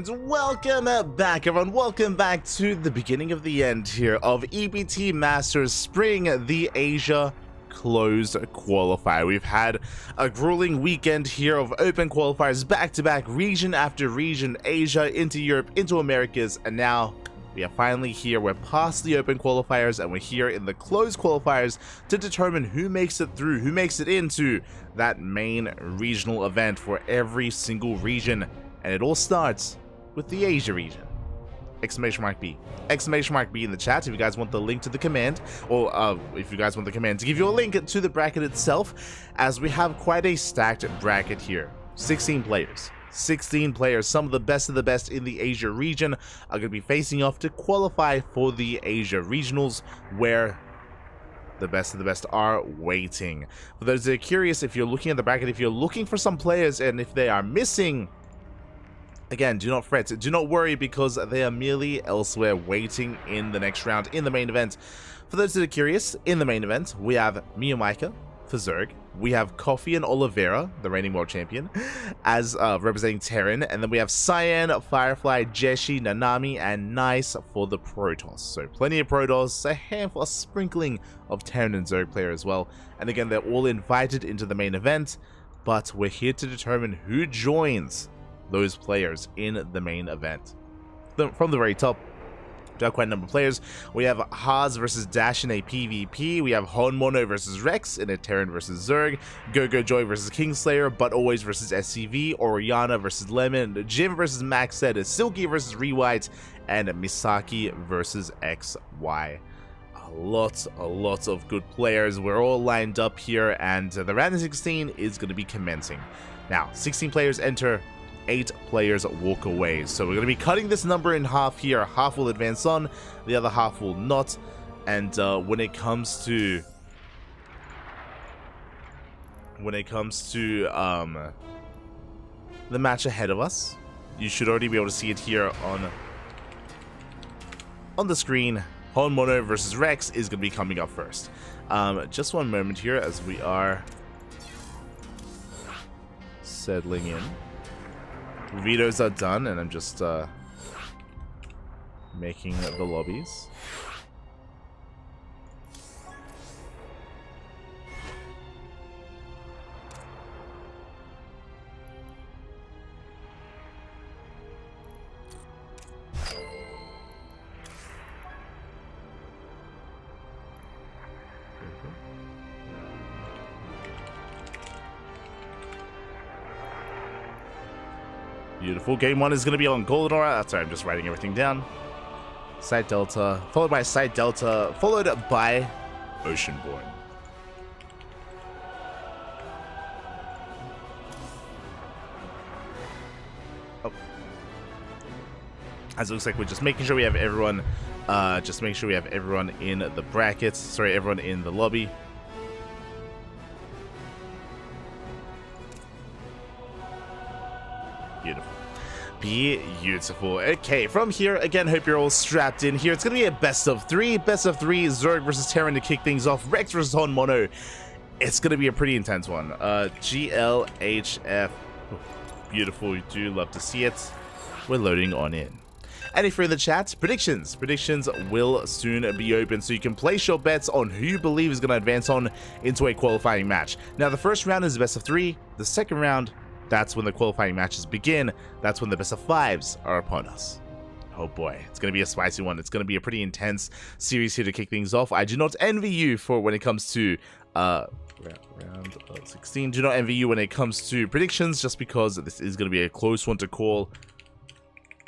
And welcome back, everyone. Welcome back to the beginning of the end here of EBT Masters Spring, the Asia Closed Qualifier. We've had a grueling weekend here of open qualifiers, back-to-back, region after region, Asia into Europe, into Americas, and now we are finally here. We're past the open qualifiers and we're here in the closed qualifiers to determine who makes it through, who makes it into that main regional event for every single region. And it all starts with the Asia region. Exclamation mark B. Exclamation mark B in the chat if you guys want the link to the command, or if you guys want the command to give you a link to the bracket itself, as we have quite a stacked bracket here. 16 players. 16 players, some of the best in the Asia region are going to be facing off to qualify for the Asia regionals, where the best of the best are waiting. For those that are curious, if you're looking at the bracket, if you're looking for some players and if they are missing, again, do not fret, do not worry, because they are merely elsewhere waiting in the next round in the main event. For those that are curious, in the main event, we have Miyamika for Zerg. We have Coffee and Oliveira, the reigning world champion, as representing Terran. And then we have Cyan, Firefly, Jeshi, Nanami, and Nice for the Protoss. So plenty of Protoss, a handful, a sprinkling of Terran and Zerg player as well. And again, they're all invited into the main event, but we're here to determine who joins those players in the main event. From the very top, we have quite a number of players. We have Haas versus Dash in a PvP. We have Honmono versus Rex in a Terran versus Zerg. Go Joy versus Kingslayer. But Always versus SCV. Oriana versus Lemon. Jim versus Maxed. Silky versus Rewhite. And Misaki versus XY. A lot of good players. We're all lined up here, and the round of 16 is going to be commencing. Now, 16 players enter, 8 players walk away. So we're going to be cutting this number in half here. Half will advance on, the other half will not. And when it comes to the match ahead of us, you should already be able to see it here on the screen. Honmono versus Rex is going to be coming up first. Just one moment here as we are settling in. Vetoes are done, and I'm just making the lobbies. Beautiful. Game 1 is going to be on Golden Aura. That's right, I'm just writing everything down. Site Delta, followed by Site Delta, followed by Oceanborn. Oh. As it looks like we're just making sure we have everyone, in the brackets. Sorry, everyone in the lobby. Beautiful. Okay, from here, again, hope you're all strapped in here. It's going to be a best of 3. Best of 3, Zerg versus Terran to kick things off. Rex versus Honmono. It's going to be a pretty intense one. GLHF. Beautiful. We do love to see it. We're loading on in. And if you're in the chat, predictions will soon be open, so you can place your bets on who you believe is going to advance on into a qualifying match. Now, the first round is best of 3. The second round, that's when the qualifying matches begin. That's when the best of 5s are upon us. Oh boy, it's going to be a spicy one. It's going to be a pretty intense series here to kick things off. I do not envy you for when it comes to round of 16. Do not envy you when it comes to predictions, just because this is going to be a close one to call.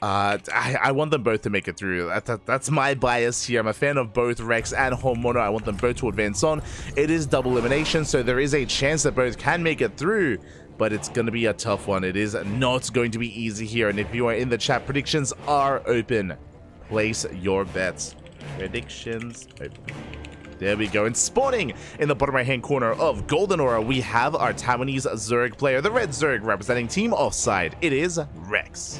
I want them both to make it through. That's my bias here. I'm a fan of both Rex and Honmono. I want them both to advance on. It is double elimination, so there is a chance that both can make it through, but it's going to be a tough one. It is not going to be easy here. And if you are in the chat, predictions are open. Place your bets. Predictions open. There we go. And spawning in the bottom right hand corner of Golden Aura, we have our Taiwanese Zerg player, the red Zerg representing Team Offside. It is Rex.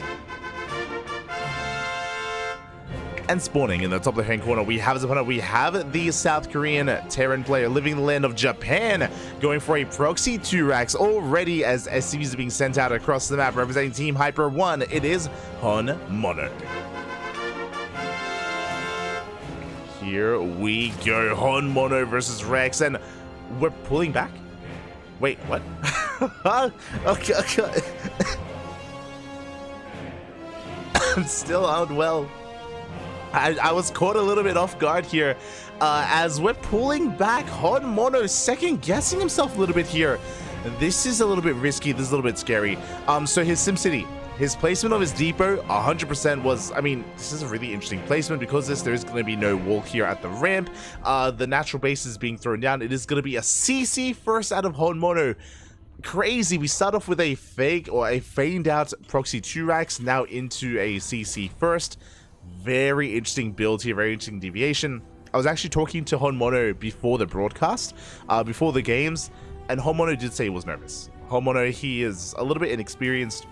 And spawning in the top left-hand corner, we have as opponent, we have the South Korean Terran player living in the land of Japan, going for a proxy 2-racks already as SCVs are being sent out across the map, representing Team Hyper 1. It is Hon Mono. Here we go, Hon Mono versus Rex, and we're pulling back. Wait, what? Okay. I'm still unwell. I was caught a little bit off guard here as we're pulling back. Hon Mono second guessing himself a little bit here. This is a little bit risky. This is a little bit scary. So his SimCity, his placement of his depot 100% was, I mean, this is a really interesting placement because there is going to be no wall here at the ramp. The natural base is being thrown down. It is going to be a CC first out of Hon Mono. Crazy. We start off with a fake or a feigned out proxy 2-racks, now into a CC first. Very interesting build here, very interesting deviation. I was actually talking to Hon Mono before the broadcast, before the games, and Hon Mono did say he was nervous. Hon Mono, he is a little bit inexperienced.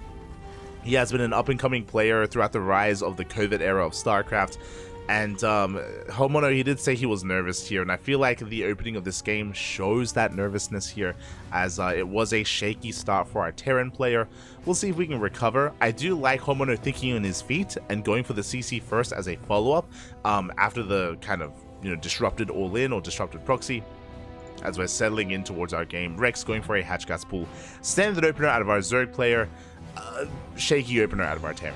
He has been an up-and-coming player throughout the rise of the COVID era of StarCraft, and Hon Mono, he did say he was nervous here, and I feel like the opening of this game shows that nervousness here, as it was a shaky start for our Terran player. We'll see if we can recover. I do like Hon Mono thinking on his feet and going for the CC first as a follow-up after the kind of, you know, disrupted all-in or disrupted proxy. As we're settling in towards our game, Rex going for a hatch gas pool, standard opener out of our Zerg player, shaky opener out of our Terran.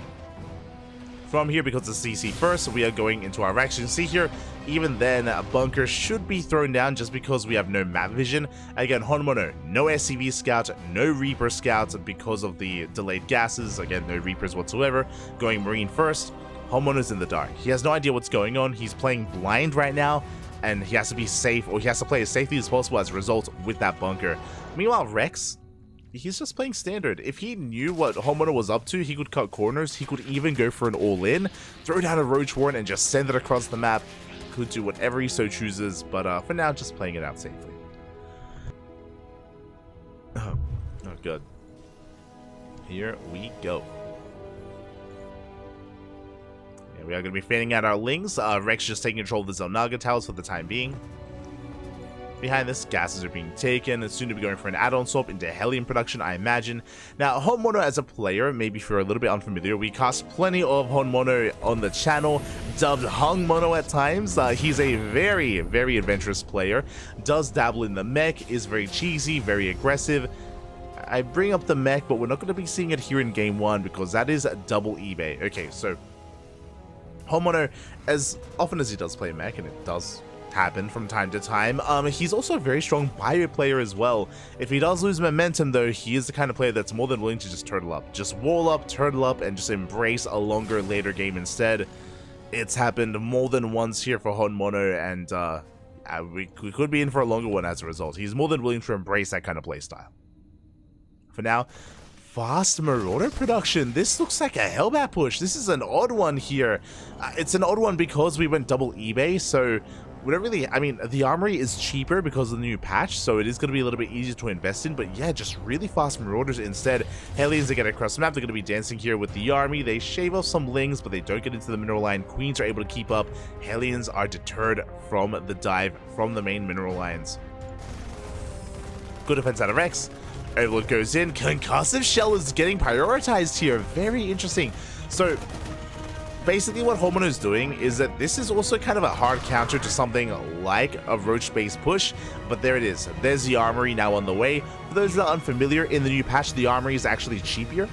From here, because it's CC first, we are going into our racks. You can see here, even then, a bunker should be thrown down just because we have no map vision. Again, Hon Mono, no SCV scout, no Reaper scouts because of the delayed gases. Again, no Reapers whatsoever. Going Marine first. Hon Mono's in the dark. He has no idea what's going on. He's playing blind right now, and he has to be safe, or he has to play as safely as possible as a result with that bunker. Meanwhile, Rex, he's just playing standard. If he knew what Hon Mono was up to, he could cut corners. He could even go for an all-in, throw down a Roach Warren, and just send it across the map. Could do whatever he so chooses, but for now, just playing it out safely. Oh, good. Here we go. Yeah, we are going to be fanning out our Lings. Rex just taking control of the Zelnaga towers for the time being. Behind this, gases are being taken and soon to be going for an add-on swap into Hellion production, I imagine. Now, Hon Mono as a player, maybe if you're a little bit unfamiliar, we cast plenty of Hon Mono on the channel, dubbed Hung Mono at times. He's a very, very adventurous player, does dabble in the mech, is very cheesy, very aggressive. I bring up the mech, but we're not going to be seeing it here in game 1 because that is double eBay. Okay, so Hon Mono, as often as he does play mech, and it does happen from time to time, he's also a very strong bio player as well. If he does lose momentum though, he is the kind of player that's more than willing to just turtle up, just wall up, turtle up, and just embrace a longer later game instead. It's happened more than once here for Hon Mono, and we could be in for a longer one as a result. He's more than willing to embrace that kind of playstyle. For now, fast Marauder production. This looks like a Hellbat push. This is an odd one here. It's an odd one because we went double eBay, so we don't really, I mean, the armory is cheaper because of the new patch, so it is going to be a little bit easier to invest in, but yeah, just really fast Marauders instead. Hellions are getting across the map. They're going to be dancing here with the army. They shave off some Lings, but they don't get into the mineral line. Queens are able to keep up. Hellions are deterred from the dive from the main mineral lines. Good defense out of Rex. Overlord goes in. Concussive Shell is getting prioritized here. Very interesting. So basically what Hon Mono is doing is that this is also kind of a hard counter to something like a roach-based push, but there it is. There's the armory now on the way. For those that are unfamiliar, in the new patch, the armory is actually cheaper.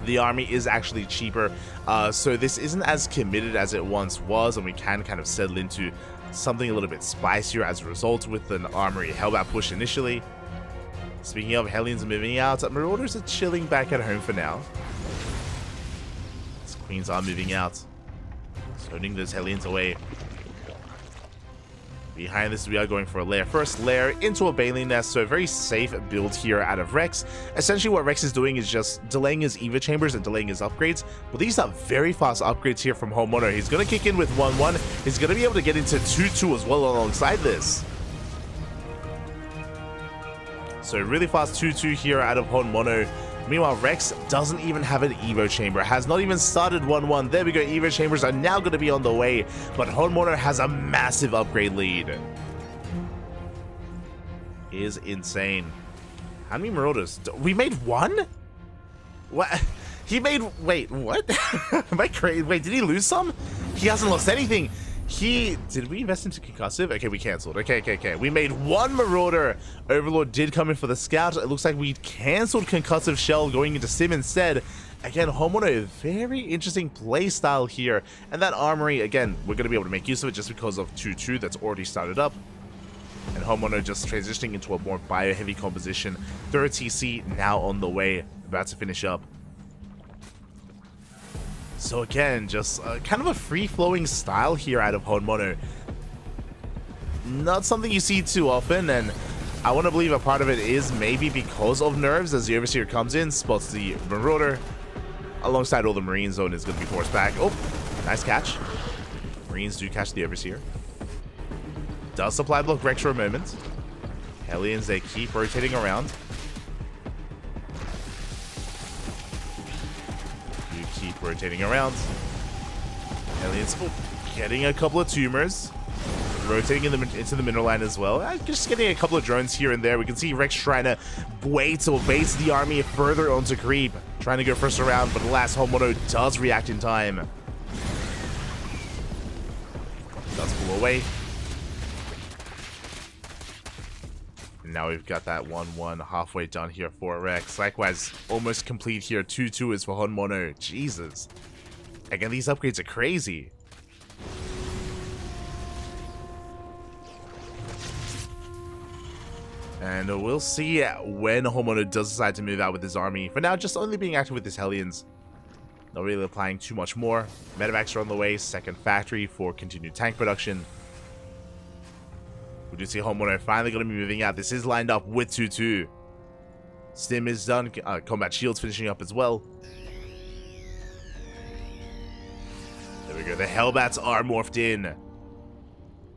The army is actually cheaper, so this isn't as committed as it once was, and we can kind of settle into something a little bit spicier as a result with an armory Hellbat push initially. Speaking of, Hellions moving out, Marauders are chilling back at home for now. Queens are moving out, turning those Hellions away. Behind this, we are going for a lair. First lair into a Baleen nest, so a very safe build here out of Rex. Essentially what Rex is doing is just delaying his Eva chambers and delaying his upgrades, but these are very fast upgrades here from Hon Mono. He's going to kick in with 1-1. He's going to be able to get into 2-2 as well alongside this. So really fast 2-2 here out of Hon Mono. Meanwhile, Rex doesn't even have an Evo Chamber, has not even started 1-1. There we go, Evo Chambers are now going to be on the way, but Honmono has a massive upgrade lead. Is insane. How many Marauders? We made one? What? He made... Wait, what? Am I crazy? Wait, did he lose some? He hasn't lost anything. Did we invest into concussive? Okay, we canceled. Okay. We made one Marauder. Overlord did come in for the scout. It looks like we canceled concussive shell going into sim instead. Again, Honmono, very interesting play style here. And that armory, again, we're going to be able to make use of it just because of 2-2 that's already started up. And Honmono just transitioning into a more bio-heavy composition. Third TC now on the way, about to finish up. So again, just kind of a free-flowing style here out of Honmono. Not something you see too often, and I want to believe a part of it is maybe because of nerves, as the Overseer comes in, spots the Marauder, alongside all the Marine zone is going to be forced back. Oh, nice catch. Marines do catch the Overseer. Does supply block Rex for a moment. Hellions, they keep rotating around. Keep rotating around. Hellions getting a couple of tumors. Rotating into the mineral line as well. Just getting a couple of drones here and there. We can see Rex trying to wait to base the army further onto creep. Trying to go first around, but alas, Honmono does react in time. Does pull away. And now we've got that 1-1 halfway done here for Rex. Likewise, almost complete here. 2-2 is for Honmono. Jesus. Again, these upgrades are crazy. And we'll see when Honmono does decide to move out with his army. For now, just only being active with his Hellions. Not really applying too much more. Medevacs are on the way. Second factory for continued tank production. We do see Honmono finally going to be moving out. This is lined up with 2-2. Stim is done. Combat shields finishing up as well. There we go. The Hellbats are morphed in.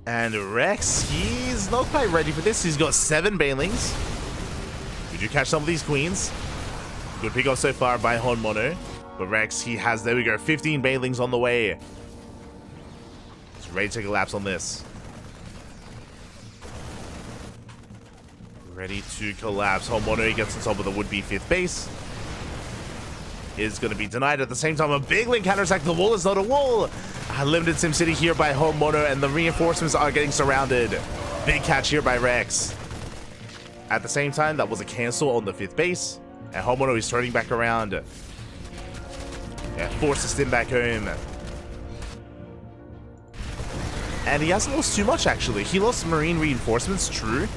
And Rex, he's not quite ready for this. He's got 7 Banelings. We do catch some of these Queens. Good pick off so far by Honmono. But Rex, he has, there we go, 15 Banelings on the way. He's ready to take a lapse on this. Ready to collapse. Honmono gets on top of the would-be 5th base. Is going to be denied at the same time. A big link counterattack. The wall is not a wall. Limited SimCity here by Honmono, and the reinforcements are getting surrounded. Big catch here by Rex. At the same time, that was a cancel on the 5th base. And Honmono is turning back around. Yeah, forced to stim back home. And he hasn't lost too much, actually. He lost Marine reinforcements, true.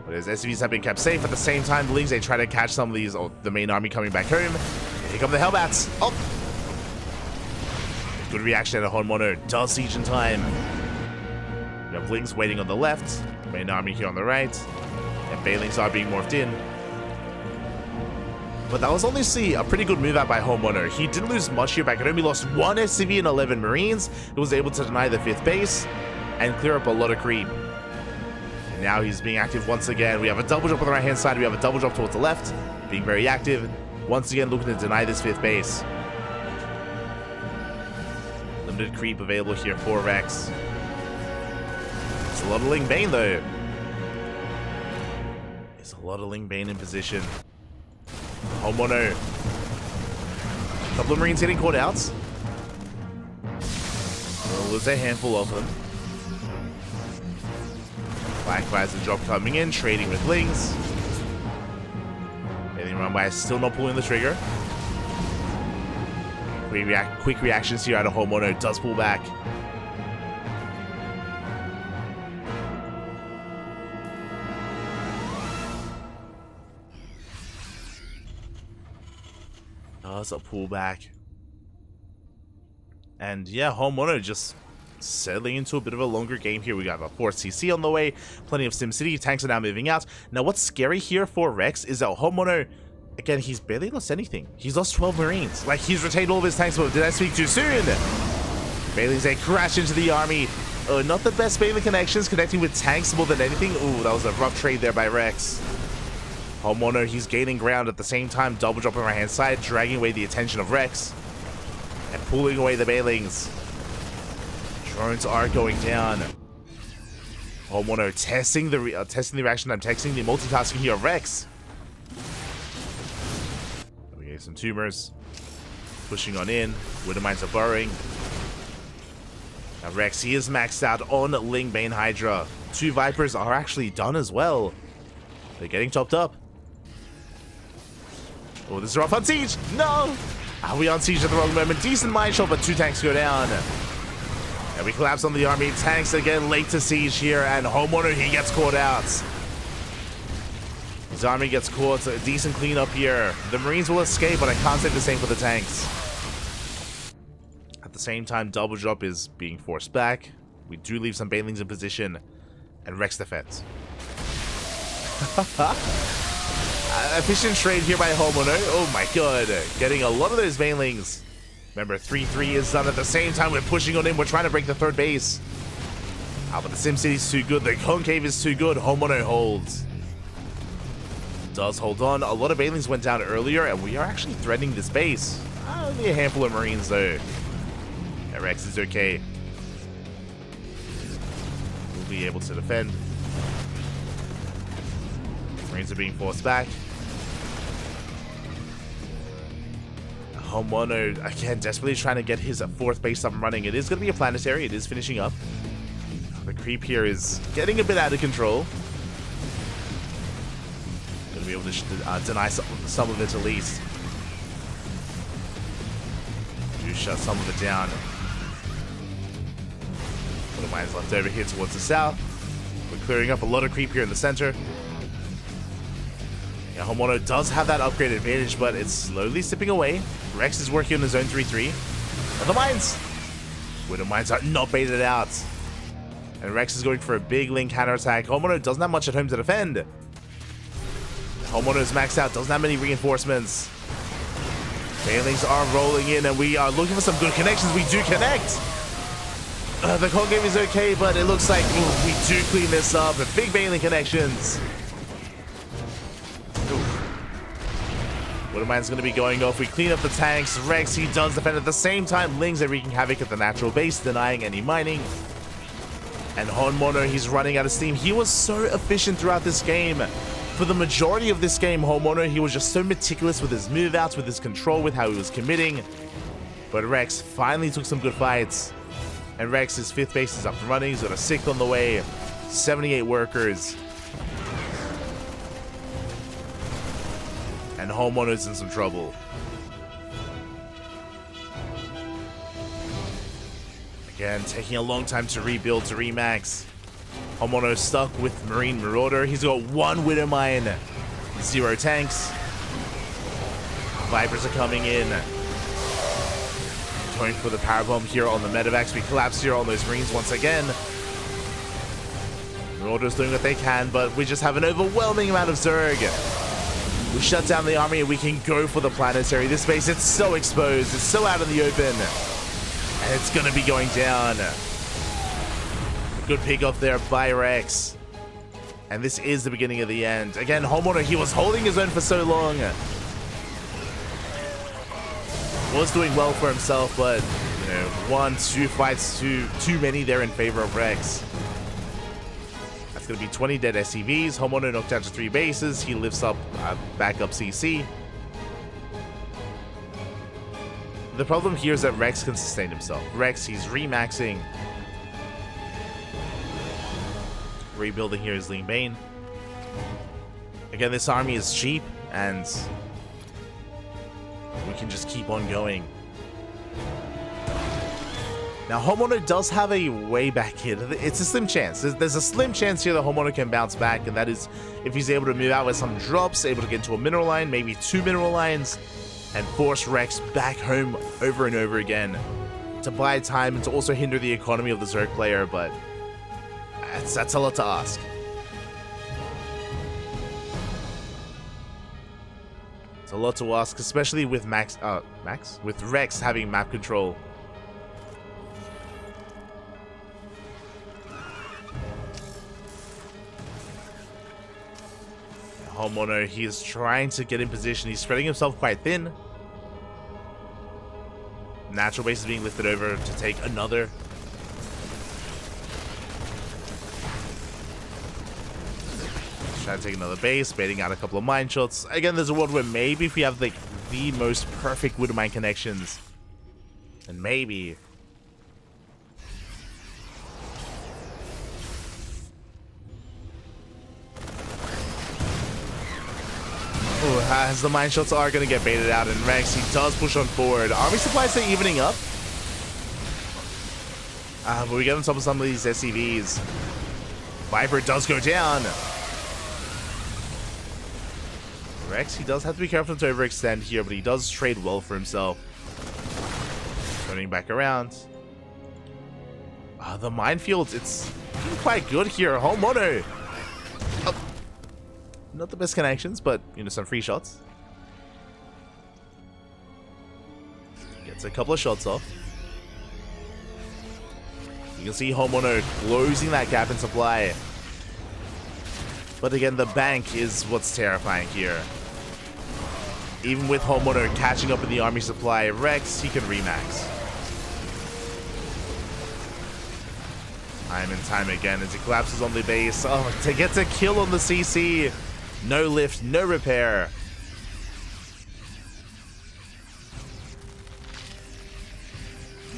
But his SCVs have been kept safe. At the same time, the Lings, they try to catch some of these, the main army coming back home. Here come the Hellbats. Oh! Good reaction at Honmono. Does siege in time. We have Lings waiting on the left. Main army here on the right. And Banelings are being morphed in. But that was honestly a pretty good move out by Honmono. He didn't lose much here back at home. He lost 1 SCV and 11 Marines. He was able to deny the 5th base and clear up a lot of creep. And now he's being active once again. We have a double jump on the right hand side. We have a double jump towards the left. Being very active. Once again looking to deny this 5th base. Limited creep available here for Rex. It's a lot of Ling Bane though. There's a lot of Ling Bane in position. Honmono. A couple of Marines getting caught out. We'll lose a handful of them. Likewise, the drop coming in, trading with Lings. Alien Runway is still not pulling the trigger. Quick reactions here out of Honmono. Does pull back. Does a pullback. And yeah, Honmono just settling into a bit of a longer game here. We got a 4th CC on the way. Plenty of SimCity. Tanks are now moving out. Now what's scary here for Rex is that Honmono, again, he's barely lost anything. He's lost 12 Marines. Like, he's retained all of his tanks, but did I speak too soon? Bailey's a crash into the army. Not the best Bailey connections, connecting with tanks more than anything. Ooh, that was a rough trade there by Rex. Homeowner, he's gaining ground at the same time, double drop on right hand side, dragging away the attention of Rex and pulling away the Bailings. Drones are going down. Homeowner testing the reaction time, testing the multitasking here of Rex. We get some tumors. Pushing on in. Widowmines are burrowing. Now Rex, he is maxed out on Ling Bane Hydra. 2 Vipers are actually done as well. They're getting topped up. Oh, this is rough on siege. No! Are we on siege at the wrong moment? Decent mine shot, but 2 tanks go down. And we collapse on the army. Tanks again late to siege here, and Homeowner, he gets caught out. His army gets caught. A decent cleanup here. The Marines will escape, but I can't say the same for the tanks. At the same time, double drop is being forced back. We do leave some Banelings in position, and Rex defends. Efficient trade here by Homeowner. Oh my god. Getting a lot of those Banelings. Remember, 3-3 is done at the same time. We're pushing on in. We're trying to break the 3rd base. But the SimCity's too good. The Concave is too good. Homeowner holds. Does hold on. A lot of Banelings went down earlier, and we are actually threatening this base. Only a handful of Marines, though. Yeah, Rex is okay. We'll be able to defend. Marines are being forced back. Homeowner, again, desperately trying to get his 4th base up and running. It is going to be a planetary. It is finishing up. The creep here is getting a bit out of control. Going to be able to deny some of it at least. Do shut some of it down. Little mines left over here towards the south. We're clearing up a lot of creep here in the center. Yeah, Homeowner does have that upgrade advantage, but it's slowly slipping away. Rex is working on his own 3-3. And the mines! Widow mines are not baited out. And Rex is going for a big Ling counterattack. Homeowner doesn't have much at home to defend. Homeowner is maxed out, doesn't have many reinforcements. Banelings are rolling in, and we are looking for some good connections. We do connect! The Concave is okay, but it looks like we do clean this up. Big Baneling connections. Widowmine's going to be going off. We clean up the tanks. Rex, he does defend at the same time. Lings are wreaking havoc at the natural base, denying any mining. And Homeowner, he's running out of steam. He was so efficient throughout this game. For the majority of this game, Homeowner, he was just so meticulous with his move outs, with his control, with how he was committing. But Rex finally took some good fights. And Rex's 5th base is up and running. He's got a 6th on the way. 78 workers. And Homeowner's in some trouble. Again, taking a long time to rebuild, to remax. Homeowner stuck with Marine Marauder. He's got 1 Widow Mine, 0 tanks. Vipers are coming in. Going for the power bomb here on the medevacs. We collapse here on those Marines once again. Marauder's doing what they can, but we just have an overwhelming amount of Zerg. We shut down the army and we can go for the planetary. This base, it's so exposed. It's so out in the open. And it's going to be going down. Good pick off there by Rex. And this is the beginning of the end. Again, Homeowner, he was holding his own for so long. Was doing well for himself, but, you know, 1, 2 fights, too many there in favor of Rex. It's going to be 20 dead SCVs. Homeowner knocked down to 3 bases. He lifts up backup CC. The problem here is that Rex can sustain himself. Rex, he's remaxing. Rebuilding here is Ling Bane. Again, this army is cheap, and we can just keep on going. Now, Homeowner does have a way back hit. It's a slim chance. There's a slim chance here that Homeowner can bounce back, and that is if he's able to move out with some drops, able to get into a mineral line, maybe 2 mineral lines, and force Rex back home over and over again to buy time and to also hinder the economy of the Zerg player, but that's a lot to ask. It's a lot to ask, especially with with Rex having map control. Homono, he is trying to get in position. He's spreading himself quite thin. Natural base is being lifted over to take another. Trying to take another base, baiting out a couple of mine shots. Again, there's a world where maybe if we have like the most perfect wood mine connections, and maybe. Ooh, as the mine shots are going to get baited out, and Rex, he does push on forward. Army supplies are evening up. But we get on top of some of these SCVs. Viper does go down. Rex, he does have to be careful to overextend here, but he does trade well for himself. Turning back around. The minefields, it's quite good here. Homono. Not the best connections, but, you know, some free shots. Gets a couple of shots off. You can see Homono closing that gap in supply. But again, the bank is what's terrifying here. Even with Homono catching up in the army supply, Rex, he can remax. Time and time again as he collapses on the base. Oh, to get a kill on the CC. No lift, no repair.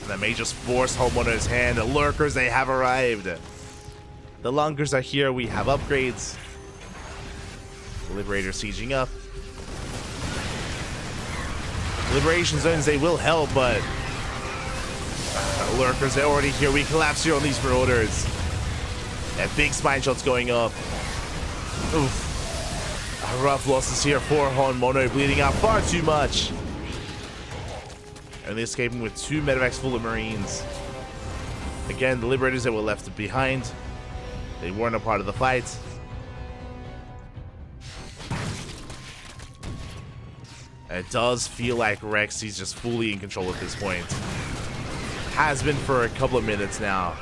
And that may just force Homono's hand. The lurkers, they have arrived. The lungers are here. We have upgrades. Liberator sieging up. Liberation zones, they will help, but lurkers, they're already here. We collapse here on these marauders. That big spine shot's going up. Oof. Rough losses here for Homono, bleeding out far too much. Only escaping with 2 medevacs full of Marines. Again, the Liberators that were left behind, they weren't a part of the fight. It does feel like Rex, he's just fully in control at this point. Has been for a couple of minutes now.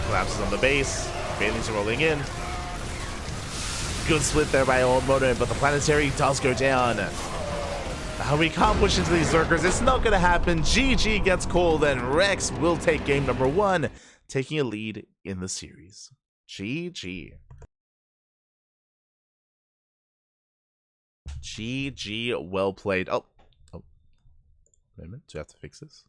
Collapses on the base. Bailey's rolling in. Good split there by Homono, but the planetary does go down. We can't push into these lurkers. It's not going to happen. GG gets called, and Rex will take game number 1, taking a lead in the series. GG. GG, well played. Oh. Wait a minute. Do I have to fix this?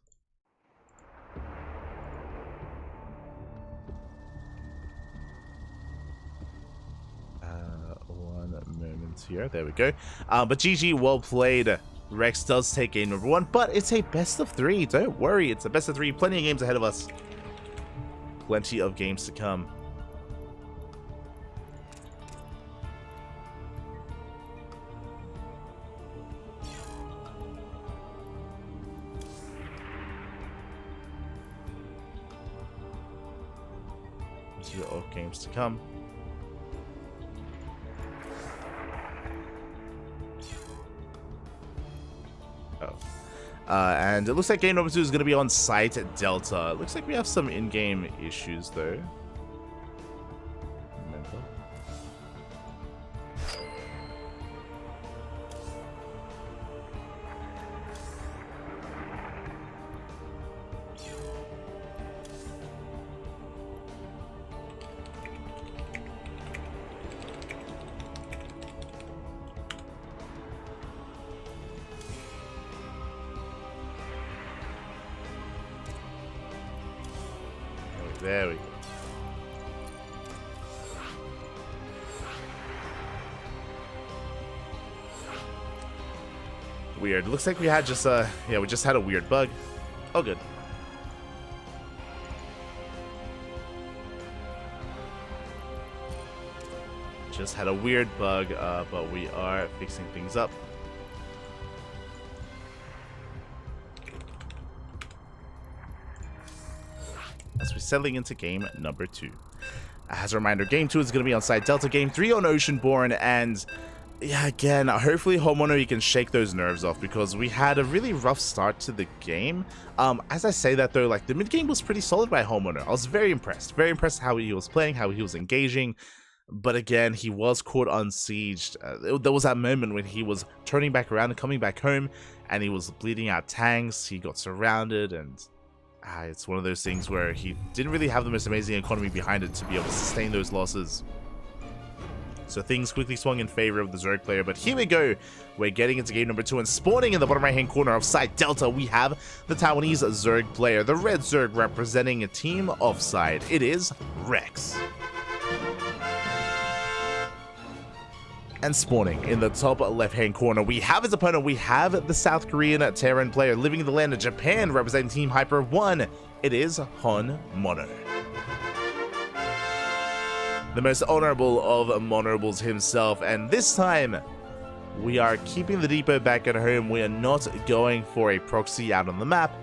One moment here. There we go. But GG, well played. Rex does take game number 1, but it's a best of 3. Don't worry, it's a best of 3. Plenty of games ahead of us. Plenty of games to come. Plenty of games to come. And it looks like game number 2 is going to be on site at Delta. It looks like we have some in-game issues, though. There we go. Weird. Looks like we had just yeah, we just had a weird bug. Oh, good. Just had a weird bug, but we are fixing things up. As we're settling into game number 2. As a reminder, game 2 is going to be on site Delta, game 3 on Oceanborn, and yeah, again, hopefully Homono can shake those nerves off, because we had a really rough start to the game. As I say that though, like the mid game was pretty solid by Homono. I was very impressed how he was playing, how he was engaging. But again, he was caught unsieged. There was that moment when he was turning back around and coming back home, and he was bleeding out tanks. He got surrounded, and it's one of those things where he didn't really have the most amazing economy behind it to be able to sustain those losses. So things quickly swung in favor of the Zerg player, but here we go. We're getting into game number 2, and spawning in the bottom right-hand corner of side Delta, we have the Taiwanese Zerg player, the red Zerg representing a team offside. It is Rex. And spawning in the top left-hand corner, we have his opponent. We have the South Korean Terran player living in the land of Japan, representing Team Hyper 1. It is Hon Mono. The most honorable of honorables himself, and this time we are keeping the depot back at home. We are not going for a proxy out on the map.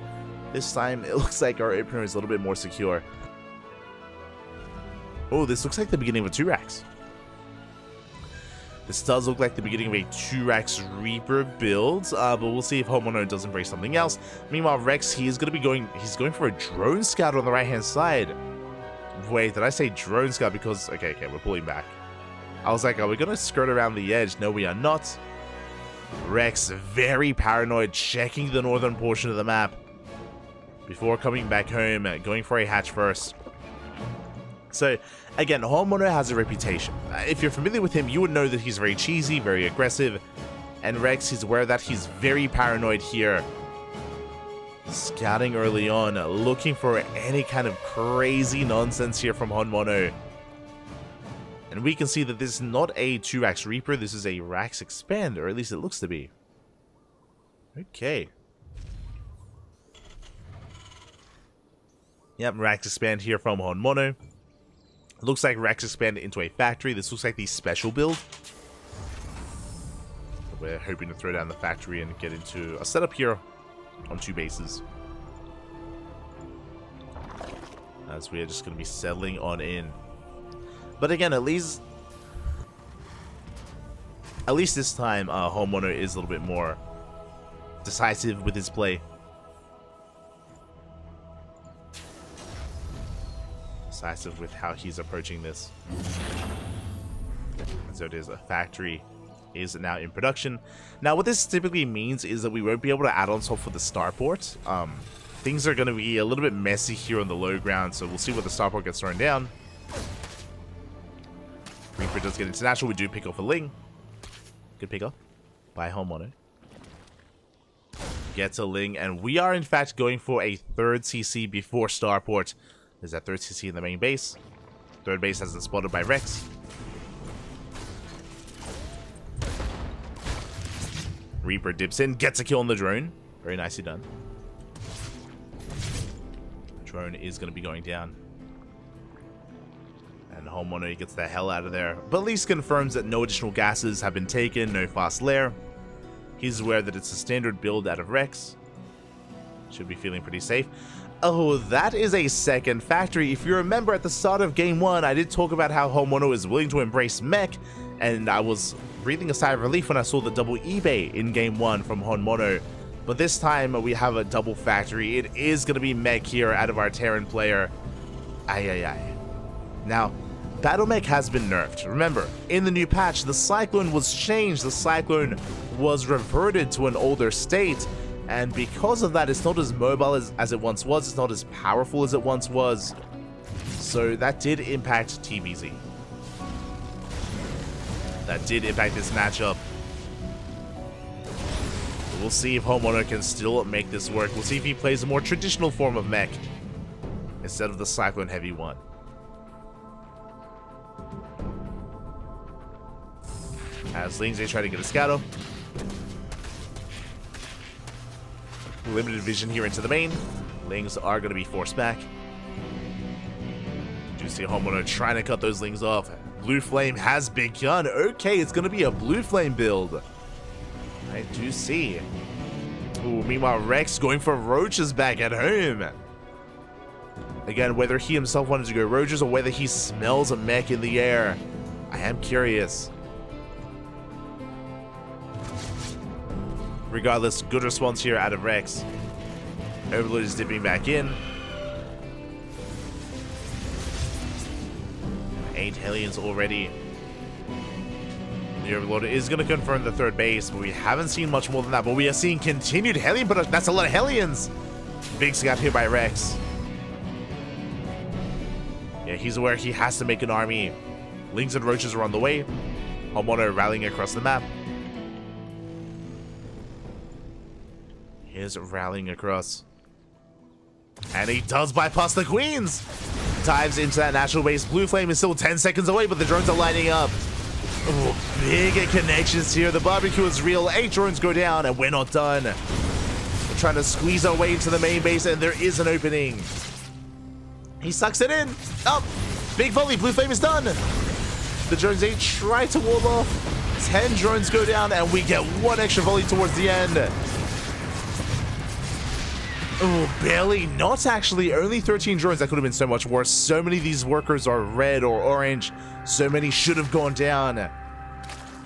This time it looks like our opener is a little bit more secure. Oh, this looks like the beginning of a 2-Rax. This does look like the beginning of a 2-Rax Reaper build, but we'll see if Homono does embrace something else. Meanwhile, Rex, he's going for a drone scout on the right-hand side. Wait, did I say drone scout? Because, okay, we're pulling back. I was like, are we going to skirt around the edge? No, we are not. Rex, very paranoid, checking the northern portion of the map before coming back home, going for a hatch first. So, again, Homono has a reputation. If you're familiar with him, you would know that he's very cheesy, very aggressive. And Rex, he's aware that he's very paranoid here. Scouting early on, looking for any kind of crazy nonsense here from Homono. And we can see that this is not a 2-Rax Reaper, this is a Rax Expand, or at least it looks to be. Okay. Yep, Rax Expand here from Homono. Looks like Rax expanded into a factory. This looks like the special build. We're hoping to throw down the factory and get into a setup here on 2 bases. As we are just going to be settling on in. But again, at least this time, Homono is a little bit more decisive with his play. Decisive with how he's approaching this. So it is a factory is now in production. Now what this typically means is that we won't be able to add on top for the starport. Things are going to be a little bit messy here on the low ground, so we'll see what the starport gets thrown down. Reaper does get international. We do pick off a Ling. Good pick up by Homono. Gets a Ling, and we are in fact going for a 3rd CC before starport. There's that 3rd CC in the main base. 3rd base has been spotted by Rex. Reaper dips in, gets a kill on the drone. Very nicely done. Drone is going to be going down. And Homono gets the hell out of there. But at least confirms that no additional gases have been taken, no fast lair. He's aware that it's a standard build out of Rex. Should be feeling pretty safe. Oh, that is a 2nd factory. If you remember at the start of game 1, I did talk about how Homono is willing to embrace mech, and I was breathing a sigh of relief when I saw the double eBay in game 1 from Homono. But this time we have a double factory. It is going to be mech here out of our Terran player. Now, Battle Mech has been nerfed. Remember, in the new patch, the Cyclone was changed. The Cyclone was reverted to an older state. And because of that, it's not as mobile as it once was. It's not as powerful as it once was. So that did impact TBZ. That did impact this matchup. We'll see if Homono can still make this work. We'll see if he plays a more traditional form of mech instead of the Cyclone Heavy one. As Lings, they try to get a scout up. Limited vision here into the main. Lings are going to be forced back. Do see Homono trying to cut those Lings off. Blue Flame has begun. Okay, it's going to be a Blue Flame build. I do see. Ooh, meanwhile, Rex going for Roaches back at home. Again, whether he himself wanted to go Roaches or whether he smells a mech in the air, I am curious. Regardless, good response here out of Rex. Overlord is dipping back in. 8 Hellions already. The Overlord is going to confirm the third base, but we haven't seen much more than that. But we are seeing continued Hellion production. That's a lot of Hellions. Big scout here by Rex. Yeah, he's aware he has to make an army. Lings and Roaches are on the way. Homono rallying across the map. He's rallying across. And he does bypass the Queens. Dives into that natural base. Blue Flame is still 10 seconds away, but the drones are lining up. Ooh, big connections here. The barbecue is real. 8 drones go down, and we're not done. We're trying to squeeze our way into the main base, and there is an opening. He sucks it in. Up. Big volley. Blue Flame is done. The drones 8 try to wall off. 10 drones go down, and we get 1 extra volley towards the end. Oh, barely. Not actually. Only 13 drones. That could have been so much worse. So many of these workers are red or orange. So many should have gone down.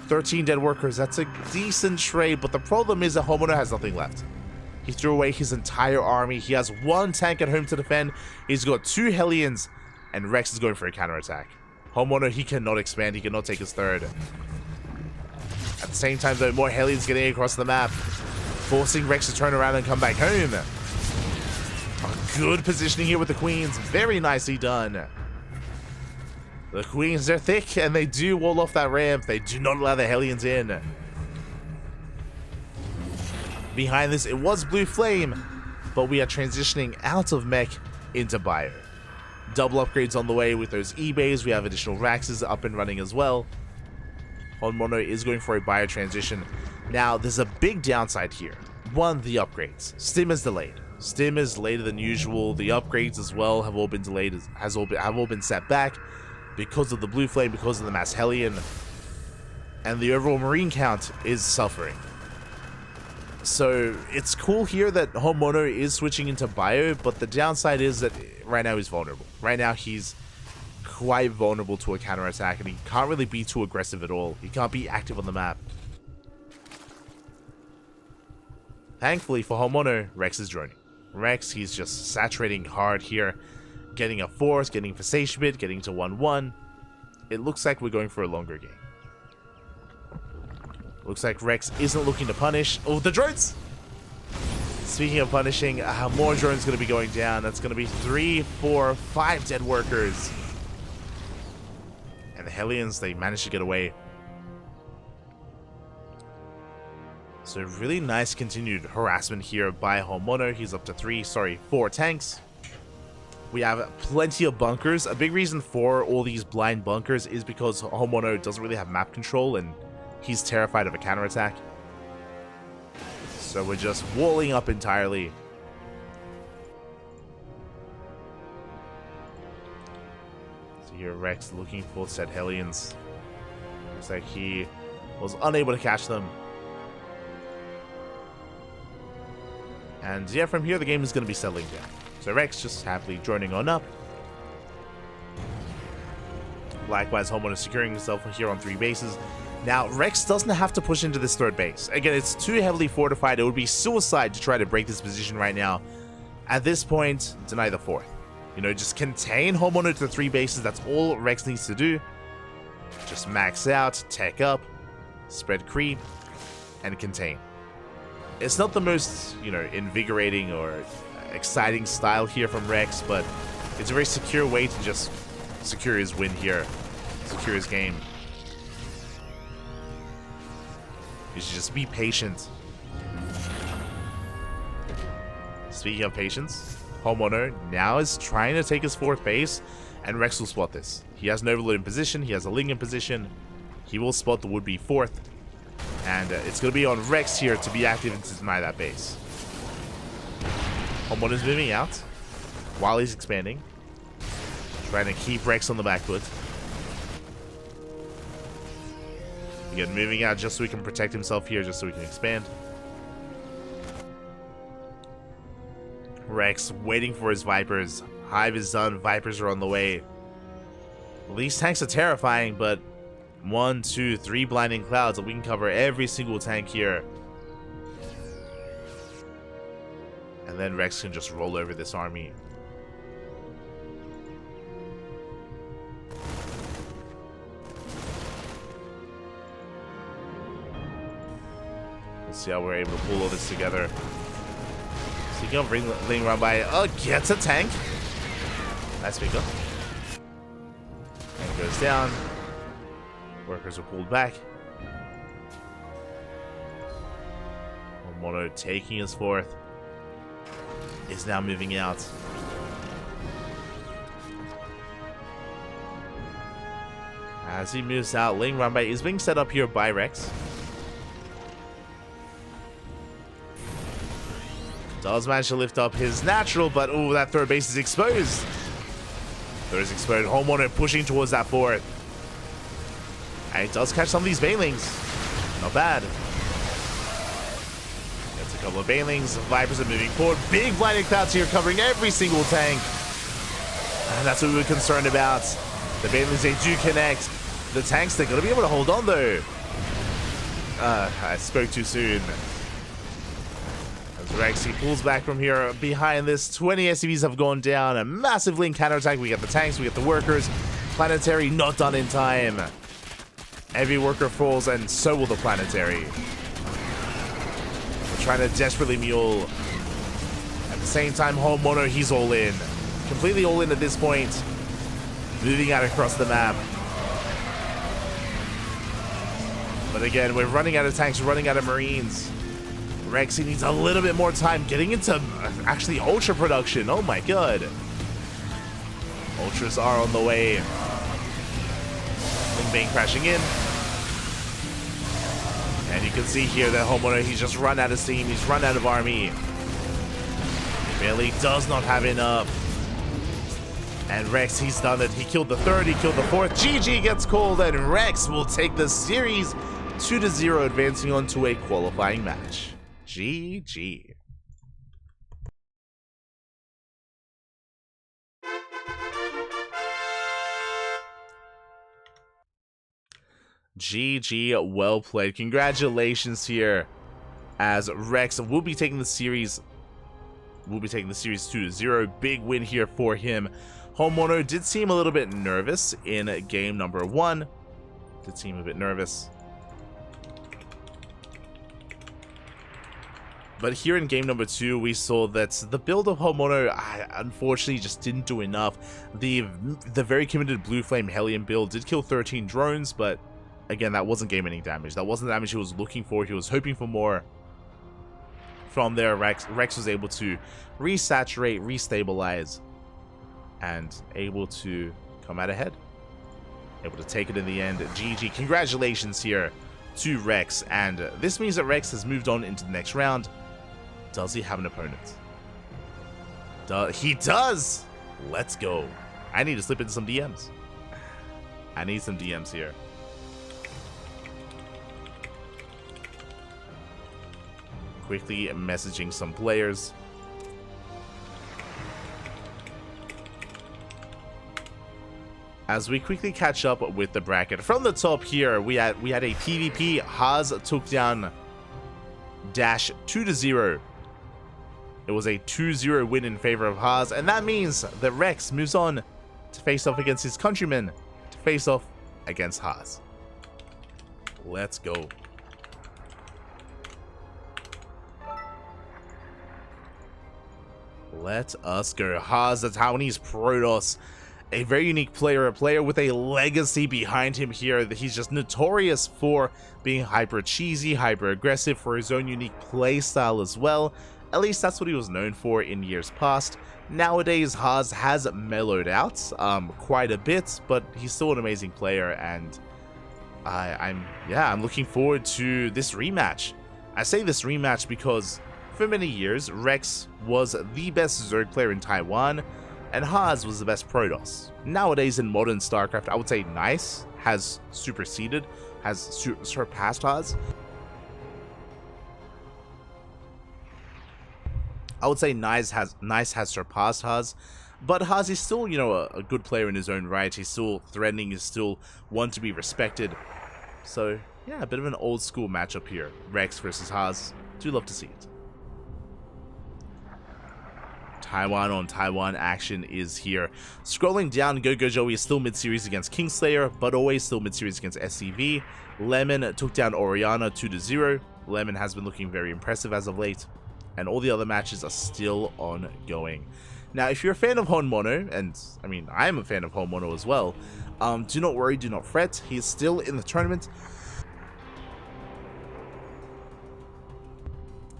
13 dead workers. That's a decent trade, but the problem is that Homono has nothing left. He threw away his entire army. He has 1 tank at home to defend. He's got 2 Hellions, and Rex is going for a counterattack. Homono, he cannot expand. He cannot take his third. At the same time, though, more Hellions getting across the map, forcing Rex to turn around and come back home. Good positioning here with the Queens. Very nicely done. The Queens, they're thick, and they do wall off that ramp. They do not allow the Hellions in. Behind this, it was Blue Flame, but we are transitioning out of mech into bio. Double upgrades on the way with those E-bays. We have additional Raxes up and running as well. Homono is going for a bio transition. Now, there's a big downside here. One, the upgrades. Stim is delayed. Stim is later than usual. The upgrades as well have all been delayed, have all been set back because of the Blue Flame, because of the Mass Hellion, and the overall Marine count is suffering. So it's cool here that Homono is switching into bio, but the downside is that right now he's vulnerable. Right now he's quite vulnerable to a counterattack, and he can't really be too aggressive at all. He can't be active on the map. Thankfully for Homono, Rex is joining. Rex, he's just saturating hard here, getting a force, getting Versation Bit, getting to 1-1. It looks like we're going for a longer game. Looks like Rex isn't looking to punish. Oh, the drones! Speaking of punishing, more drones going to be going down. That's going to be 3, 4, 5 dead workers. And the Hellions, they managed to get away. So really nice continued harassment here by Homono. He's up to 4 tanks. We have plenty of bunkers. A big reason for all these blind bunkers is because Homono doesn't really have map control, and he's terrified of a counterattack. So we're just walling up entirely. So here Rex looking for said Hellions. Looks like he was unable to catch them. And yeah, from here the game is going to be settling down. So Rex just happily joining on up. Likewise, Homono securing himself here on 3 bases. Now, Rex doesn't have to push into this 3rd base. Again, it's too heavily fortified. It would be suicide to try to break this position right now. At this point, deny the 4th. You know, just contain Homono to 3 bases. That's all Rex needs to do. Just max out, tech up, spread creep, and contain. It's not the most, you know, invigorating or exciting style here from Rex, but it's a very secure way to just secure his win here, secure his game. You should just be patient. Speaking of patience, Homono now is trying to take his 4th base, and Rex will spot this. He has an Overlord in position, he has a Ling in position, he will spot the would-be 4th. And it's going to be on Rex here to be active and to deny that base. Homono's moving out while he's expanding. Trying to keep Rex on the back foot. Again, moving out just so he can protect himself here, just so he can expand. Rex waiting for his Vipers. Hive is done, Vipers are on the way. These tanks are terrifying, but 1, 2, 3 blinding clouds, and we can cover every single tank here. And then Rex can just roll over this army. We'll see how we're able to pull all this together. Speaking of ring run by, gets a tank. Nice pick up. Tank goes down. Workers are pulled back. Mono taking his fourth. Is now moving out. As he moves out, Ling Ranbai is being set up here by Rex. Does manage to lift up his natural, but oh, that third base is exposed. Third is exposed. Homeowner pushing towards that fourth. And he does catch some of these Banelings. Not bad. Gets a couple of Banelings. Vipers are moving forward. Big blinding clouds here covering every single tank. And that's what we were concerned about. The Banelings, they do connect. The tanks, they're going to be able to hold on though. I spoke too soon. As Rex, he pulls back from here behind this. 20 SCVs have gone down. A massive link counterattack. We got the tanks, we got the workers. Planetary not done in time. Every worker falls, and so will the planetary. We're trying to desperately mule. At the same time, Home Mono, he's all in. Completely all in at this point. Moving out across the map. But again, we're running out of tanks, running out of Marines. Rex, he needs a little bit more time getting into actually Ultra production. Oh my god. Ultras are on the way. Ling Bang crashing in. And you can see here that Homeowner, he's just run out of steam, he's run out of army. Billy does not have enough. And Rex, he's done it. He killed the third, he killed the fourth. GG gets called, and Rex will take the series 2-0, advancing on to a qualifying match. GG. GG, well played. Congratulations here, as Rex will be taking the series. 2-0. Big win here for him. Homeowner did seem a little bit nervous in game number 1. Did seem a bit nervous. But here in game number 2, we saw that the build of Homeowner, unfortunately, just didn't do enough. The very committed Blue Flame Hellion build did kill 13 drones, but again, that wasn't game-ending damage. That wasn't the damage he was looking for. He was hoping for more. From there, Rex was able to resaturate, restabilize, and able to come out ahead. Able to take it in the end. GG. Congratulations here to Rex. And this means that Rex has moved on into the next round. Does he have an opponent? He does! Let's go. I need to slip into some DMs. I need some DMs here. Quickly messaging some players. As we quickly catch up with the bracket. From the top here, we had a PvP. Haas took down Dash 2-0. It was a 2-0 win in favor of Haas, and that means that Rex moves on to face off against his countrymen, to face off against Haas. Let's go. Let us go. Haas, the Taiwanese Protoss. A very unique player, a player with a legacy behind him here. He's just notorious for being hyper cheesy, hyper aggressive, for his own unique play style as well. At least that's what he was known for in years past. Nowadays, Haas has mellowed out quite a bit, but he's still an amazing player, and I'm looking forward to this rematch. I say this rematch because for many years, Rex was the best Zerg player in Taiwan, and Haas was the best Protoss. Nowadays, in modern StarCraft, I would say Nice has superseded, has surpassed Haas. I would say Nice has surpassed Haas, but Haas is still, you know, a good player in his own right. He's still threatening, he's still one to be respected. So, yeah, a bit of an old school matchup here. Rex versus Haas. Do love to see it. Taiwan on Taiwan action is here. Scrolling down, Go-Go Joey is still mid-series against Kingslayer, but always still mid-series against SCV. Lemon took down Oriana 2-0. Lemon has been looking very impressive as of late, and all the other matches are still ongoing. Now, if you're a fan of Honmono, and I mean, I am a fan of Honmono as well, do not worry, do not fret. He is still in the tournament.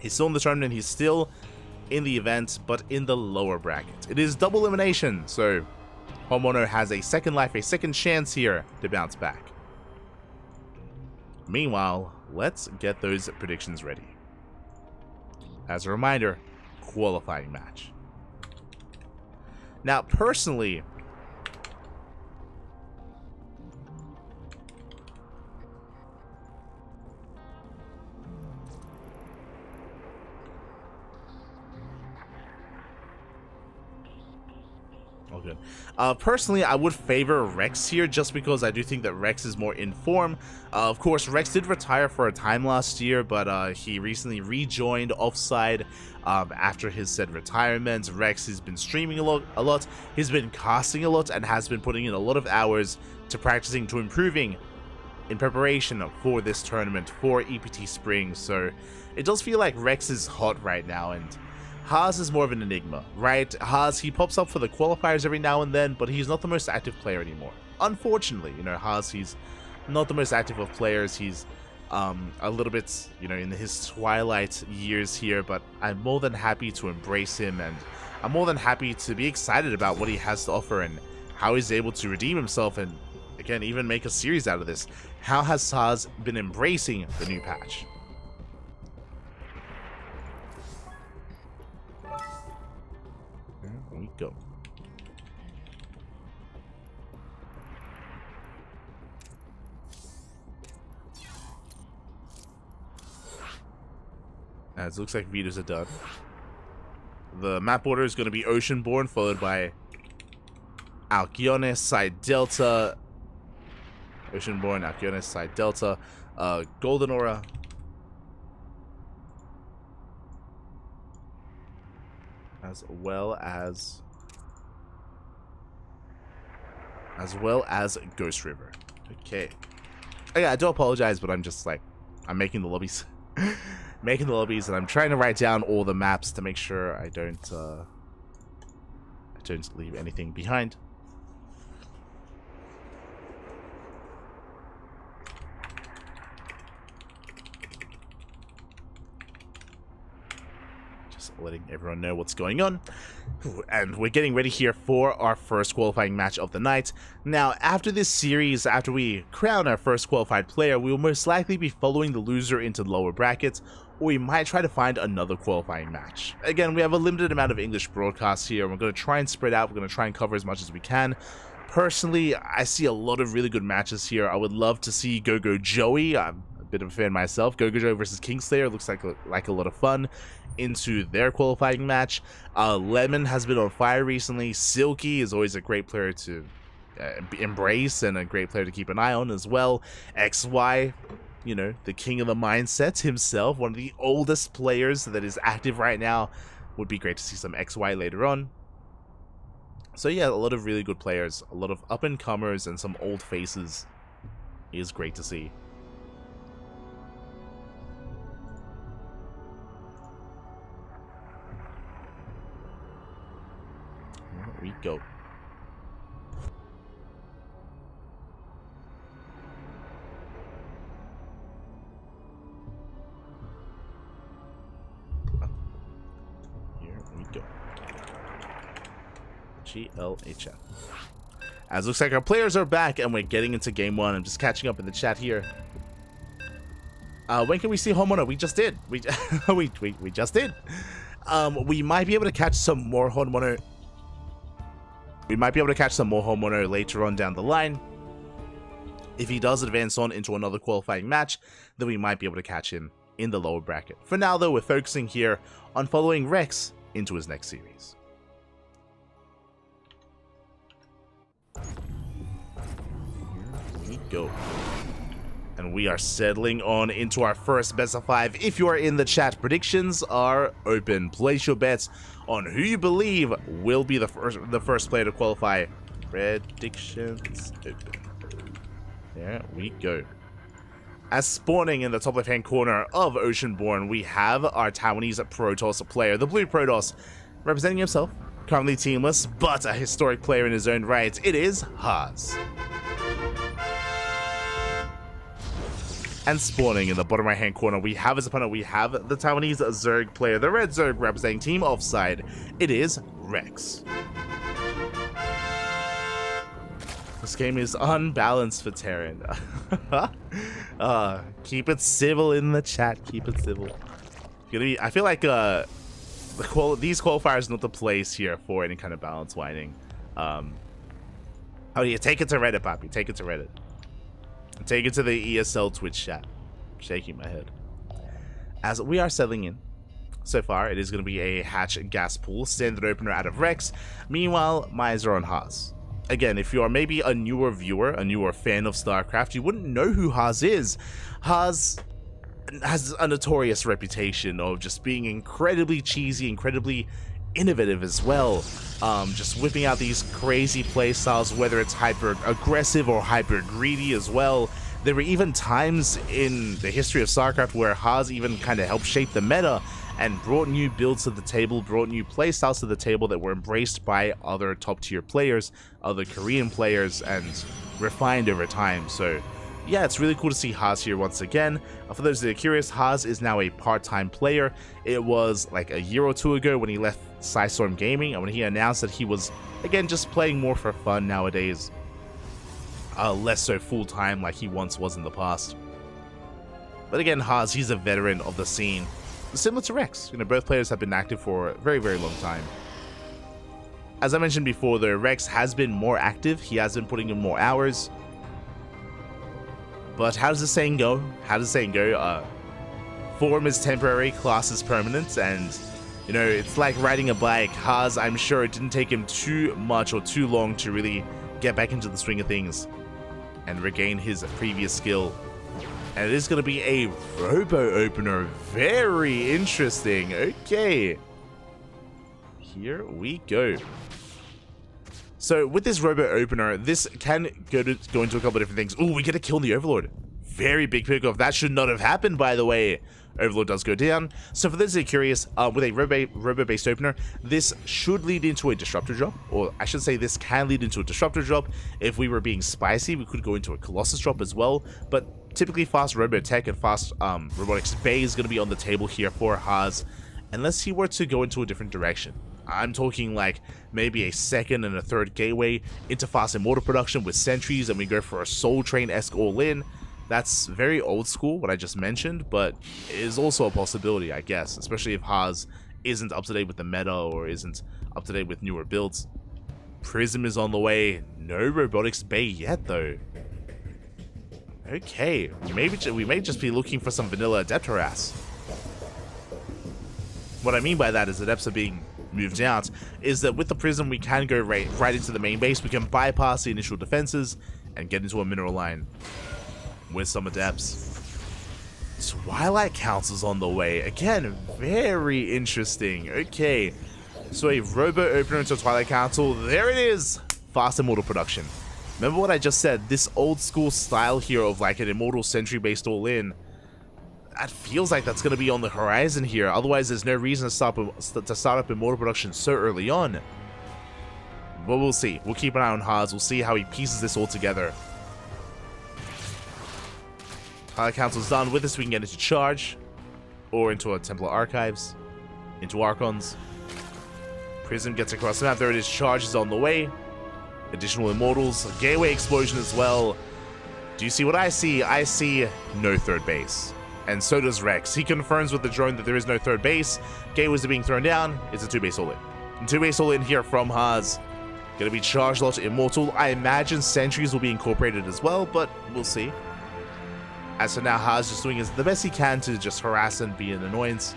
He's still in the tournament, he's still in the event, but in the lower bracket. It is double elimination, so Honmono has a second life, a second chance here to bounce back. Meanwhile, let's get those predictions ready. As a reminder, qualifying match. Now, personally, all good. Personally, I would favor Rex here just because I do think that Rex is more in form. Of course, Rex did retire for a time last year, but he recently rejoined Offside after his said retirement. Rex has been streaming a lot, he's been casting a lot, and has been putting in a lot of hours to practicing, to improving in preparation for this tournament, for EPT Spring. So it does feel like Rex is hot right now, and Haas is more of an enigma, right? Haas, he pops up for the qualifiers every now and then, but he's not the most active player anymore. Unfortunately, you know, Haas, he's not the most active of players. He's a little bit, you know, in his twilight years here, but I'm more than happy to embrace him, and I'm more than happy to be excited about what he has to offer and how he's able to redeem himself and, again, even make a series out of this. How has Haas been embracing the new patch? There we go. As it looks like Vitas are done. The map order is going to be Oceanborn, followed by Alcyone, Side Delta. Oceanborn, Alcyone, Side Delta. Golden Aura. As well as Ghost River. Okay. Oh yeah, I do apologize, but I'm just like, I'm making the lobbies. Making the lobbies, and I'm trying to write down all the maps to make sure I don't leave anything behind. Just letting everyone know what's going on. And we're getting ready here for our first qualifying match of the night. Now, after this series, after we crown our first qualified player, we will most likely be following the loser into the lower brackets, or we might try to find another qualifying match. Again, we have a limited amount of English broadcasts here, and we're going to try and spread out. We're going to try and cover as much as we can. Personally, I see a lot of really good matches here. I would love to see Go-Go Joey. I'm a bit of a fan myself. Go-Go Joey versus Kingslayer looks like a lot of fun into their qualifying match. Lemon has been on fire recently. Silky is always a great player to embrace and a great player to keep an eye on as well. XY, you know, the king of the mindset himself, one of the oldest players that is active right now. Would be great to see some XY later on. So yeah, a lot of really good players, a lot of up-and-comers and some old faces is great to see. Here we go. GLHF. As it looks like our players are back and we're getting into game one. I'm just catching up in the chat here. When can we see Honmono? We just did. We just did. We might be able to catch some more Honmono. We might be able to catch some more Honmono later on down the line. If he does advance on into another qualifying match, then we might be able to catch him in the lower bracket. For now, though, we're focusing here on following Rex into his next series. Here we go. And we are settling on into our first best of 5. If you are in the chat, predictions are open. Place your bets on who you believe will be the first player to qualify. Predictions open. There we go. As spawning in the top left-hand corner of Oceanborn, we have our Taiwanese Protoss player, the Blue Protoss, representing himself, currently teamless, but a historic player in his own right. It is Haas. And spawning in the bottom right-hand corner, we have his opponent, we have the Taiwanese Zerg player, the Red Zerg representing Team Offside. It is Rex. This game is unbalanced for Terran. Keep it civil in the chat. Keep it civil. I feel like these qualifiers are not the place here for any kind of balance whining. Oh yeah, take it to Reddit, Poppy. Take it to Reddit. Take it to the ESL Twitch chat. I'm shaking my head. As we are settling in, so far it is going to be a hatch gas pool, standard opener out of Rex. Meanwhile, Miser on Haas. Again, if you are maybe a newer viewer, a newer fan of StarCraft, you wouldn't know who Haas is. Haas has a notorious reputation of just being incredibly cheesy, incredibly innovative as well. Just whipping out these crazy playstyles, whether it's hyper aggressive or hyper greedy as well. There were even times in the history of StarCraft where Haas even kind of helped shape the meta and brought new builds to the table, brought new playstyles to the table that were embraced by other top-tier players, other Korean players, and refined over time. So yeah, it's really cool to see Haas here once again. For those that are curious, Haas is now a part-time player. It was like a year or two ago when he left Psystorm Gaming, and when he announced that he was, again, just playing more for fun nowadays. Less so full-time like he once was in the past. But again, Haas, he's a veteran of the scene. Similar to Rex, you know, both players have been active for a very, very long time. As I mentioned before, though, Rex has been more active. He has been putting in more hours. But how does the saying go? How does the saying go? Form is temporary, class is permanent, and, you know, it's like riding a bike. Haas, I'm sure it didn't take him too much or too long to really get back into the swing of things and regain his previous skill. And it is going to be a robo opener. Very interesting. Okay. Here we go. So with this robo opener, this can go into a couple of different things. Oh, we get a kill on the Overlord. Very big pickoff. That should not have happened, by the way. Overlord does go down. So for those that are curious, with a robo-based opener, this should lead into a disruptor drop, or I should say this can lead into a disruptor drop. If we were being spicy, we could go into a Colossus drop as well, but typically fast robotech and fast robotics bay is going to be on the table here for Haas, unless he were to go into a different direction. I'm talking like maybe a second and a third gateway into fast immortal production with sentries, and we go for a Soul Train-esque all-in. That's very old school, what I just mentioned, but it is also a possibility, I guess, especially if Haas isn't up to date with the meta or isn't up to date with newer builds. Prism is on the way. No robotics bay yet, though. Okay, we may just be looking for some vanilla adept harass. What I mean by that is adepts are being moved out, is that with the Prism we can go right into the main base. We can bypass the initial defenses and get into a mineral line with some adepts. Twilight Council's on the way. Again, very interesting. Okay, so a robo opener into Twilight Council. There it is. Fast immortal production. Remember what I just said? This old school style here of like an immortal sentry based all in. That feels like that's going to be on the horizon here. Otherwise, there's no reason to start up immortal production so early on. But we'll see. We'll keep an eye on Haas. We'll see how he pieces this all together. Twilight Council's done. With this, we can get into Charge, or into a Templar Archives, into Archons. Prism gets across the map. There it is. Charge is on the way. Additional Immortals. A Gateway Explosion as well. Do you see what I see? I see no third base. And so does Rex. He confirms with the drone that there is no third base. Gateways are being thrown down. It's a 2-base all-in. 2-base all-in here from Haas. Gonna be Charge Lot Immortal. I imagine Sentries will be incorporated as well, but we'll see. As for now, Haas just doing the best he can to just harass and be an annoyance.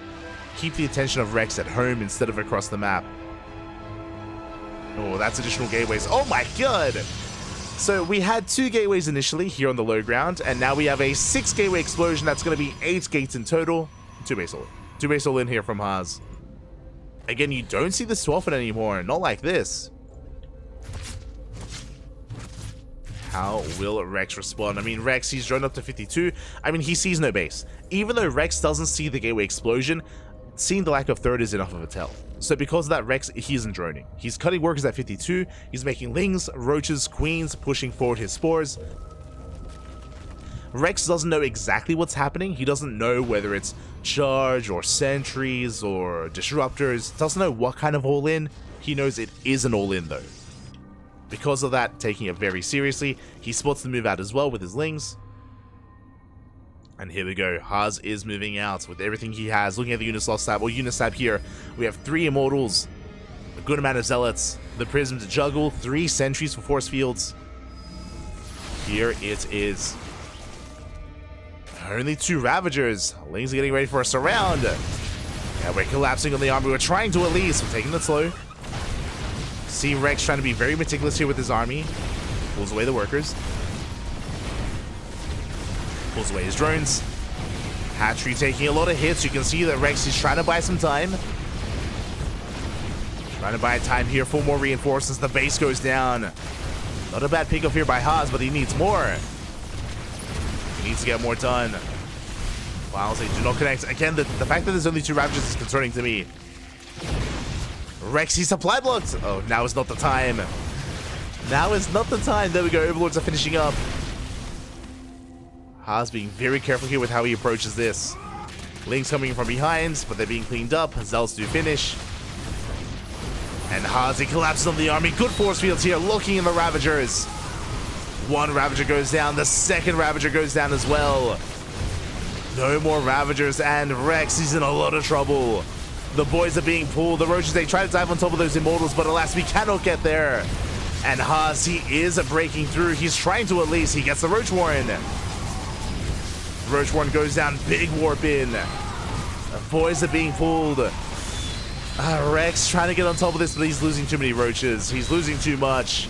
Keep the attention of Rex at home instead of across the map. Oh, that's additional gateways. Oh my god! So we had 2 gateways initially here on the low ground, and now we have a 6 gateway explosion. That's going to be 8 gates in total. 2-base all in. 2-base all in here from Haas. Again, you don't see this too often anymore. Not like this. How will Rex respond? I mean, Rex, he's drawn up to 52. I mean, he sees no base. Even though Rex doesn't see the gateway explosion, seeing the lack of third is enough of a tell. So because of that, Rex, he isn't droning. He's cutting workers at 52. He's making lings, roaches, queens, pushing forward his spores. Rex doesn't know exactly what's happening. He doesn't know whether it's charge or sentries or disruptors. Doesn't know what kind of all-in. He knows it is an all-in though. Because of that, taking it very seriously, he spots the move out as well with his lings. And here we go, Haas is moving out with everything he has. Looking at the Unisol stab, or Unistab here, we have 3 Immortals, a good amount of Zealots, the Prism to juggle, 3 Sentries for Force Fields. Here it is. Only 2 Ravagers. Lings are getting ready for a surround. Yeah, we're collapsing on the army. We're trying to at least. We're taking it slow. See Rex trying to be very meticulous here with his army. Pulls away the workers. Pulls away his drones. Hatchery taking a lot of hits. You can see that Rex is trying to buy some time. Trying to buy time here for more reinforcements. The base goes down. Not a bad pickup here by Haas, but he needs more. He needs to get more done. Wow, they do not connect. Again, the fact that there's only 2 Ravagers is concerning to me. Rex, he's supply blocked. Oh, now is not the time. Now is not the time. There we go. Overlords are finishing up. Haas being very careful here with how he approaches this. Lings coming from behind, but they're being cleaned up. Zealots do finish. And Haas, he collapses on the army. Good force fields here, looking in the Ravagers. 1 Ravager goes down. The 2nd Ravager goes down as well. No more Ravagers, and Rex is in a lot of trouble. The boys are being pulled. The Roaches, they try to dive on top of those Immortals, but alas, we cannot get there. And Haas, he is breaking through. He's trying to at least. He gets the Roach Warren. Roach Warren goes down. Big warp in. The boys are being pulled. Rex trying to get on top of this, but he's losing too many Roaches. He's losing too much.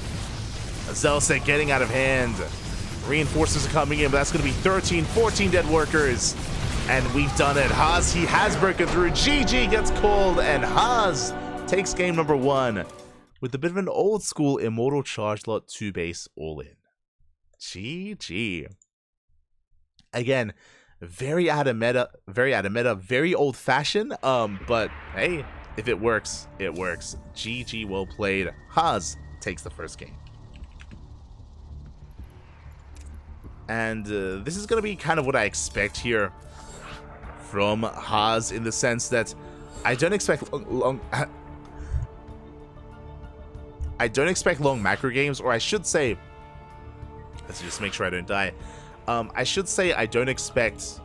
Zelset getting out of hand. Reinforcements are coming in, but that's going to be 13, 14 dead workers. And we've done it. Haas, he has broken through. GG gets called, and Haas takes game number 1 with a bit of an old school Immortal Charge Lot 2 base all in. GG. Again, very out of meta, very old fashioned. But hey, if it works, it works. GG, well played. Haas takes the first game. And this is going to be kind of what I expect here from Haas, in the sense that I don't expect long macro games, or I should say, let's just make sure I don't die. I should say I don't expect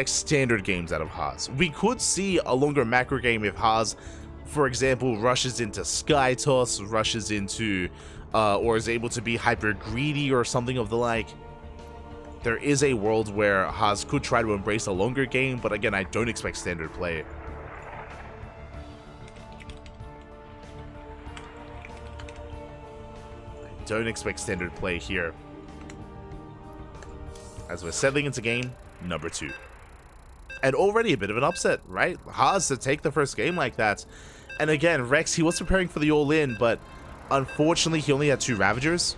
standard games out of Haas. We could see a longer macro game if Haas, for example, rushes into Sky Toss, rushes into or is able to be hyper greedy or something of the like. There is a world where Haas could try to embrace a longer game, but again, I don't expect standard play. Don't expect standard play here, as we're settling into game number 2. And already a bit of an upset, right? Haas to take the first game like that. And again, Rex, he was preparing for the all-in, but unfortunately he only had 2 Ravagers.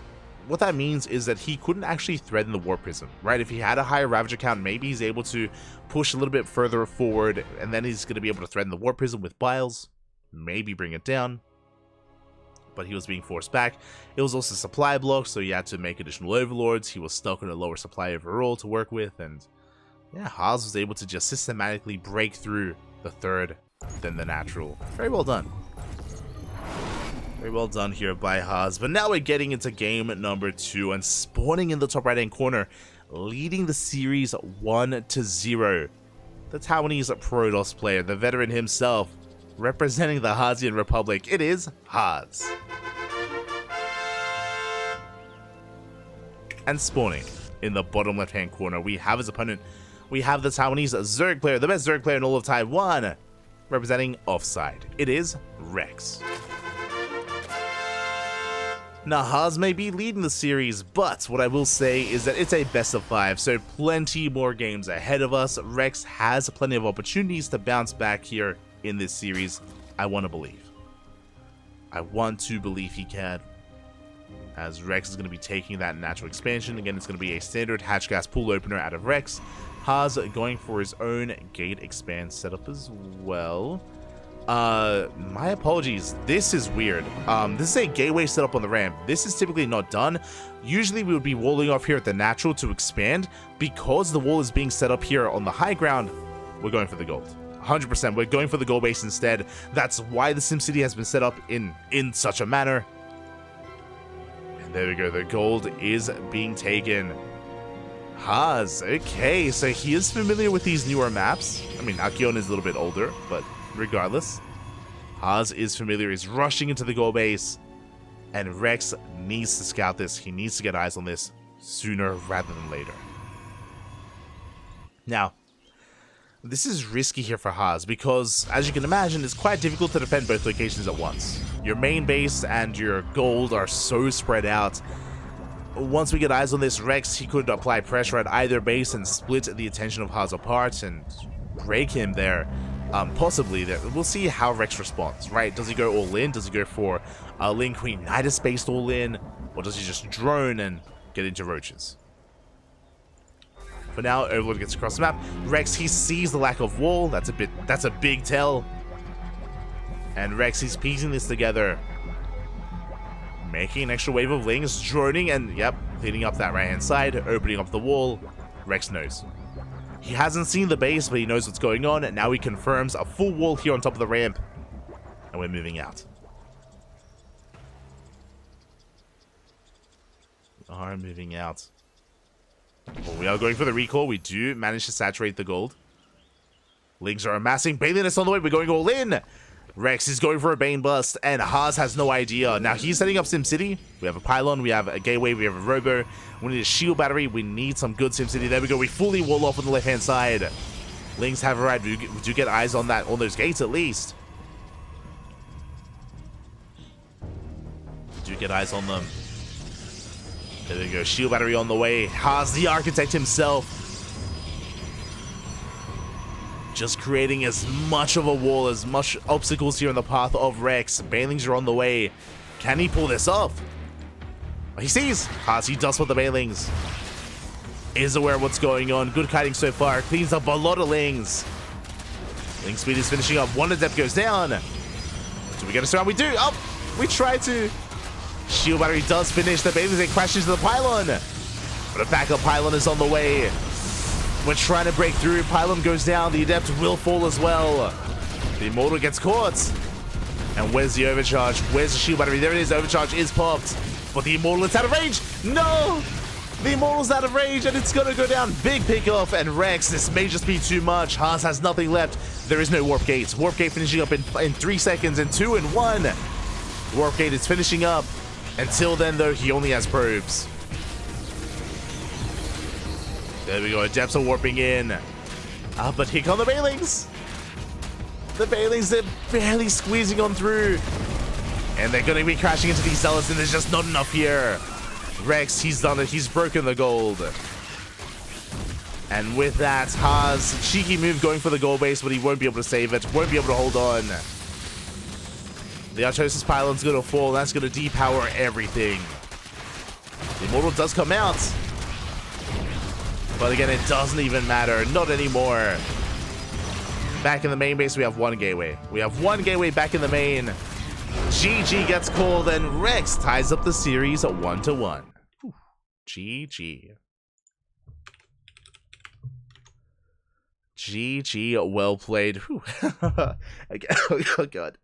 What that means is that he couldn't actually threaten the Warp Prism, right? If he had a higher Ravager count, maybe he's able to push a little bit further forward, and then he's going to be able to threaten the Warp Prism with Biles, maybe bring it down. But he was being forced back. It was also supply block, so he had to make additional Overlords. He was stuck on a lower supply overall to work with, and yeah, Haas was able to just systematically break through the 3rd, then the natural. Very well done. Very well done here by Haas. But now we're getting into game number 2, and spawning in the top right-hand corner, leading the series 1-0. The Taiwanese Protoss player, the veteran himself, representing the Haasian Republic. It is Haas. And spawning in the bottom left-hand corner, we have his opponent. We have the Taiwanese Zerg player, the best Zerg player in all of Taiwan, representing Offside. It is Rex. Now, Haas may be leading the series, but what I will say is that it's a best of 5, so plenty more games ahead of us. Rex has plenty of opportunities to bounce back here in this series, I want to believe. I want to believe he can. As Rex is going to be taking that natural expansion. Again, it's going to be a standard hatch gas pool opener out of Rex. Haas going for his own gate expand setup as well. My apologies. This is weird. This is a gateway setup on the ramp. This is typically not done. Usually we would be walling off here at the natural to expand. Because the wall is being set up here on the high ground, we're going for the gold. 100%. We're going for the gold base instead. That's why the SimCity has been set up in such a manner. And there we go. The gold is being taken. Haas. Okay, so he is familiar with these newer maps. I mean, Akion is a little bit older, but regardless, Haas is familiar. He's rushing into the goal base, and Rex needs to scout this. He needs to get eyes on this sooner rather than later. Now, this is risky here for Haas because, as you can imagine, it's quite difficult to defend both locations at once. Your main base and your gold are so spread out. Once we get eyes on this, Rex, he could apply pressure at either base and split the attention of Haas apart and break him there. Possibly there. We'll see how Rex responds, right? Does he go all in? Does he go for a Lin Queen Nidus based all in? Or does he just drone and get into roaches? For now, Overlord gets across the map. Rex, he sees the lack of wall. That's a big tell. And Rex, he's piecing this together. Making an extra wave of lings, droning, and yep, cleaning up that right hand side, opening up the wall. Rex knows. He hasn't seen the base, but he knows what's going on, and now he confirms a full wall here on top of the ramp. And we're moving out. We are moving out. Well, we are going for the recall. We do manage to saturate the gold. Lings are amassing. Baneliness on the way. We're going all in. Rex is going for a Bane Bust, and Haas has no idea. Now he's setting up SimCity. We have a Pylon, we have a Gateway, we have a Robo. We need a Shield Battery. We need some good SimCity. There we go. We fully wall off on the left-hand side. Lings have arrived. We do get eyes on that, on those gates at least. We do get eyes on them. There we go. Shield Battery on the way. Haas, the Architect himself, just creating as much of a wall, as much obstacles here in the path of Rex. Banelings are on the way. Can he pull this off? He sees Haas. He does with the Banelings. Is aware of what's going on. Good kiting so far. Cleans up a lot of Lings. Ling speed is finishing up. One adept goes down. Do we get a surround? We do. Oh, we try to. Shield Battery does finish. The Banelings, they crash into the Pylon. But a backup Pylon is on the way. We're trying to break through. Pylon goes down. The Adept will fall as well. The Immortal gets caught. And where's the Overcharge? Where's the Shield Battery? There it is. Overcharge is popped. But the Immortal is out of range. No! The Immortal's out of range and it's going to go down. Big pickoff. And Rex, this may just be too much. Haas has nothing left. There is no Warp Gate. Warp Gate finishing up in 3 seconds and 2 and 1. Warp Gate is finishing up. Until then, though, he only has probes. There we go, Adepts are warping in. But here come the Banelings. The Banelings, they're barely squeezing on through. And they're going to be crashing into these Zealots, and there's just not enough here. Rex, he's done it. He's broken the gold. And with that, Haas, cheeky move going for the gold base, but he won't be able to save it. Won't be able to hold on. The Artosis Pylon's going to fall. That's going to depower everything. The Immortal does come out. But again, it doesn't even matter. Not anymore. Back in the main base, we have one gateway. We have one gateway back in the main. GG gets called, and Rex ties up the series at 1-1. GG. GG, well played. Oh, God.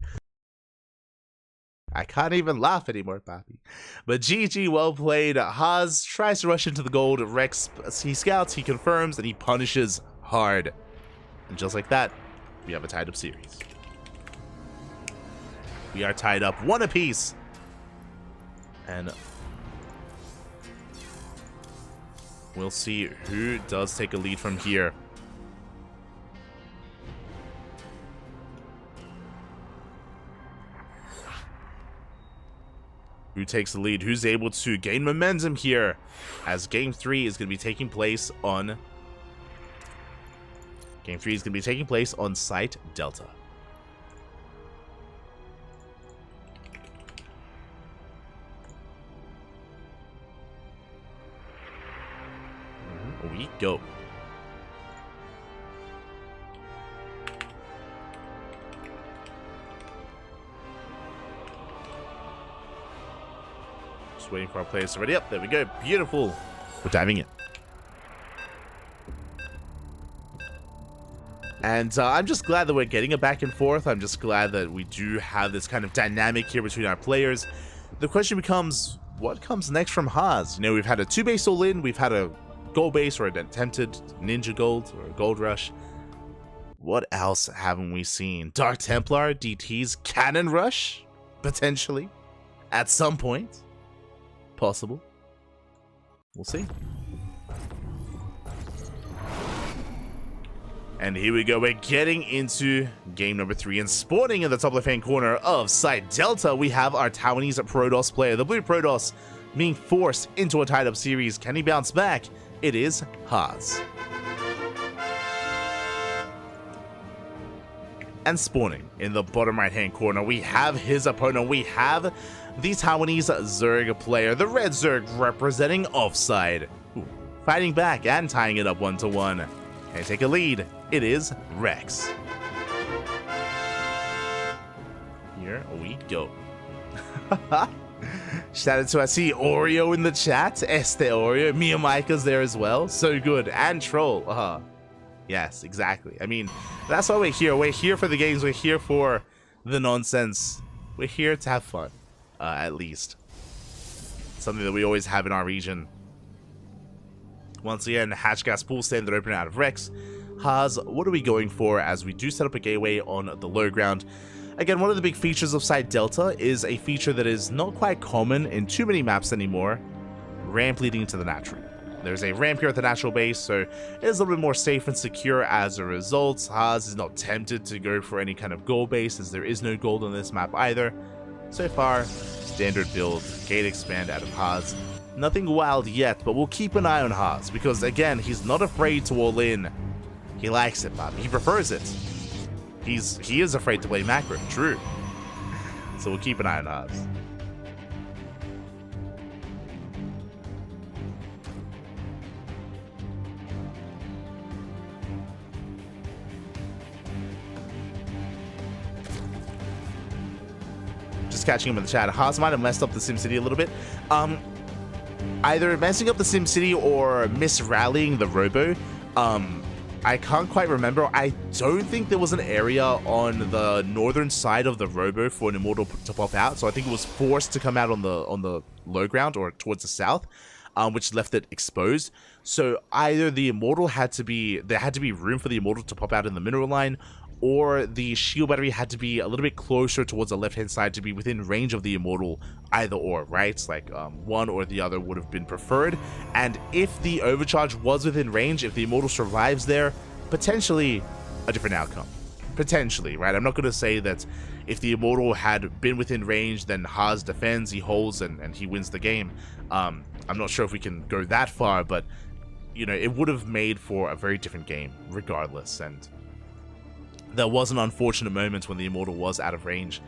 I can't even laugh anymore, Papi. But GG, well played. Haas tries to rush into the gold. Rex, he scouts, he confirms, and he punishes hard. And just like that, we have a tied up series. We are tied up 1 apiece. And we'll see who does take a lead from here. Who takes the lead? Who's able to gain momentum here? As Game 3 is going to be taking place on... Game 3 is going to be taking place on Site Delta. we go. Just waiting for our players to ready up. There we go. Beautiful. We're diving in. And I'm just glad that we're getting a back and forth. I'm just glad that we do have this kind of dynamic here between our players. The question becomes, what comes next from Haas? You know, we've had a 2-base all-in, we've had a gold base or an attempted ninja gold or a gold rush. What else haven't we seen? Dark Templar, DT's cannon rush? Potentially. At some point. Possible. We'll see. And here we go, we're getting into game number 3, and spawning in the top left-hand corner of side Delta, we have our Taiwanese Protoss player. The blue Protoss being forced into a tied-up series. Can he bounce back? It is Haas. And spawning in the bottom right-hand corner, we have his opponent. We have the Taiwanese Zerg player, the red Zerg representing offside. Ooh, fighting back and tying it up 1-1. Can take a lead? It is Rex. Here we go. Shout out to, I see Oreo in the chat. Este Oreo. Mia Micah's there as well. So good. And Troll. Yes, exactly. I mean, that's why we're here. We're here for the games. We're here for the nonsense. We're here to have fun. At least. Something that we always have in our region. Once again, hatch gas pool standard opener out of Rex. Haas, what are we going for as we do set up a gateway on the low ground? Again, one of the big features of Side Delta is a feature that is not quite common in too many maps anymore. Ramp leading to the natural. There's a ramp here at the natural base, so it is a little bit more safe and secure as a result. Haas is not tempted to go for any kind of gold base, as there is no gold on this map either. So far, standard build, gate expand out of Haas. Nothing wild yet, but we'll keep an eye on Haas, because again, he's not afraid to all in. He likes it, but he prefers it. He is afraid to play macro, true. So we'll keep an eye on Haas. Just catching him in the chat. Haas might have messed up the SimCity a little bit. Either messing up the SimCity or mis-rallying the Robo. I can't quite remember. I don't think there was an area on the northern side of the Robo for an Immortal to pop out, so I think it was forced to come out on the low ground or towards the south, which left it exposed. So either the Immortal there had to be room for the Immortal to pop out in the mineral line, or the shield battery had to be a little bit closer towards the left-hand side to be within range of the Immortal, either or, right? Like, one or the other would have been preferred. And if the overcharge was within range, if the Immortal survives there, potentially a different outcome. Potentially, right? I'm not going to say that if the Immortal had been within range, then Haas defends, he holds, and he wins the game. I'm not sure if we can go that far, but, you know, it would have made for a very different game, regardless, and there was an unfortunate moment when the Immortal was out of range.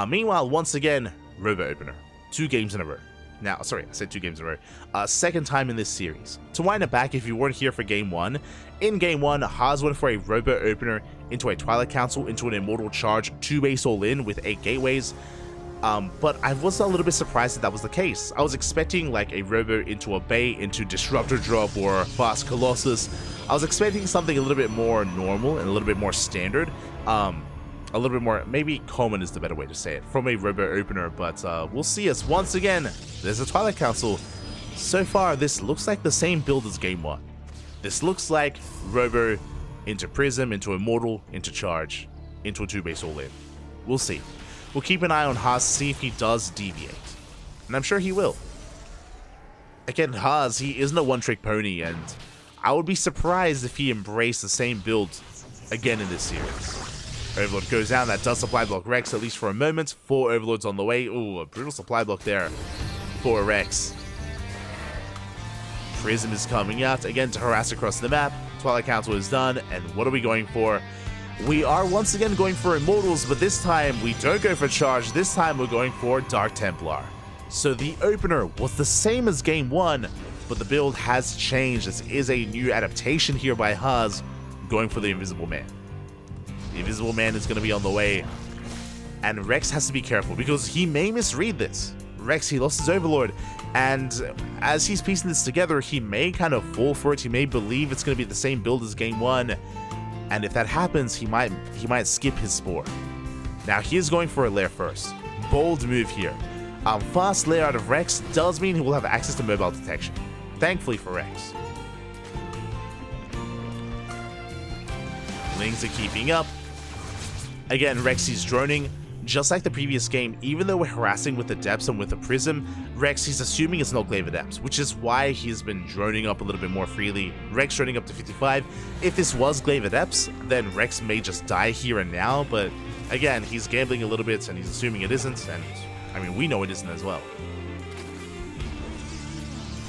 Meanwhile, once again, Robo Opener. 2 games in a row. Now, sorry, I said 2 games in a row. Second time in this series. To wind it back, if you weren't here for Game 1, in Game 1, Haas went for a Robo Opener into a Twilight Council, into an Immortal Charge, 2-base all-in with 8 gateways. But I was a little bit surprised that was the case. I was expecting like a Robo into a Bay, into Disruptor Drop or Fast Colossus. I was expecting something a little bit more normal and a little bit more standard. A little bit more, maybe common is the better way to say it, from a Robo Opener, but we'll see as once again, there's a Twilight Council. So far, this looks like the same build as Game 1. This looks like Robo into Prism, into Immortal, into Charge, into a 2-base all-in. We'll see. We'll keep an eye on Haas, see if he does deviate. And I'm sure he will. Again, Haas, he isn't a one-trick pony, and I would be surprised if he embraced the same build again in this series. Overlord goes down, that does supply block Rex, at least for a moment. 4 Overlords on the way. Ooh, a brutal supply block there for Rex. Prism is coming out, again to harass across the map. Twilight Council is done, and what are we going for? We are once again going for Immortals, but this time we don't go for Charge. This time we're going for Dark Templar. So the opener was the same as Game 1, but the build has changed. This is a new adaptation here by Haas, going for the Invisible Man. The Invisible Man is going to be on the way, and Rex has to be careful because he may misread this. Rex, he lost his Overlord, and as he's piecing this together, he may kind of fall for it. He may believe it's going to be the same build as game 1, and if that happens, he might skip his Spore. Now, he is going for a lair first. Bold move here. Fast lair out of Rex does mean he will have access to mobile detection. Thankfully for Rex. Lings are keeping up. Again, Rex is droning. Just like the previous game, even though we're harassing with the depths and with the prism, Rex, he's assuming it's not Glaive Adepts, which is why he's been droning up a little bit more freely. Rex droning up to 55. If this was Glaive Adepts, then Rex may just die here and now, but again, he's gambling a little bit and he's assuming it isn't, and I mean, we know it isn't as well.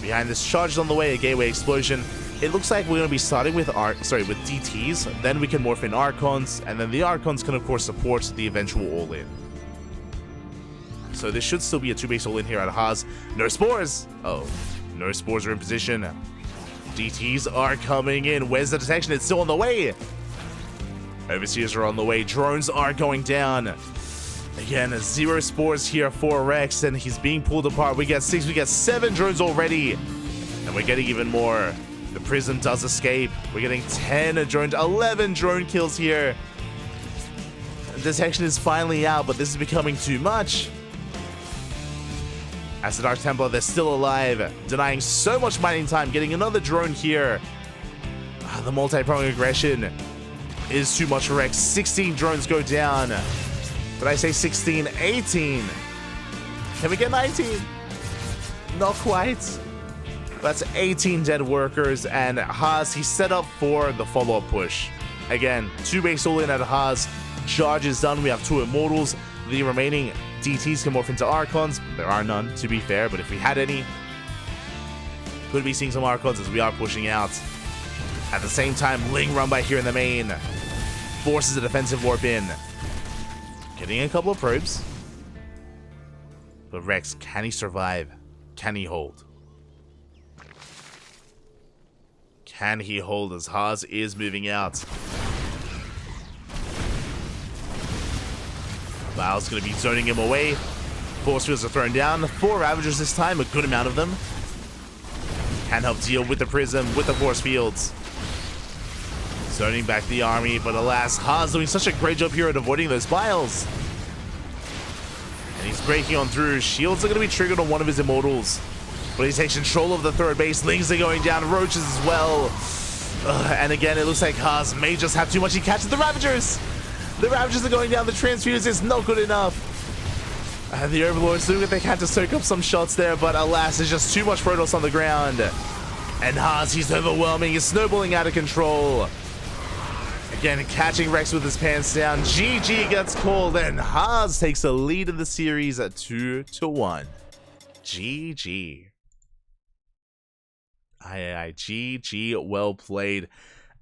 Behind this charge on the way, a Gateway Explosion. It looks like we're going to be starting with DTs, then we can morph in Archons, and then the Archons can of course support the eventual all-in. So this should still be a 2-base all-in here at Haas. No Spores! Oh, no Spores are in position. DTs are coming in. Where's the detection? It's still on the way! Overseers are on the way. Drones are going down. Again, 0 Spores here for Rex, and he's being pulled apart. We get 6, we get 7 drones already, and we're getting even more. The Prism does escape. We're getting 10 drones, 11 drone kills here. Detection is finally out, but this is becoming too much. As the Dark Templar, they're still alive, denying so much mining time, getting another drone here. The multi-pronged aggression is too much for Rex. 16 drones go down. But I say 16, 18. Can we get 19? Not quite. That's 18 dead workers, and Haas, he's set up for the follow-up push. Again, 2-base all-in at Haas. Charge is done. We have 2 Immortals. The remaining DTs can morph into Archons. There are none, to be fair, but if we had any, could be seeing some Archons as we are pushing out. At the same time, Ling run by here in the main. Forces a defensive warp in. Getting a couple of probes. But Rex, can he survive? Can he hold? Can he hold as Haas is moving out? Val's going to be zoning him away. Force fields are thrown down. 4 Ravagers this time, a good amount of them. Can help deal with the Prism, with the force fields. Zoning back the army, but alas, Haas doing such a great job here at avoiding those biles. And he's breaking on through. Shields are going to be triggered on one of his Immortals. But he takes control of the 3rd base. Lings are going down. Roaches as well. And again, it looks like Haas may just have too much. He catches the Ravagers. The Ravagers are going down. The Transfuse is not good enough. The Overlords doing what they can to soak up some shots there. But alas, there's just too much Protoss on the ground. And Haas, he's overwhelming. He's snowballing out of control. Again, catching Rex with his pants down. GG gets called. And Haas takes the lead in the series at 2-1. GG. GG, well played.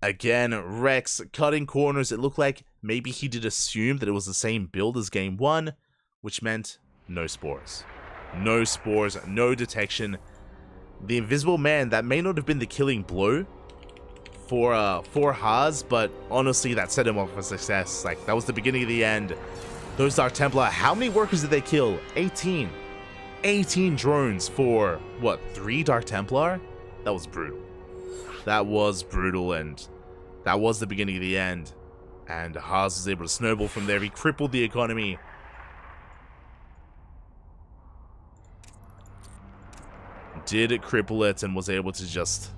Again, Rex cutting corners. It looked like maybe he did assume that it was the same build as game 1, which meant no Spores. No Spores, no detection. The Invisible Man, that may not have been the killing blow for Haas, but honestly, that set him up for success. Like, that was the beginning of the end. Those Dark Templar, how many workers did they kill? 18. 18 drones for, what, 3 Dark Templar? That was brutal. That was brutal, and that was the beginning of the end. And Haas was able to snowball from there. He crippled the economy. Did cripple it and was able to just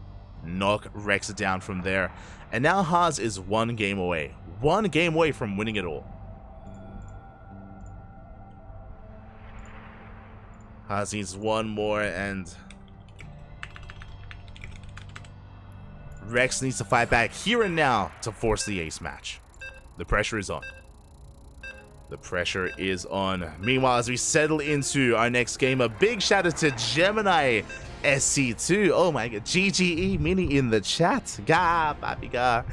knock Rex down from there. And now Haas is 1 game away. 1 game away from winning it all. Haas needs 1 more, and Rex needs to fight back here and now to force the ace match. The pressure is on. The pressure is on. Meanwhile, as we settle into our next game, a big shout out to Gemini SC2. Oh my god, GGE Mini in the chat. Ga, papi ga.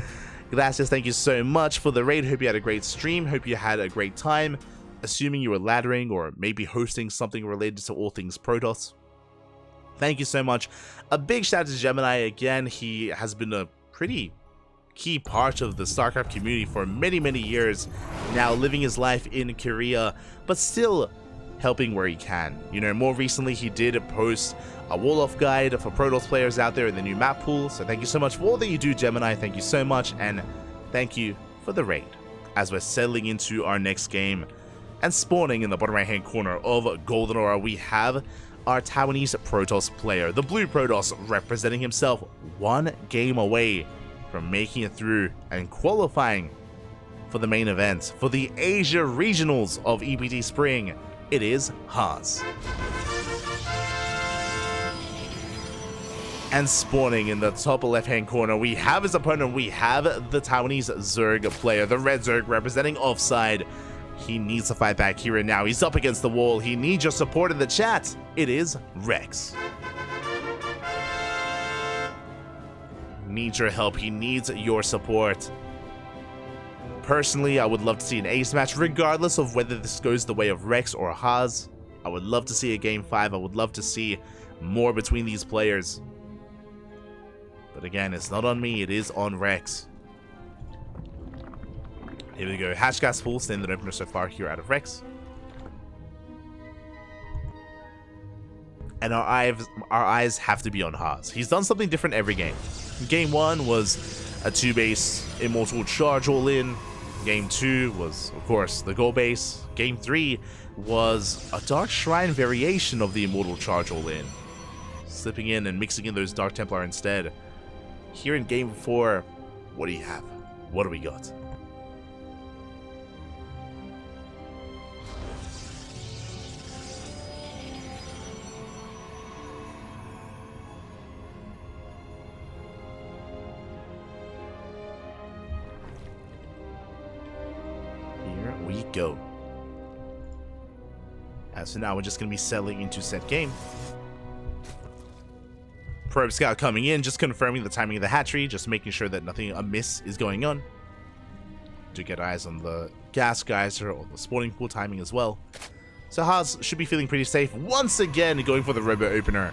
Gracias, thank you so much for the raid. Hope you had a great stream. Hope you had a great time. Assuming you were laddering or maybe hosting something related to all things Protoss. Thank you so much. A big shout out to Gemini again. He has been a pretty key part of the StarCraft community for many, many years, now living his life in Korea, but still helping where he can. You know, more recently he did post a wall-off guide for Protoss players out there in the new map pool, so thank you so much for all that you do, Gemini. Thank you so much, and thank you for the raid. As we're settling into our next game, and spawning in the bottom right hand corner of Golden Aura, we have our Taiwanese Protoss player, the blue Protoss, representing himself one game away from making it through and qualifying for the main event for the Asia Regionals of EBT Spring. It is Haas. And spawning in the top left hand corner, we have his opponent. We have the Taiwanese Zerg player, the red Zerg representing Offside. He needs to fight back here and now. He's up against the wall. He needs your support in the chat. It is Rex. Needs your help. He needs your support. Personally, I would love to see an ace match, regardless of whether this goes the way of Rex or Haas. I would love to see a game 5. I would love to see more between these players. But again, it's not on me. It is on Rex. Here we go. Hatch gas full, standard opener so far here out of Rex. And our eyes have to be on Haas. He's done something different every game. Game 1 was a 2-base Immortal Charge all-in. Game 2 was, of course, the gold base. Game 3 was a Dark Shrine variation of the Immortal Charge all-in, slipping in and mixing in those Dark Templar instead. Here in Game 4, what do you have? What do we got? We go. So now we're just going to be settling into set game. Probe Scout coming in, just confirming the timing of the hatchery, just making sure that nothing amiss is going on. To get eyes on the gas geyser or the spawning pool timing as well. So Haas should be feeling pretty safe. Once again, going for the robo opener.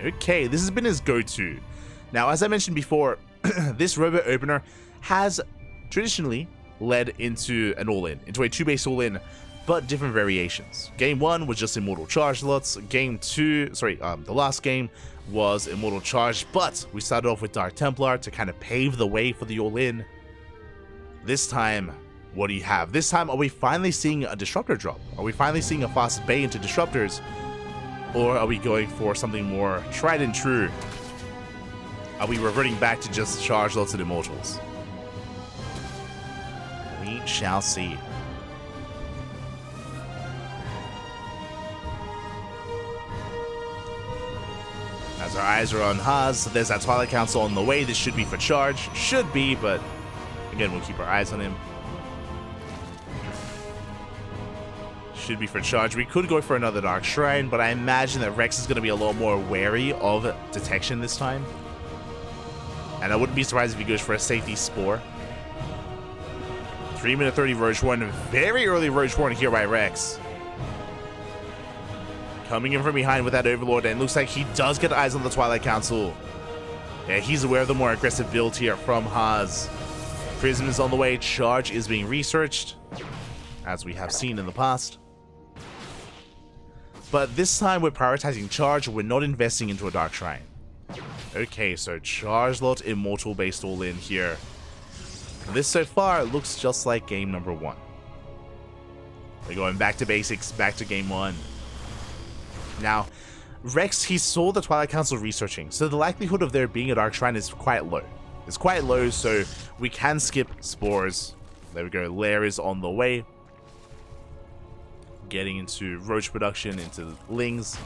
Okay, this has been his go-to. Now, as I mentioned before, this robo opener has traditionally led into an all-in, into a 2-base all-in, but different variations. Game 1 was just Immortal Charge lots. Game 2, the last game was Immortal Charge, but we started off with Dark Templar to kind of pave the way for the all-in. This time, what do you have? This time, are we finally seeing a Disruptor drop? Are we finally seeing a fast bay into Disruptors? Or are we going for something more tried and true? Are we reverting back to just Charge lots and Immortals? We shall see. As our eyes are on Haas, there's that Twilight Council on the way. This should be for charge. Should be, but again, we'll keep our eyes on him. Should be for charge. We could go for another Dark Shrine, but I imagine that Rex is going to be a lot more wary of detection this time. And I wouldn't be surprised if he goes for a safety Spore. 3-minute 30 Roach Warren. Very early Roach Warren here by Rex. Coming in from behind with that Overlord, and looks like he does get eyes on the Twilight Council. Yeah, he's aware of the more aggressive build here from Haas. Prism is on the way. Charge is being researched, as we have seen in the past. But this time we're prioritizing Charge. We're not investing into a Dark Shrine. Okay, so Charge lot Immortal based all in here. This so far looks just like game number 1. We're going back to basics, back to game 1. Now, Rex, he saw the Twilight Council researching, so the likelihood of there being a Dark Shrine is quite low. It's quite low, so we can skip Spores. There we go, Lair is on the way. Getting into Roach production, into Lings.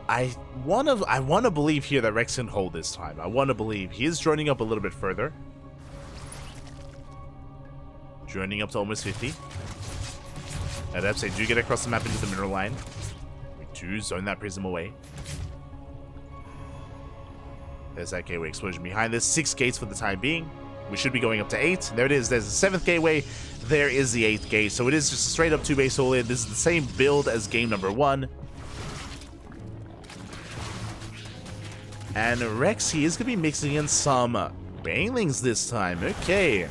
I wanna believe here that Rex can hold this time. I wanna believe. He is droning up a little bit further. Droning up to almost 50. Adepts, they do get across the map into the mineral line. We do zone that Prism away. There's that gateway explosion behind this. 6 gates for the time being. We should be going up to 8. There it is. There's the 7th gateway. There is the 8th gate. So it is just a straight up 2-base all in. This is the same build as game number 1. And Rex, he is going to be mixing in some Banelings this time. Okay.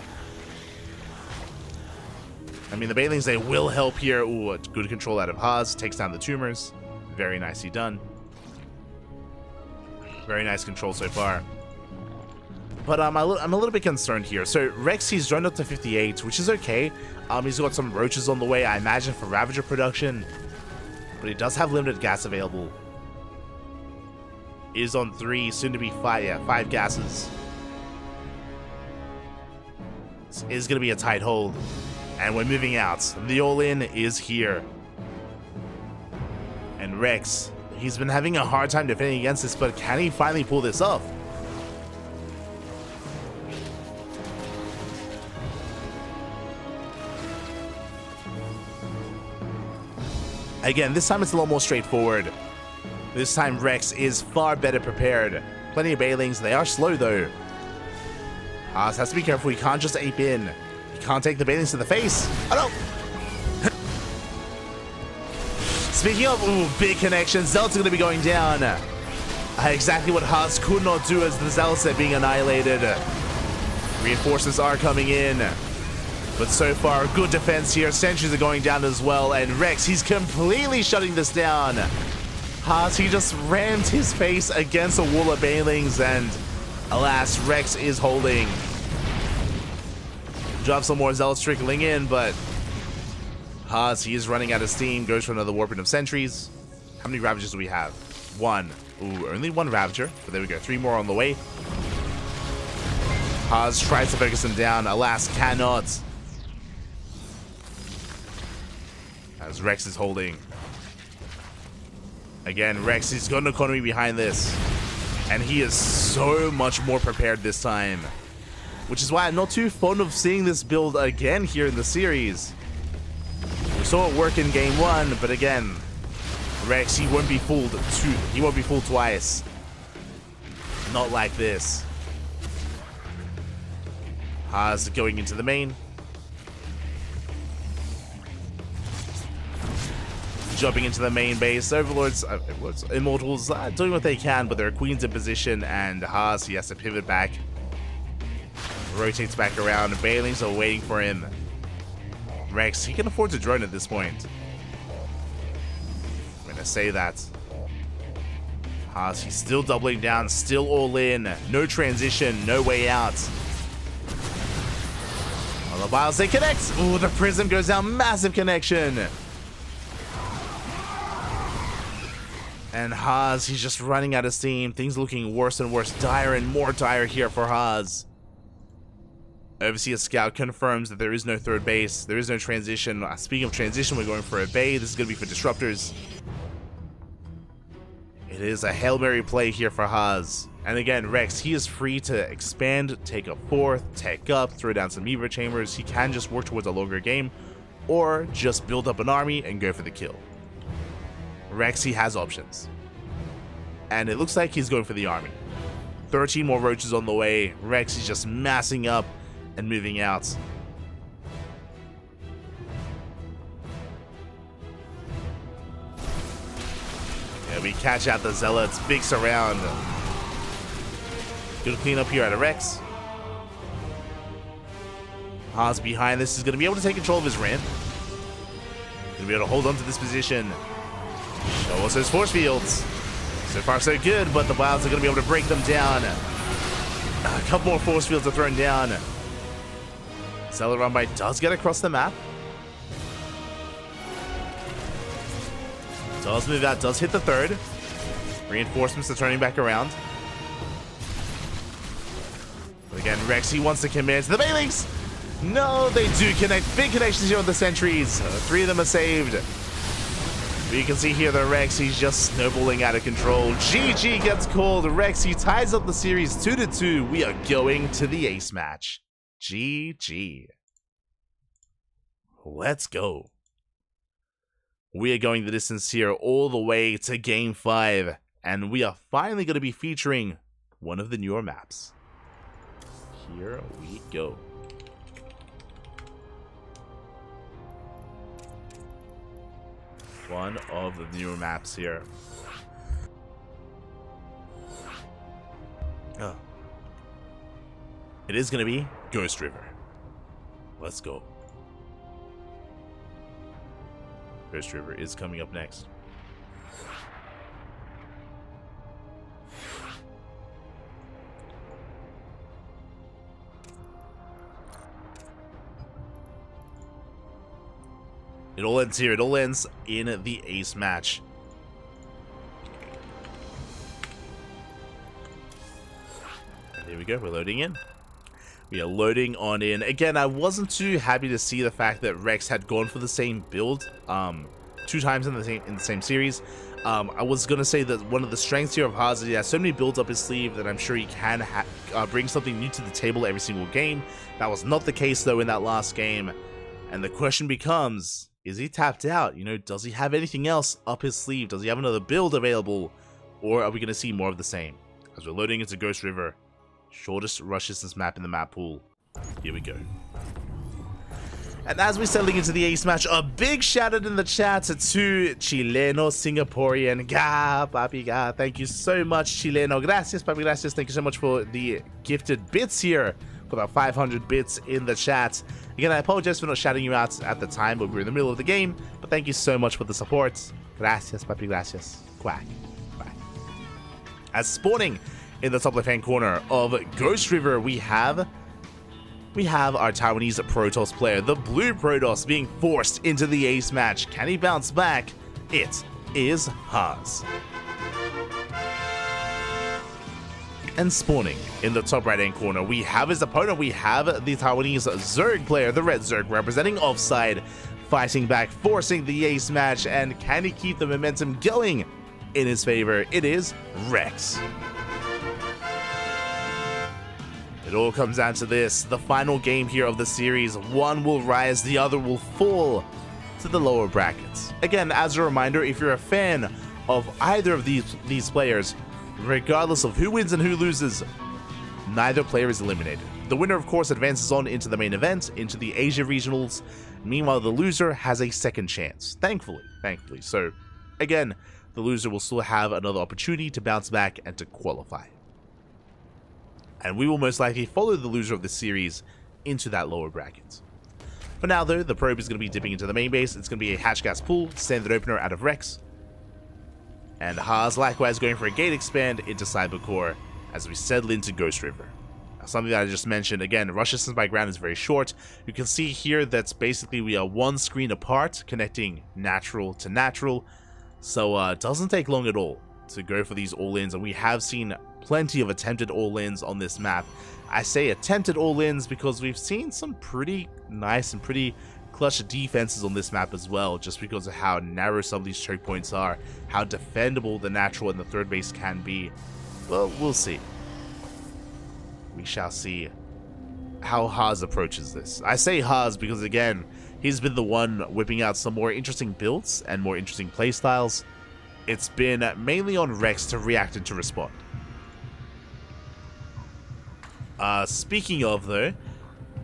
I mean, the Banelings, they will help here. Ooh, good control out of Haas. Takes down the tumors. Very nicely done. Very nice control so far. But I'm a little bit concerned here. So Rex, he's droned up to 58, which is okay. He's got some roaches on the way, I imagine, for Ravager production. But he does have limited gas available. Is on 3, soon to be 5. Yeah, 5 gases. This is going to be a tight hold. And we're moving out. The all-in is here. And Rex, he's been having a hard time defending against this, but can he finally pull this off? Again, this time it's a lot more straightforward. This time Rex is far better prepared. Plenty of Banelings, they are slow though. Haas has to be careful, he can't just ape in. He can't take the Banelings to the face. Oh no! Speaking of, ooh, big connection, Zealots are going to be going down. Exactly what Haas could not do as the Zealots are being annihilated. Reinforcements are coming in. But so far, good defense here. Sentries are going down as well. And Rex, he's completely shutting this down. Haas, he just rammed his face against a wall of Banelings, and alas, Rex is holding. Drop some more Zealots trickling in, but Haas, he is running out of steam. Goes for another Warping of Sentries. How many Ravagers do we have? 1. Ooh, only 1 Ravager. But there we go. 3 more on the way. Haas tries to focus him down. Alas, cannot. As Rex is holding. Again, Rex, he's got an economy behind this. And he is so much more prepared this time. Which is why I'm not too fond of seeing this build again here in the series. We saw it work in game 1, but again, Rex, he won't be fooled twice. Not like this. Haas going into the main. Jumping into the main base. Overlords, Immortals doing what they can, but there are queens in position, and Haas, he has to pivot back. Rotates back around. Banelings are waiting for him. Rex, he can afford to drone at this point. I'm gonna say that. Haas, he's still doubling down, still all in. No transition, no way out. On the bios, they connect. Ooh, the prism goes down. Massive connection. And Haas, he's just running out of steam. Things looking worse and worse. Dire and more dire here for Haas. Overseer Scout confirms that there is no third base. There is no transition. Speaking of transition, we're going for a bay. This is going to be for disruptors. It is a Hail Mary play here for Haas. And again, Rex, he is free to expand, take a 4th, tech up, throw down some Evo chambers. He can just work towards a longer game, or just build up an army and go for the kill. Rex, he has options. And it looks like he's going for the army. 13 more roaches on the way. Rex is just massing up and moving out. Yeah, we catch out the Zealots. Big surround. Good cleanup here out of Rex. Haas behind this is going to be able to take control of his ramp. Going to be able to hold on to this position. Show us those force fields. So far so good, but the Wilds are going to be able to break them down. A couple more force fields are thrown down. Zealot Runby does get across the map. Does move out, does hit the 3rd. Reinforcements are turning back around. But again, Rex, he wants to commit to the Banelings. No, they do connect. Big connections here with the sentries. 3 of them are saved. But you can see here that Rex, he's just snowballing out of control. GG gets called. Rex, he ties up the series 2-2. We are going to the ace match. GG. Let's go. We are going the distance here all the way to Game 5. And we are finally going to be featuring one of the newer maps. Here we go. One of the newer maps here. It is going to be Ghost River. Let's go. Ghost River is coming up next. It all ends here. It all ends in the ace match. And there we go. We're loading in. We are loading on in. Again, I wasn't too happy to see the fact that Rex had gone for the same build 2 times in the same series. I was gonna say that one of the strengths here of Haas is he has so many builds up his sleeve that I'm sure he can bring something new to the table every single game. That was not the case though in that last game. And the question becomes, is he tapped out? You know, does he have anything else up his sleeve? Does he have another build available? Or are we gonna see more of the same? As we're loading into Ghost River. Shortest rush distance map in the map pool. Here we go. And as we're settling into the ace match, a big shout out in the chat to Chileno Singaporean. Ga, papi, ga. Thank you so much, Chileno. Gracias, papi, gracias. Thank you so much for the gifted bits here. For about 500 bits in the chat. Again, I apologize for not shouting you out at the time, but we were in the middle of the game. But thank you so much for the support. Gracias, papi, gracias. Quack. Quack. As spawning in the top left-hand corner of Ghost River, we have our Taiwanese Protoss player, the blue Protoss, being forced into the ace match. Can he bounce back? It is Haas. And spawning in the top right-hand corner, we have his opponent. We have the Taiwanese Zerg player, the red Zerg, representing offside, fighting back, forcing the ace match. And can he keep the momentum going in his favor? It is Rex. It all comes down to this, the final game here of the series. One will rise, the other will fall to the lower brackets. Again, as a reminder, if you're a fan of either of these players, regardless of who wins and who loses, neither player is eliminated. The winner, of course, advances on into the main event, into the Asia Regionals. Meanwhile, the loser has a second chance, thankfully. So, again, the loser will still have another opportunity to bounce back and to qualify. And we will most likely follow the loser of this series into that lower bracket. For now, though, the probe is going to be dipping into the main base. It's going to be a hatch gas pool, standard opener out of Rex. And Haas likewise going for a gate expand into Cybercore as we settle into Ghost River. Now, something that I just mentioned, again, rush distance by ground is very short. You can see here that's basically we are one screen apart, connecting natural to natural. So it doesn't take long at all to go for these all-ins, and we have seen plenty of attempted all-ins on this map. I say attempted all-ins because we've seen some pretty nice and pretty clutch defenses on this map as well, just because of how narrow some of these choke points are, how defendable the natural and the third base can be. Well, we'll see. We shall see how Haas approaches this. I say Haas because, again, he's been the one whipping out some more interesting builds and more interesting playstyles. It's been mainly on Rex to react and to respond. Speaking of, though,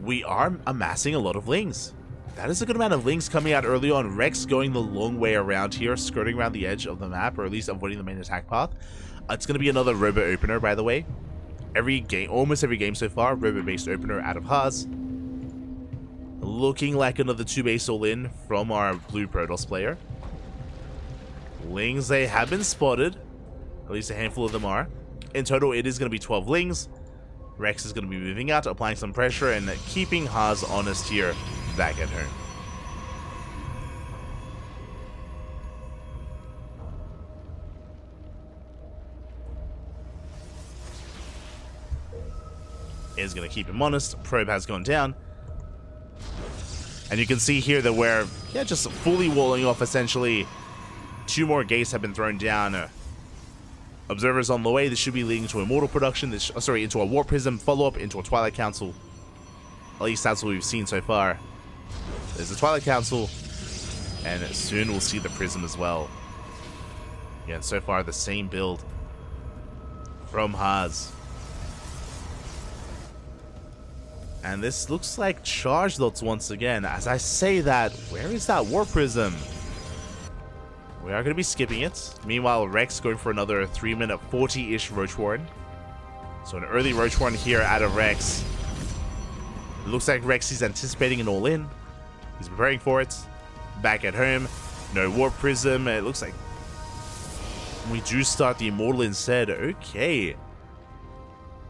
we are amassing a lot of lings. That is a good amount of lings coming out early on. Rex going the long way around here, skirting around the edge of the map, or at least avoiding the main attack path. It's going to be another robo opener, by the way. Every game, almost every game so far, robo-based opener out of Haas. Looking like another 2-base all-in from our blue Protoss player. Lings, they have been spotted. At least a handful of them are. In total, it is going to be 12 lings. Rex is going to be moving out, applying some pressure, and keeping Haas honest here back at home. Is going to keep him honest. Probe has gone down. And you can see here that we're just fully walling off, essentially. 2 more gates have been thrown down. Observers on the way. This should be leading to Immortal production. Into a Warp Prism follow-up, into a Twilight Council. At least that's what we've seen so far. There's a Twilight Council, and soon we'll see the Prism as well. Again, so far the same build from Haas. And this looks like charge lots once again. As I say that, where is that Warp Prism? We are going to be skipping it. Meanwhile, Rex going for another 3-minute 40-ish Roach Warren. So an early Roach Warren here out of Rex. It looks like Rex is anticipating an all-in. He's preparing for it. Back at home, no Warp Prism. It looks like we do start the Immortal instead. Okay.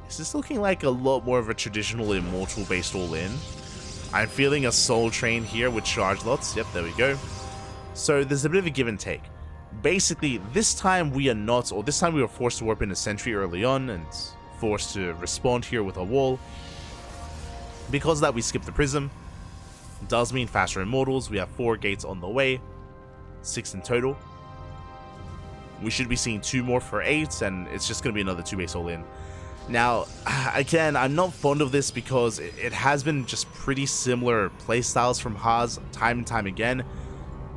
This is looking like a lot more of a traditional Immortal-based all-in. I'm feeling a Soul Train here with charge lots. Yep, there we go. So there's a bit of a give and take. Basically, this time we are not, or this time we were forced to warp in a sentry early on and forced to respond here with a wall. Because of that, we skipped the Prism. Does mean faster Immortals. We have 4 gates on the way. 6 in total. We should be seeing 2 more for 8, and it's just going to be another 2-base all-in. Now, again, I'm not fond of this because it has been just pretty similar playstyles from Haas time and time again.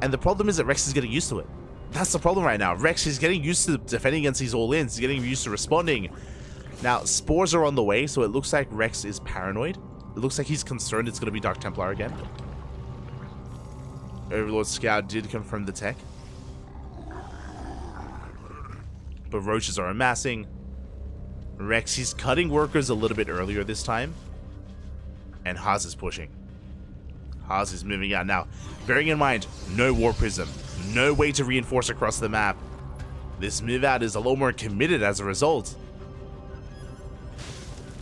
And the problem is that Rex is getting used to it. That's the problem right now. Rex is getting used to defending against these all-ins. He's getting used to responding. Now, Spores are on the way, so it looks like Rex is paranoid. It looks like he's concerned it's going to be Dark Templar again. Overlord Scout did confirm the tech. But roaches are amassing. Rex, he's cutting workers a little bit earlier this time. And Haas is pushing. Haas is moving out. Now, bearing in mind, no War Prism. No way to reinforce across the map. This move out is a lot more committed as a result.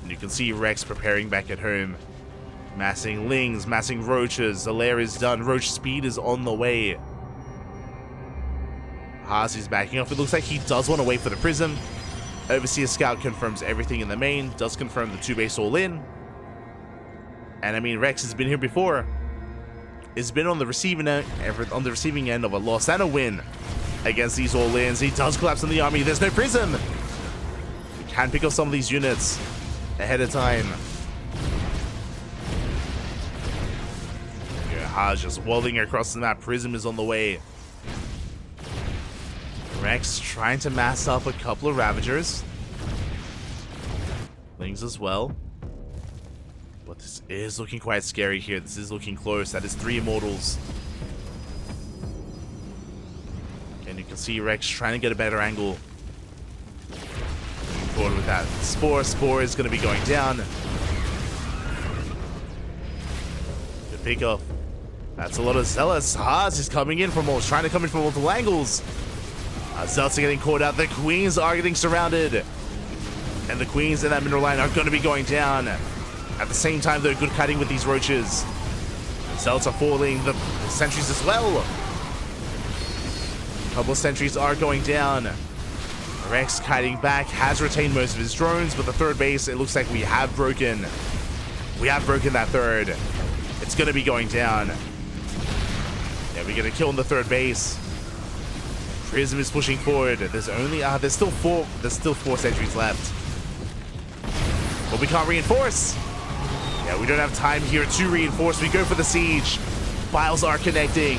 And you can see Rex preparing back at home. Massing Lings, massing Roaches. Alair is done. Roach speed is on the way. Haas is backing off. It looks like he does want to wait for the Prism. Overseer Scout confirms everything in the main. Does confirm the 2-base all-in. And I mean, Rex has been here before. He's been on the receiving end of a loss and a win against these all-ins. He does collapse on the army. There's no Prism. We can pick up some of these units ahead of time. Haas just walling across the map. Prism is on the way. Rex trying to mass up a couple of Ravagers. Lings as well. But this is looking quite scary here. This is looking close. That is 3 Immortals. And you can see Rex trying to get a better angle. Moving forward with that. Spore is going to be going down. Good pick up. That's a lot of Zealots. Haas is coming in from all, trying to come in from multiple angles. Zealots are getting caught out. The Queens are getting surrounded. And the Queens in that middle line are going to be going down. At the same time, they're good cutting with these Roaches. Zealots are falling. The sentries as well. A couple of sentries are going down. Rex kiting back. Has retained most of his drones, but the 3rd base, it looks like we have broken. We have broken that 3rd. It's going to be going down. Yeah, we get a kill on the 3rd base. Prism is pushing forward. There's only there's still 4 sentries left. But we can't reinforce. Yeah, we don't have time here to reinforce. We go for the siege. Files are connecting.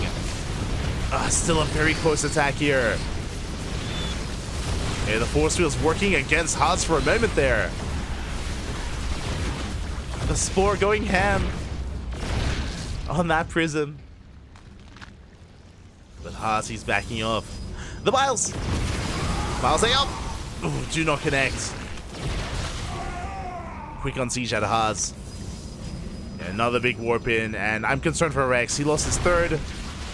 Still a very close attack here. Yeah, the force field's working against Haas for a moment there. The Spore going ham on that Prism. But Haas, he's backing off. The Biles! Biles are up! Ooh, do not connect. Quick on siege out of Haas. Yeah, another big warp in, and I'm concerned for Rex. He lost his 3rd.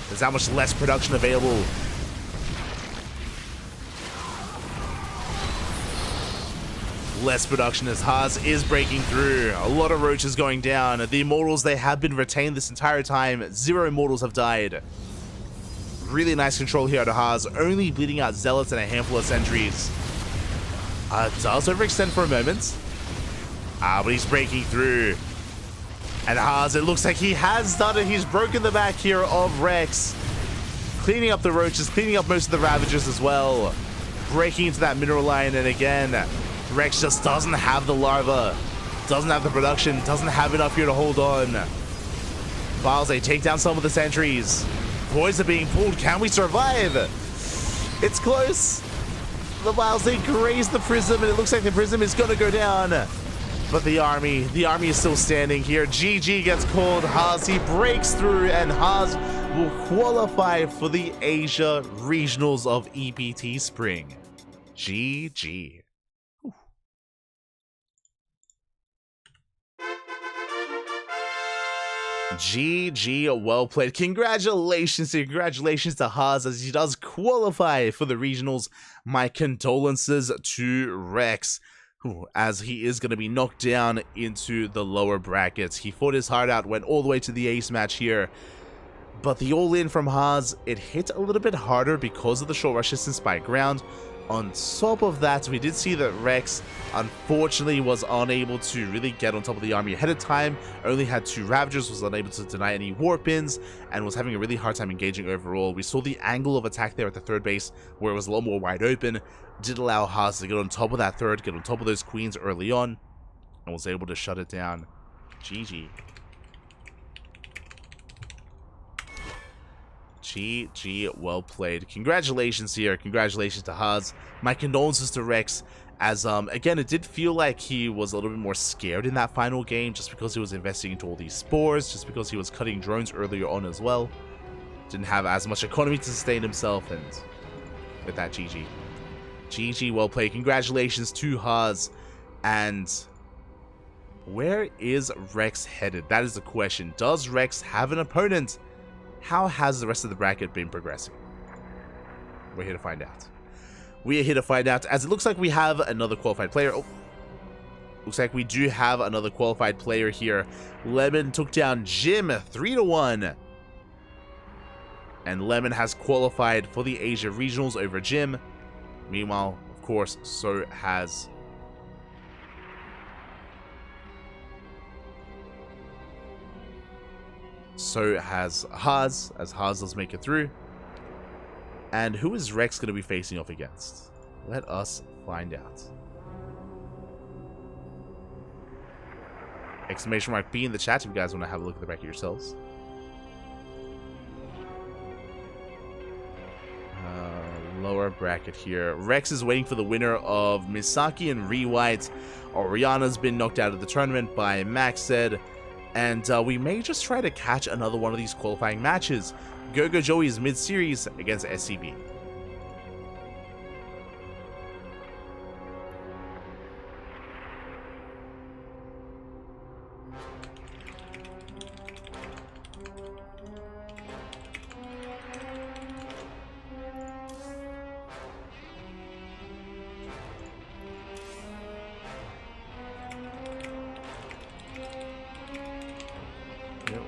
There's that much less production available. Less production as Haas is breaking through. A lot of Roaches going down. The Immortals, they have been retained this entire time. 0 Immortals have died. Really nice control here out of Haas, only bleeding out Zealots and a handful of sentries. Does overextend for a moment. But he's breaking through. And Haas, it looks like he has done it. He's broken the back here of Rex. Cleaning up the Roaches, cleaning up most of the Ravagers as well. Breaking into that mineral line, and again, Rex just doesn't have the larva. Doesn't have the production, doesn't have enough here to hold on. Files, they take down some of the sentries. Boys are being pulled. Can we survive? It's close. The Vials, they graze the Prism, and it looks like the Prism is going to go down. But the army is still standing here. GG gets called. Haas, he breaks through, and Haas will qualify for the Asia Regionals of EBT Spring. GG. GG, well played. Congratulations to Haas as he does qualify for the regionals. My condolences to Rex, as he is going to be knocked down into the lower brackets. He fought his heart out, went all the way to the ace match here. But the all-in from Haas, it hit a little bit harder because of the short rush distance by ground. On top of that, we did see that Rex, unfortunately, was unable to really get on top of the army ahead of time. Only had 2 Ravagers, was unable to deny any warp-ins, and was having a really hard time engaging overall. We saw the angle of attack there at the third base, where it was a lot more wide open. Did allow Haas to get on top of that third, get on top of those queens early on, and was able to shut it down. GG. GG, well played. Congratulations here. Congratulations to Haas. My condolences to Rex, as again, it did feel like he was a little bit more scared in that final game, just because he was investing into all these spores, just because he was cutting drones earlier on as well. Didn't have as much economy to sustain himself, and with that, GG. GG, well played. Congratulations to Haas. And where is Rex headed? That is the question. Does Rex have an opponent? How has the rest of the bracket been progressing? We're here to find out. We are here to find out, as it looks like we have another qualified player. Oh, looks like we do have another qualified player here. Lemon took down Jim 3-1. And Lemon has qualified for the Asia Regionals over Jim. Meanwhile, of course, so has Haas, as Haas does make it through. And who is Rex going to be facing off against? Let us find out. Exclamation mark B in the chat if you guys want to have a look at the bracket yourselves. Lower bracket here. Rex is waiting for the winner of Misaki and Rewhite. Oriana's been knocked out of the tournament by Maxed. And we may just try to catch another one of these qualifying matches. Gogo Joey's mid-series against SCB.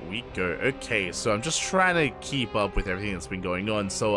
We go. Okay, so I'm just trying to keep up with everything that's been going on. So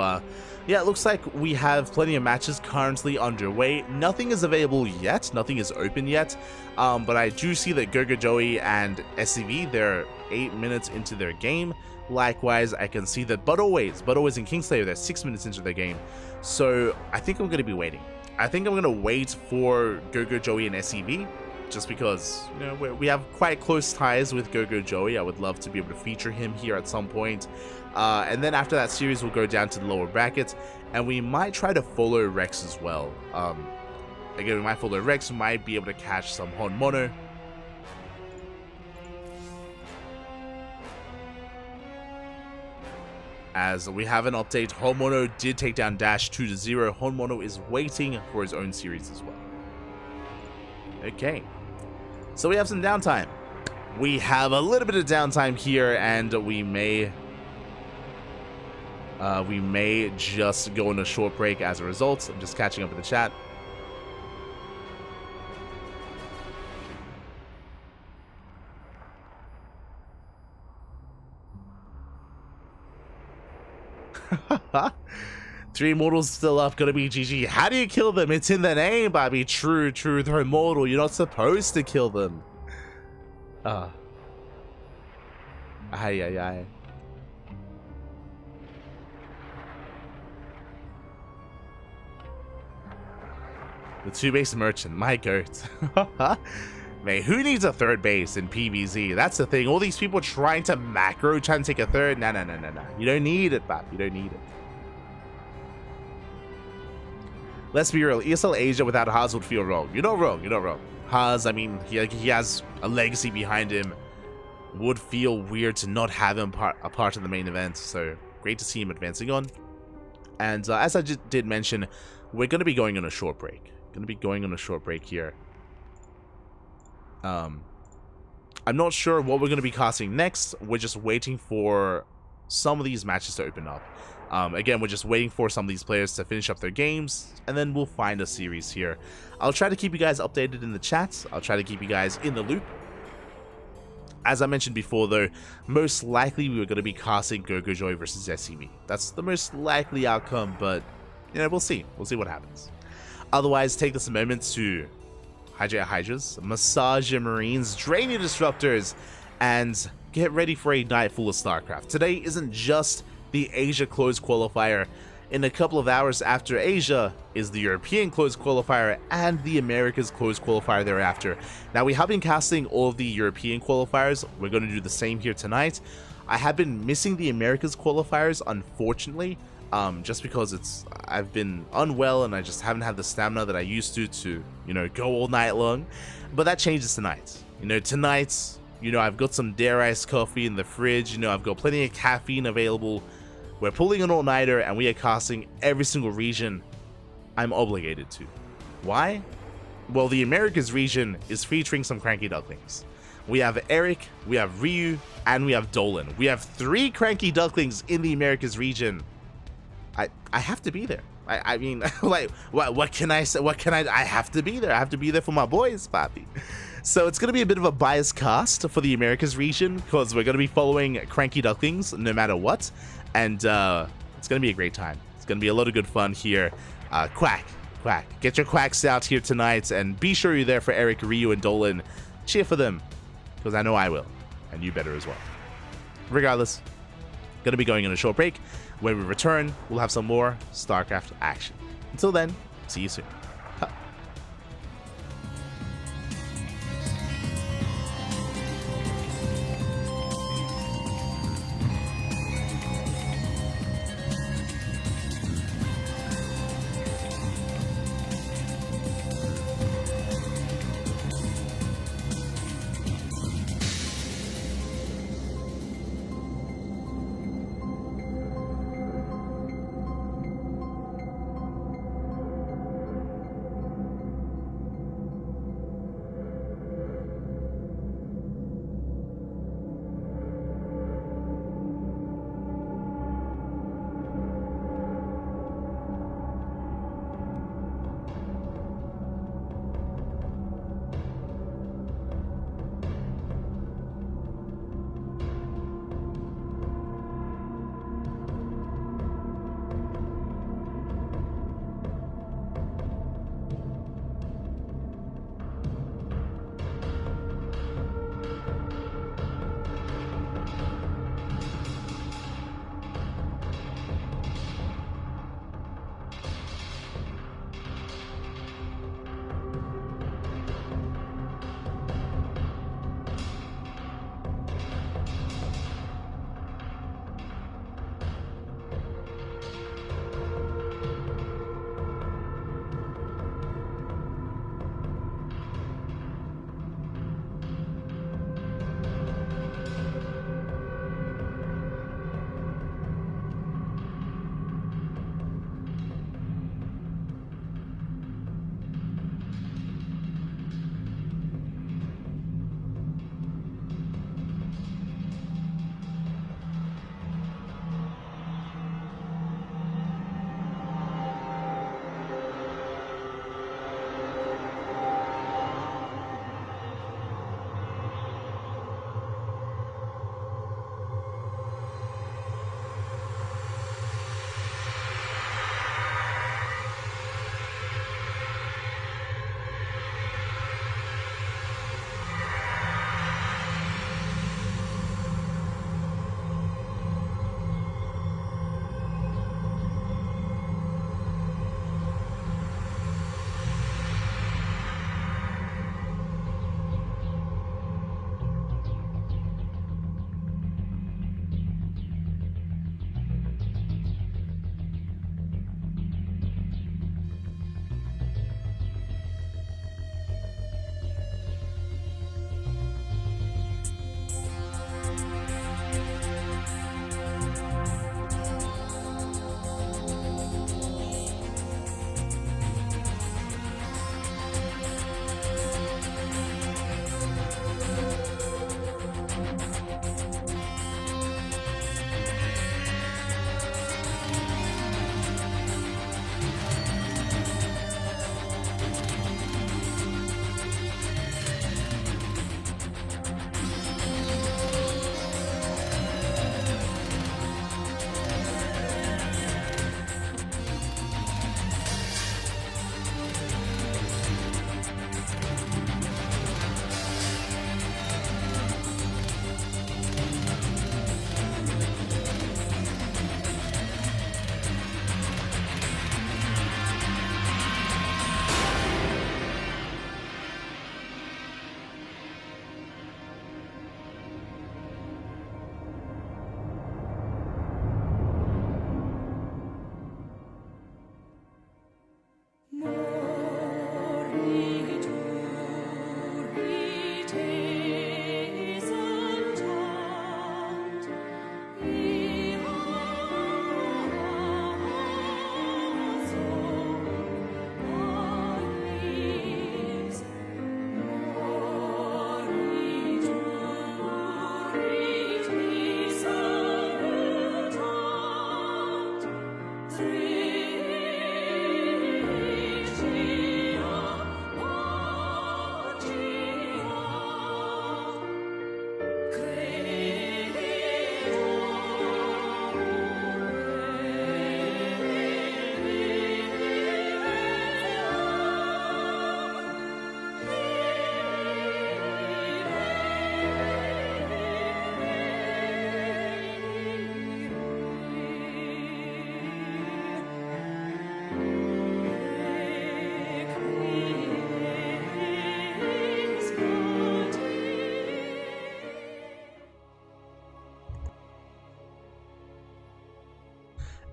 yeah, it looks like we have plenty of matches currently underway. Nothing is available yet, nothing is open yet, but I do see that Gogo Joey and SCV, they're 8 minutes into their game. Likewise, I can see that But Always and Kingslayer, they're 6 minutes into their game. So I think I'm going to be waiting. I think I'm going to wait for Gogo Joey and SCV. Just because, you know, we have quite close ties with Gogo Joey. I would love to be able to feature him here at some point. And then after that series, we'll go down to the lower brackets, and we might try to follow Rex as well. Again, we might follow Rex, we might be able to catch some Hon Mono. As we have an update, Hon Mono did take down Dash 2-0. Hon Mono is waiting for his own series as well. Okay. So we have some downtime. We have a little bit of downtime here, and we may just go on a short break as a result. I'm just catching up with the chat. Three immortals still up, gonna be GG. How do you kill them? It's in the name, Bobby. True, they're immortal. You're not supposed to kill them. Aye. The 2-base merchant, my goat. Man, who needs a third base in PvZ? That's the thing. All these people trying to macro, trying to take a third. Nah. You don't need it, Bob. You don't need it. Let's be real, ESL Asia without Haas would feel wrong. You're not wrong. Haas, I mean, he has a legacy behind him. Would feel weird to not have him a part of the main event, so great to see him advancing on. And as I just did mention, we're going to be going on a short break. Here. I'm not sure what we're going to be casting next. We're just waiting for some of these matches to open up. Again, we're just waiting for some of these players to finish up their games, and then we'll find a series here. I'll try to keep you guys updated in the chat. I'll try to keep you guys in the loop. As I mentioned before, though, most likely we were going to be casting GoGoJoy versus SCV. That's the most likely outcome, but, you know, we'll see. We'll see what happens. Otherwise, take this moment to hydrate your Hydras, massage your Marines, drain your Disruptors, and get ready for a night full of StarCraft. Today isn't just the Asia Closed Qualifier. In a couple of hours after Asia is the European Closed Qualifier and the Americas Closed Qualifier thereafter. Now, we have been casting all of the European qualifiers. We're going to do the same here tonight. I have been missing the Americas qualifiers, unfortunately, just because I've been unwell and I just haven't had the stamina that I used to, you know, go all night long. But that changes tonight. You know, tonight, you know, I've got some Dare Ice coffee in the fridge. You know, I've got plenty of caffeine available. We're pulling an all-nighter and we are casting every single region I'm obligated to. Why? Well, the Americas region is featuring some CranKy Ducklings. We have Eric, we have Ryu, and we have Dolan. We have 3 CranKy Ducklings in the Americas region. I have to be there. I mean, like, what can I say? I have to be there. I have to be there for my boys, Papi. So it's going to be a bit of a biased cast for the Americas region because we're going to be following CranKy Ducklings no matter what. And it's going to be a great time. It's going to be a lot of good fun here. Quack. Get your quacks out here tonight and be sure you're there for Eric, Ryu, and Dolan. Cheer for them because I know I will. And you better as well. Regardless, going to be going on a short break. When we return, we'll have some more StarCraft action. Until then, see you soon.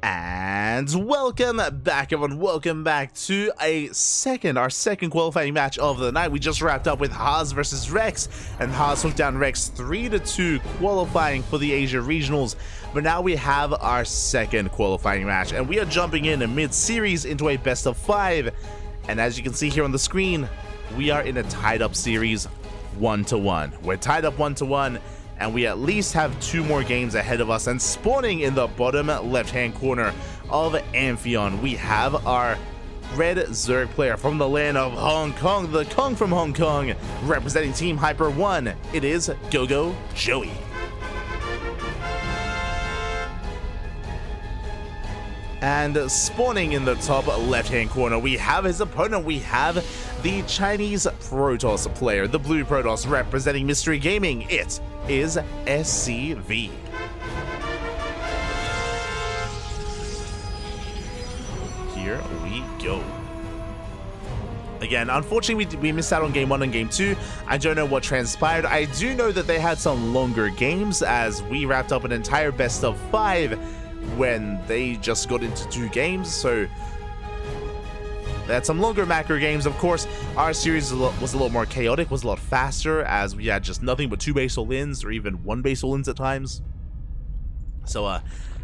And welcome back, everyone. Welcome back to our second qualifying match of the night. We just wrapped up with Haas versus Rex, and Haas took down Rex 3-2, qualifying for the Asia Regionals. But now we have our second qualifying match, and we are jumping in mid-series into a best of 5. And as you can see here on the screen, we are in a tied-up series 1-1. We're tied up 1-1. And we at least have 2 more games ahead of us. And spawning in the bottom left-hand corner of Amphion, we have our red Zerg player from the land of Hong Kong, the Kong from Hong Kong, representing Team Hyper 1. It is Go-Go Joey. And spawning in the top left-hand corner, we have his opponent. We have the Chinese Protoss player, the blue Protoss, representing Mystery Gaming. It is SCV. Here we go. Again, unfortunately, we missed out on Game 1 and Game 2. I don't know what transpired. I do know that they had some longer games, as we wrapped up an entire best of 5 when they just got into 2 games, so they had some longer macro games. Of course, our series was a lot more chaotic, was a lot faster, as we had just nothing but 2 base all-ins, or even 1 base all-ins at times. So,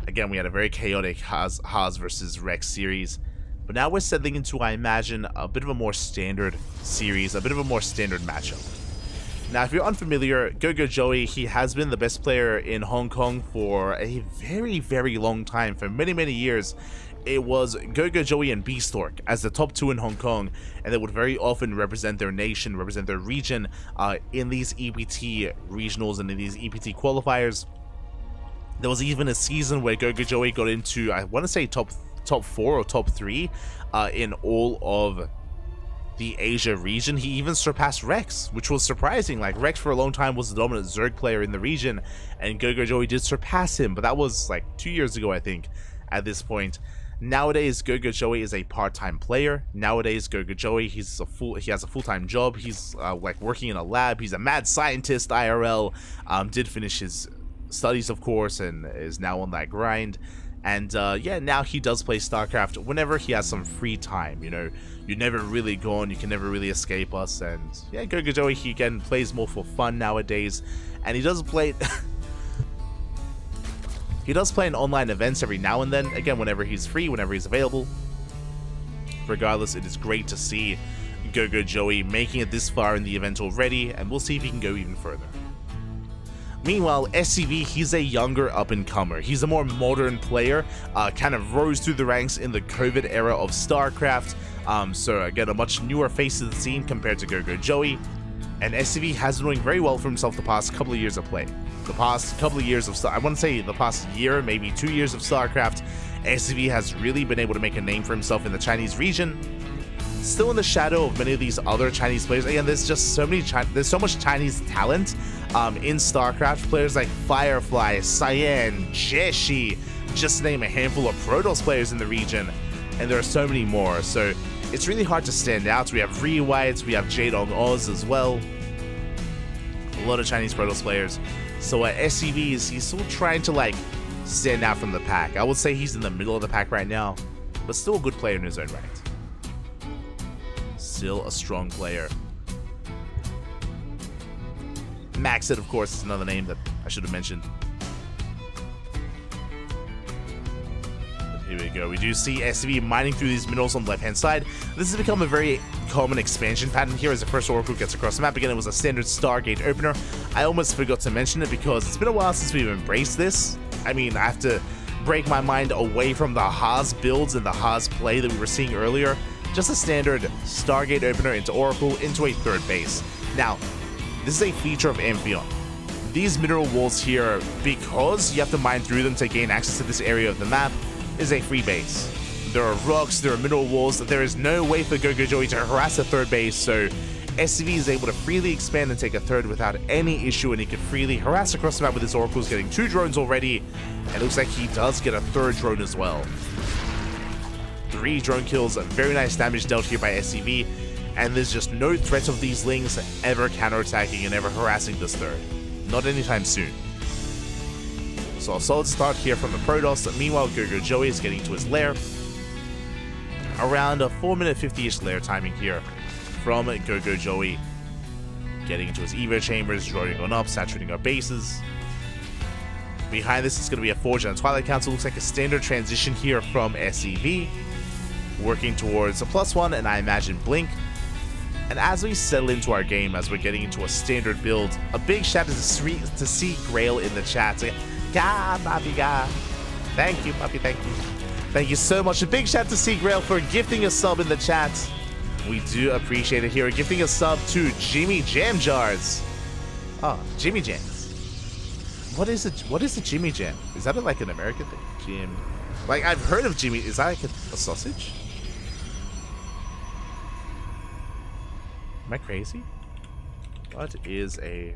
again, we had a very chaotic Haas versus Rex series. But now we're settling into, I imagine, a bit of a more standard series, a bit of a more standard matchup. Now, if you're unfamiliar, Go-Go Joey, he has been the best player in Hong Kong for a very, very long time. For many, many years, it was Go-Go Joey and Beastork as the top 2 in Hong Kong, and they would very often represent their nation, represent their region in these EPT regionals and in these EPT qualifiers. There was even a season where Go-Go Joey got into, I want to say, top 4 or top 3 in all of the Asia region. He even surpassed Rex, which was surprising. Like, Rex for a long time was the dominant Zerg player in the region, and Go-Go Joey did surpass him, but that was like 2 years ago, I think, at this point. Nowadays, Go-Go Joey is a part-time player. Nowadays, Go-Go Joey, he has a full-time job. He's like working in a lab. He's a mad scientist IRL. Did finish his studies, of course, and is now on that grind. And yeah, now he does play StarCraft whenever he has some free time. You know, you're never really gone, you can never really escape us. And yeah, Go-Go Joey, he again plays more for fun nowadays, and he does play he does play in online events every now and then, again, whenever he's free, whenever he's available. Regardless, it is great to see Go-Go Joey making it this far in the event already, and we'll see if he can go even further. Meanwhile, SCV, he's a younger up-and-comer. He's a more modern player, kind of rose through the ranks in the COVID era of StarCraft. So again, a much newer face to the scene compared to Go-Go Joey. And SCV has been doing very well for himself the past couple of years of play. The past couple of years of I want to say the past year, maybe 2 years of StarCraft, SCV has really been able to make a name for himself in the Chinese region. Still in the shadow of many of these other Chinese players. Again, there's just so much Chinese talent in StarCraft. Players like Firefly, Cyan, Jeshi, just to name a handful of Protoss players in the region, and there are so many more. So it's really hard to stand out. We have Rewhites, we have Jadong Oz as well. A lot of Chinese Protoss players. So SCV he's still trying to like stand out from the pack. I would say he's in the middle of the pack right now, but still a good player in his own right. Still a strong player. Maxit, of course, is another name that I should have mentioned. But here we go. We do see SCV mining through these minerals on the left-hand side. This has become a very common expansion pattern here as the first Oracle gets across the map. Again, it was a standard Stargate opener. I almost forgot to mention it because it's been a while since we've embraced this. I mean, I have to break my mind away from the Haas builds and the Haas play that we were seeing earlier. Just a standard Stargate opener into Oracle, into a third base. Now, this is a feature of Amphion. These mineral walls here, because you have to mine through them to gain access to this area of the map, is a free base. There are rocks, there are mineral walls, there is no way for Go-Go Joey to harass a third base, so SCV is able to freely expand and take a third without any issue, and he can freely harass across the map with his Oracles, getting 2 drones already, and it looks like he does get a 3rd drone as well. 3 drone kills, very nice damage dealt here by SCV, and there's just no threat of these Lings ever counterattacking and ever harassing this 3rd. Not anytime soon. So a solid start here from the Protoss. Meanwhile, Gogo Joey is getting to his lair. Around a 4-minute 50-ish lair timing here from Gogo Joey. Getting into his Evo chambers, drawing on up, saturating our bases. Behind this is going to be a Forge and a Twilight Council. Looks like a standard transition here from SEV. Working towards a +1 and I imagine Blink. And as we settle into our game, as we're getting into a standard build, a big shout out to see Grail in the chat. Ga, Bobby, ga. Thank you, Bobby, thank you. Thank you so much. A big shout out to see Grail for gifting a sub in the chat. We do appreciate it here. Gifting a sub to Jimmy Jam Jars. Oh, Jimmy Jams. What is it? What is a Jimmy Jam? Is that like an American thing? Jim. Like, I've heard of Jimmy. Is that like a sausage? Am I crazy? What is a...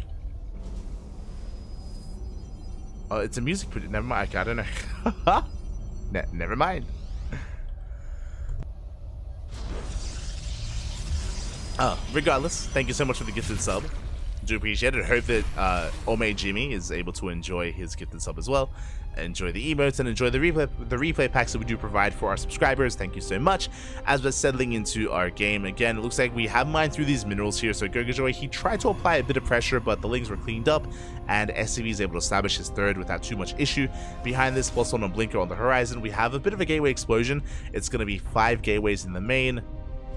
Oh, it's a music producer. Never mind. I don't know. Never mind. Oh, regardless, thank you so much for the gifted sub. Do appreciate it. Hope that Ome Jimmy is able to enjoy his gifted sub as well. Enjoy the emotes and enjoy the replay packs that we do provide for our subscribers. Thank you so much. As we're settling into our game, again, it looks like we have mined through these minerals here. So Gogo Joey, he tried to apply a bit of pressure, but the lings were cleaned up, and SCV is able to establish his third without too much issue. Behind this, +1 on Blinker on the horizon, we have a bit of a gateway explosion. It's going to be 5 gateways in the main.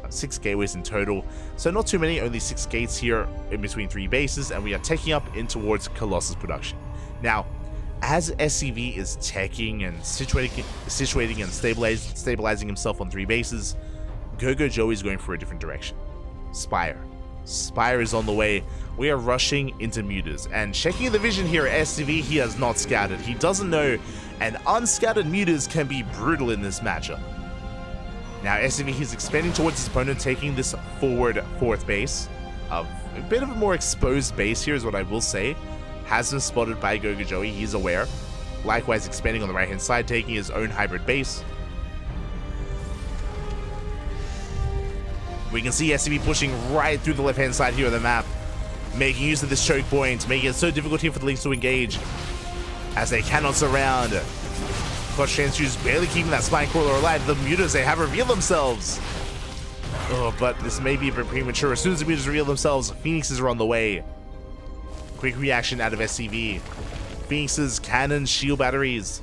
6 gateways in total, so not too many, only 6 gates here in between 3 bases, and we are taking up in towards Colossus production. Now, as SCV is teching and situating and stabilizing himself on 3 bases, Gogo Joey is going for a different direction. Spire is on the way. We are rushing into mutas, and checking the vision here at SCV, he has not scouted. He doesn't know, and unscouted mutas can be brutal in this matchup. Now, SCV, he's expanding towards his opponent, taking this forward 4th base. A bit of a more exposed base here is what I will say. Has been spotted by Gogo Joey, he's aware. Likewise, expanding on the right-hand side, taking his own hybrid base. We can see SCV pushing right through the left-hand side here of the map, making use of this choke point, making it so difficult here for the Lynx to engage, as they cannot surround. Clutch Transfuse barely keeping that Spine Crawler alive. The mutas, they have revealed themselves. Oh, but this may be a bit premature. As soon as the mutas reveal themselves, Phoenixes are on the way. Quick reaction out of SCV. Phoenixes, cannons, shield batteries.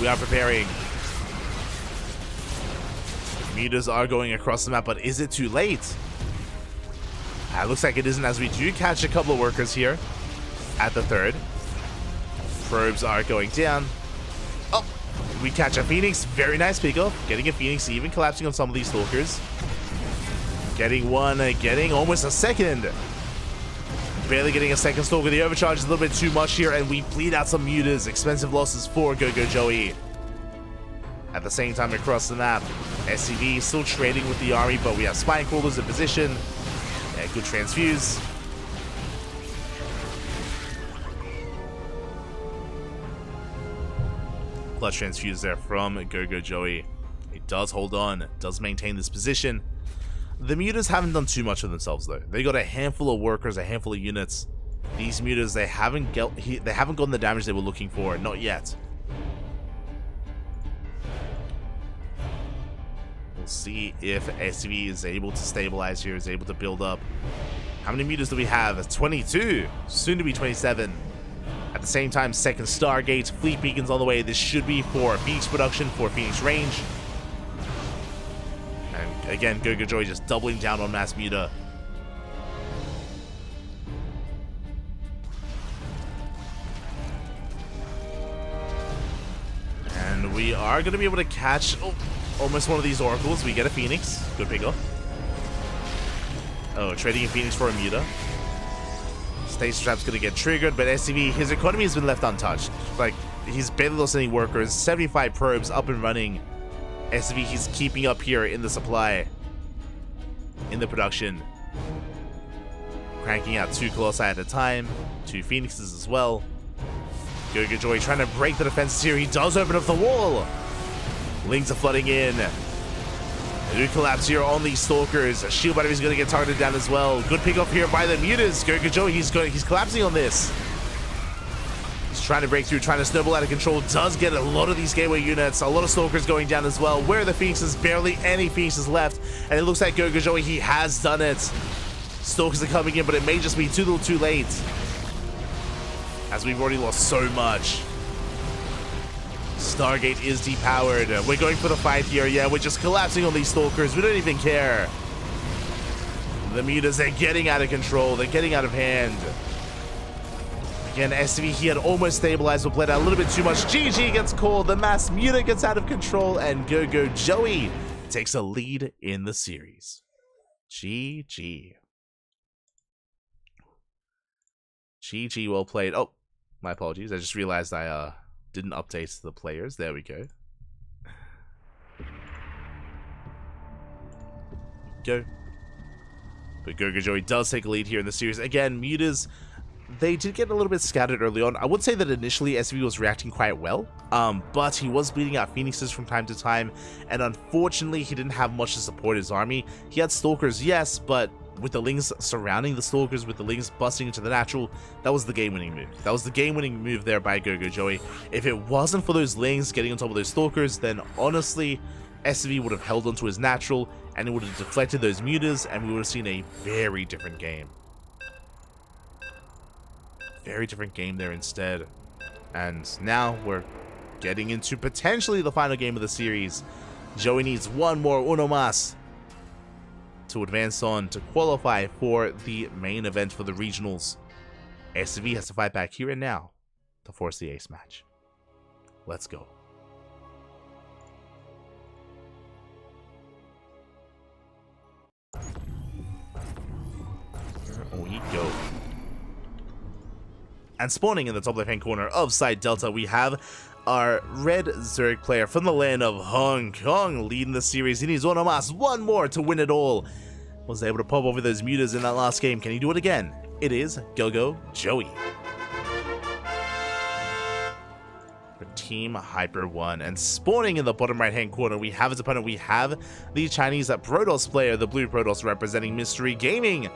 We are preparing. Mutas are going across the map, but is it too late? Looks like it isn't, as we do catch a couple of workers here at the 3rd. Probes are going down. Oh, we catch a Phoenix. Very nice pickup. Getting a Phoenix, even collapsing on some of these Stalkers. Getting one, getting almost a second. Barely getting a second Stalker. The overcharge is a little bit too much here, and we bleed out some mutas. Expensive losses for Gogo Joey. At the same time, across the map, SCV still trading with the army, but we have Spine Crawlers in position. Yeah, good transfuse. Clutch transfuse there from Gogo Joey. It does hold on, does maintain this position. The mutas haven't done too much of themselves though. They got a handful of workers, a handful of units. These mutas, they haven't gotten the damage they were looking for, not yet. We'll see if SCV is able to stabilize here, is able to build up. How many mutas do we have? 22, soon to be 27. At the same time, second Stargate, fleet beacons on the way. This should be for Phoenix production, for Phoenix range. And again, Gogo Joey just doubling down on mass muta. And we are going to be able to catch almost one of these oracles. We get a Phoenix. Good pickup. Oh, trading a Phoenix for a muta. Stasis Trap's going to get triggered, but SCV, his economy has been left untouched. Like, he's barely lost any workers. 75 probes up and running. SCV, he's keeping up here in the supply. In the production. Cranking out 2 Colossi at a time. 2 Phoenixes as well. Gogo Joey trying to break the defenses here. He does open up the wall. Lings are flooding in. New collapse here on these Stalkers. Shield battery is going to get targeted down as well. Good pick up here by the mutas. Gogo Joey, he's collapsing on this. He's trying to break through, trying to snowball out of control. Does get a lot of these gateway units, a lot of stalkers going down as well. Where are the Phoenixes? Barely any Phoenixes left, and it looks like Gogo Joey, he has done it. Stalkers are coming in, but it may just be too little too late, as we've already lost so much. Stargate is depowered. We're going for the fight here. Yeah, we're just collapsing on these stalkers. We don't even care. The mutas, they're getting out of control. They're getting out of hand. Again, SV, he had almost stabilized, but played out a little bit too much. GG gets called. The mass muta gets out of control, and Gogo Joey takes a lead in the series. GG. GG, well played. Oh, my apologies. I just realized I didn't update the players. There we go. Go. But Gogo Joey does take a lead here in the series. Again, mutas, they did get a little bit scattered early on. I would say that initially SV was reacting quite well, but he was bleeding out Phoenixes from time to time, and unfortunately he didn't have much to support his army. He had stalkers, yes, but with the Lings surrounding the stalkers, with the Lings busting into the natural, that was the game-winning move. That was the game-winning move there by Gogo Joey. If it wasn't for those Lings getting on top of those stalkers, then honestly, SV would have held onto his natural, and it would have deflected those mutas, and we would have seen a very different game. Very different game there instead. And now we're getting into potentially the final game of the series. Joey needs one more uno mas to advance on to qualify for the main event for the regionals. SV has to fight back here and now to force the ace match. Let's go. Here we go. And spawning in the top left-hand corner of side Delta, we have our red Zerg player from the land of Hong Kong leading the series. He needs one more to win it all. Was able to pop over those mutas in that last game. Can he do it again? It is Gogo Joey. For Team Hyper 1. And spawning in the bottom right-hand corner, we have his opponent. We have the Chinese Protoss player, the blue Protoss representing Mystery Gaming.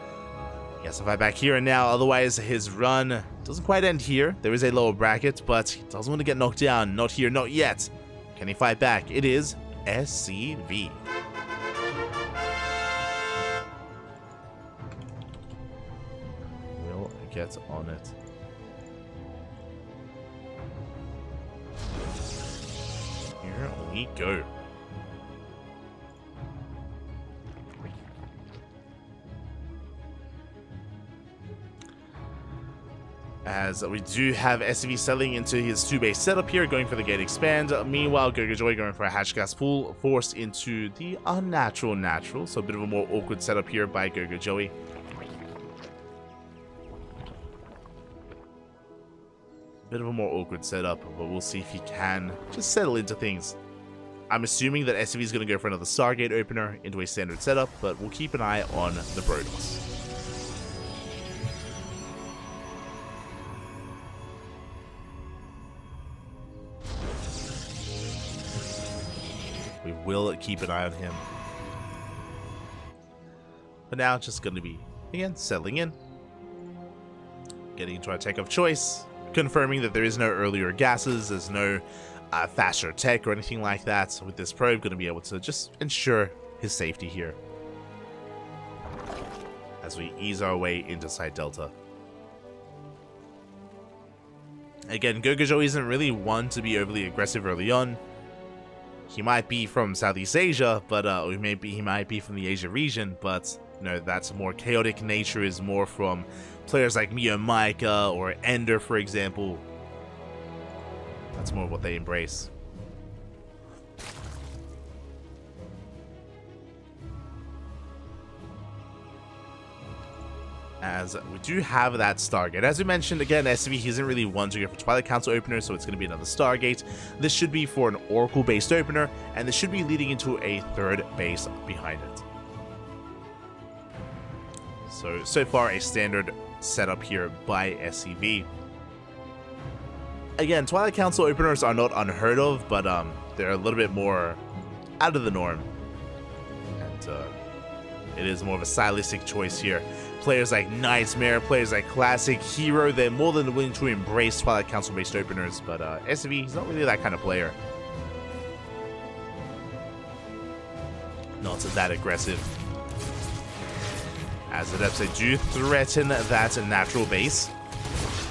He has to fight back here and now, otherwise his run doesn't quite end here. There is a lower bracket, but he doesn't want to get knocked down. Not here, not yet. Can he fight back? It is SCV. Will get on it. Here we go. As we do have SCV selling into his 2-base setup here, going for the gate expand. Meanwhile, Gogo Joey going for a hatch gas pool, forced into the unnatural natural. So a bit of a more awkward setup here by Gogo Joey. Bit of a more awkward setup, but we'll see if he can just settle into things. I'm assuming that SCV is going to go for another Stargate opener into a standard setup, but we'll keep an eye on the Protoss. We will keep an eye on him. But now, just going to be, again, settling in. Getting into our tech of choice. Confirming that there is no earlier gases. There's no faster tech or anything like that. So with this probe, going to be able to just ensure his safety here. As we ease our way into side Delta. Again, Gogo Joey isn't really one to be overly aggressive early on. He might be from Southeast Asia, but he might be from the Asia region, but you know, that's more chaotic nature is more from players like Mio Micah or Ender, for example. That's more what they embrace. As we do have that Stargate. As we mentioned, again, SCV isn't really one to go for Twilight Council opener, so it's going to be another Stargate. This should be for an Oracle-based opener, and this should be leading into a third base behind it. So far, a standard setup here by SCV. Again, Twilight Council openers are not unheard of, but they're a little bit more out of the norm. And it is more of a stylistic choice here. players like Nightmare, players like Classic, Hero, they're more than willing to embrace Twilight Council-based openers, but SCV, he's not really that kind of player. Not that aggressive. As the Adepts, they do threaten that natural base.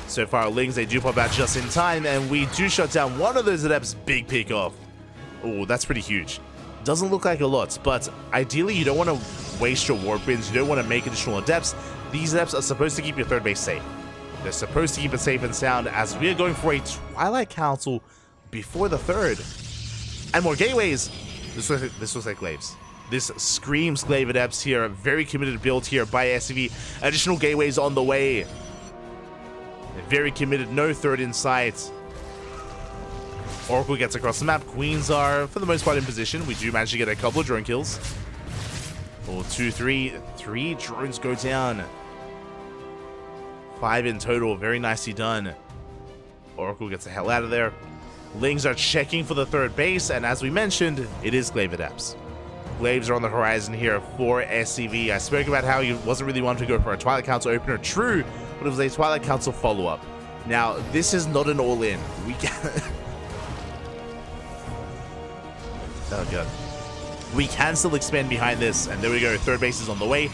So far, Lings, they do pop out just in time, and we do shut down one of those Adepts' big pick off. Oh, that's pretty huge. Doesn't look like a lot, but ideally, you don't want to waste your warp bins. You don't want to make additional Adepts. These Adepts are supposed to keep your third base safe. They're supposed to keep it safe and sound, as we are going for a Twilight Council before the third. And more gateways. This looks like Glaives. This screams Glaive Adepts here. A very committed build here by SCV. Additional gateways on the way. They're very committed. No third in sight. Oracle gets across the map. Queens are, for the most part, in position. We do manage to get a couple of drone kills. 4, 2, 3. 3 drones go down. 5 in total. Very nicely done. Oracle gets the hell out of there. Lings are checking for the third base, and as we mentioned, it is Glaive Adepts. Glaives are on the horizon here for SCV. I spoke about how he wasn't really wanting to go for a Twilight Council opener. True, but it was a Twilight Council follow-up. Now, this is not an all-in. We can... Oh, God. We can still expand behind this, and there we go. Third base is on the way,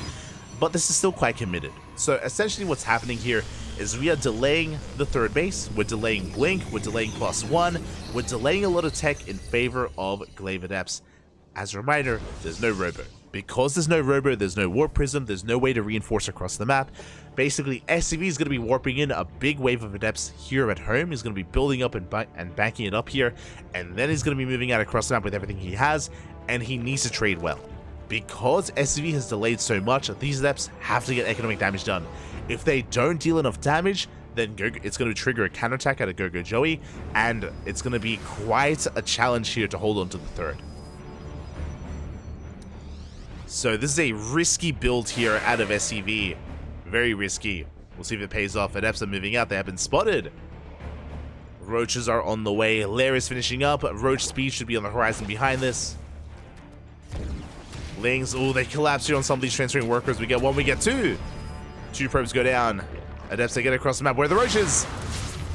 but this is still quite committed. So, essentially what's happening here is we are delaying the third base, we're delaying Blink, we're delaying +1, we're delaying a lot of tech in favor of Glaive Adepts. As a reminder, there's no Robo. Because there's no Robo, there's no Warp Prism, there's no way to reinforce across the map. Basically, SCV is going to be warping in a big wave of Adepts here at home. He's going to be building up and backing it up here, and then he's going to be moving out across the map with everything he has, and he needs to trade well. Because SCV has delayed so much, these Adepts have to get economic damage done. If they don't deal enough damage, then it's going to trigger a counterattack out of Gogo Joey, and it's going to be quite a challenge here to hold on to the third. So this is a risky build here out of SCV. Very risky. We'll see if it pays off. Adepts are moving out. They have been spotted. Roaches are on the way. Lair is finishing up. Roach speed should be on the horizon behind this. Lings, oh, they collapse here on some of these transferring workers. We get one, we get two. 2 probes go down. Adepts, they get across the map. Where are the Roaches?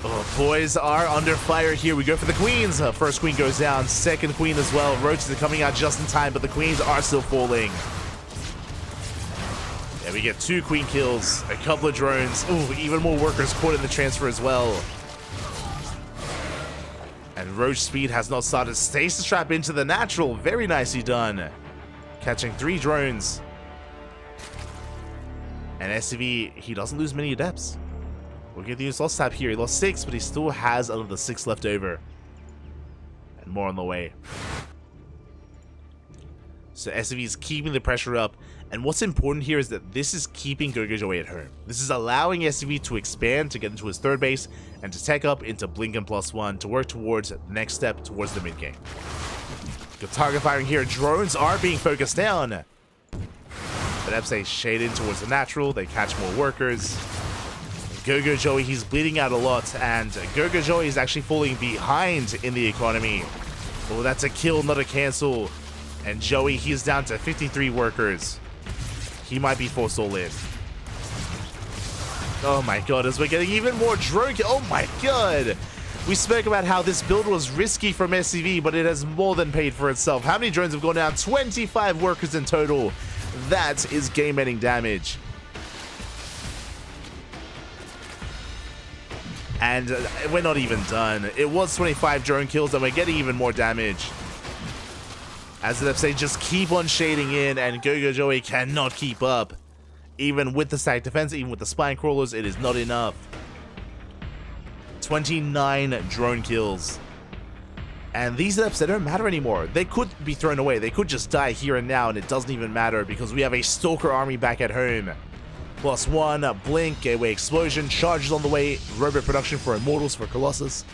Oh, boys are under fire here. We go for the Queens. First Queen goes down. Second Queen as well. Roaches are coming out just in time, but the Queens are still falling. Yeah, we get 2 Queen kills, a couple of drones. Ooh, even more workers caught in the transfer as well. And Roach speed has not started. Stasis trap into the natural. Very nicely done. Catching 3 drones. And SCV, he doesn't lose many Adepts. We'll get the lost tap here. He lost 6, but he still has another 6 left over. And more on the way. So SCV is keeping the pressure up. And what's important here is that this is keeping Gogo Joey at home. This is allowing SCV to expand, to get into his third base, and to tech up into Blink and +1 to work towards the next step towards the mid game. Good target firing here. Drones are being focused down. But they shade in towards the natural. They catch more workers. Gogo Joey, he's bleeding out a lot, and Gogo Joey is actually falling behind in the economy. Oh, that's a kill, not a cancel. And Joey, he's down to 53 workers. He might be forced all in. Oh my god, as we're getting even more drone kill. Oh my god! We spoke about how this build was risky from SCV, but it has more than paid for itself. How many drones have gone down? 25 workers in total. That is game-ending damage. And we're not even done. It was 25 drone kills, and we're getting even more damage. As they just keep on shading in, and Gogo Joey cannot keep up. Even with the stack defense, even with the spine crawlers, it is not enough. 29 drone kills. And these Adepts, they don't matter anymore. They could be thrown away. They could just die here and now, and it doesn't even matter because we have a Stalker army back at home. +1, Blink, Gateway Explosion, charges on the way, robot production for Immortals for Colossus.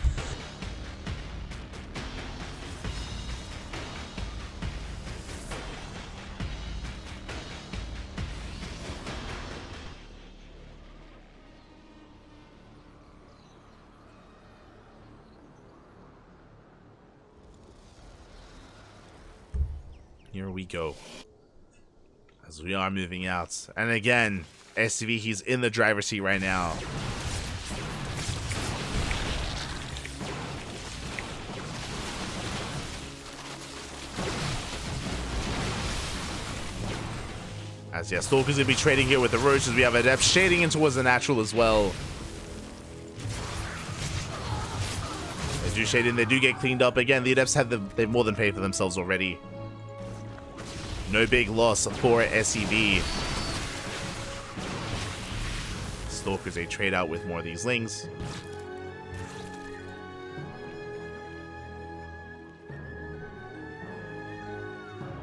Here we go. As we are moving out. And again, SCV, he's in the driver's seat right now. As yeah, Stalker's gonna be trading here with the Roaches. We have Adept shading in towards the natural as well. They do shade in, they do get cleaned up. Again, the Adepts they've more than paid for themselves already. No big loss for SCV. Stalker's a trade out with more of these Lings.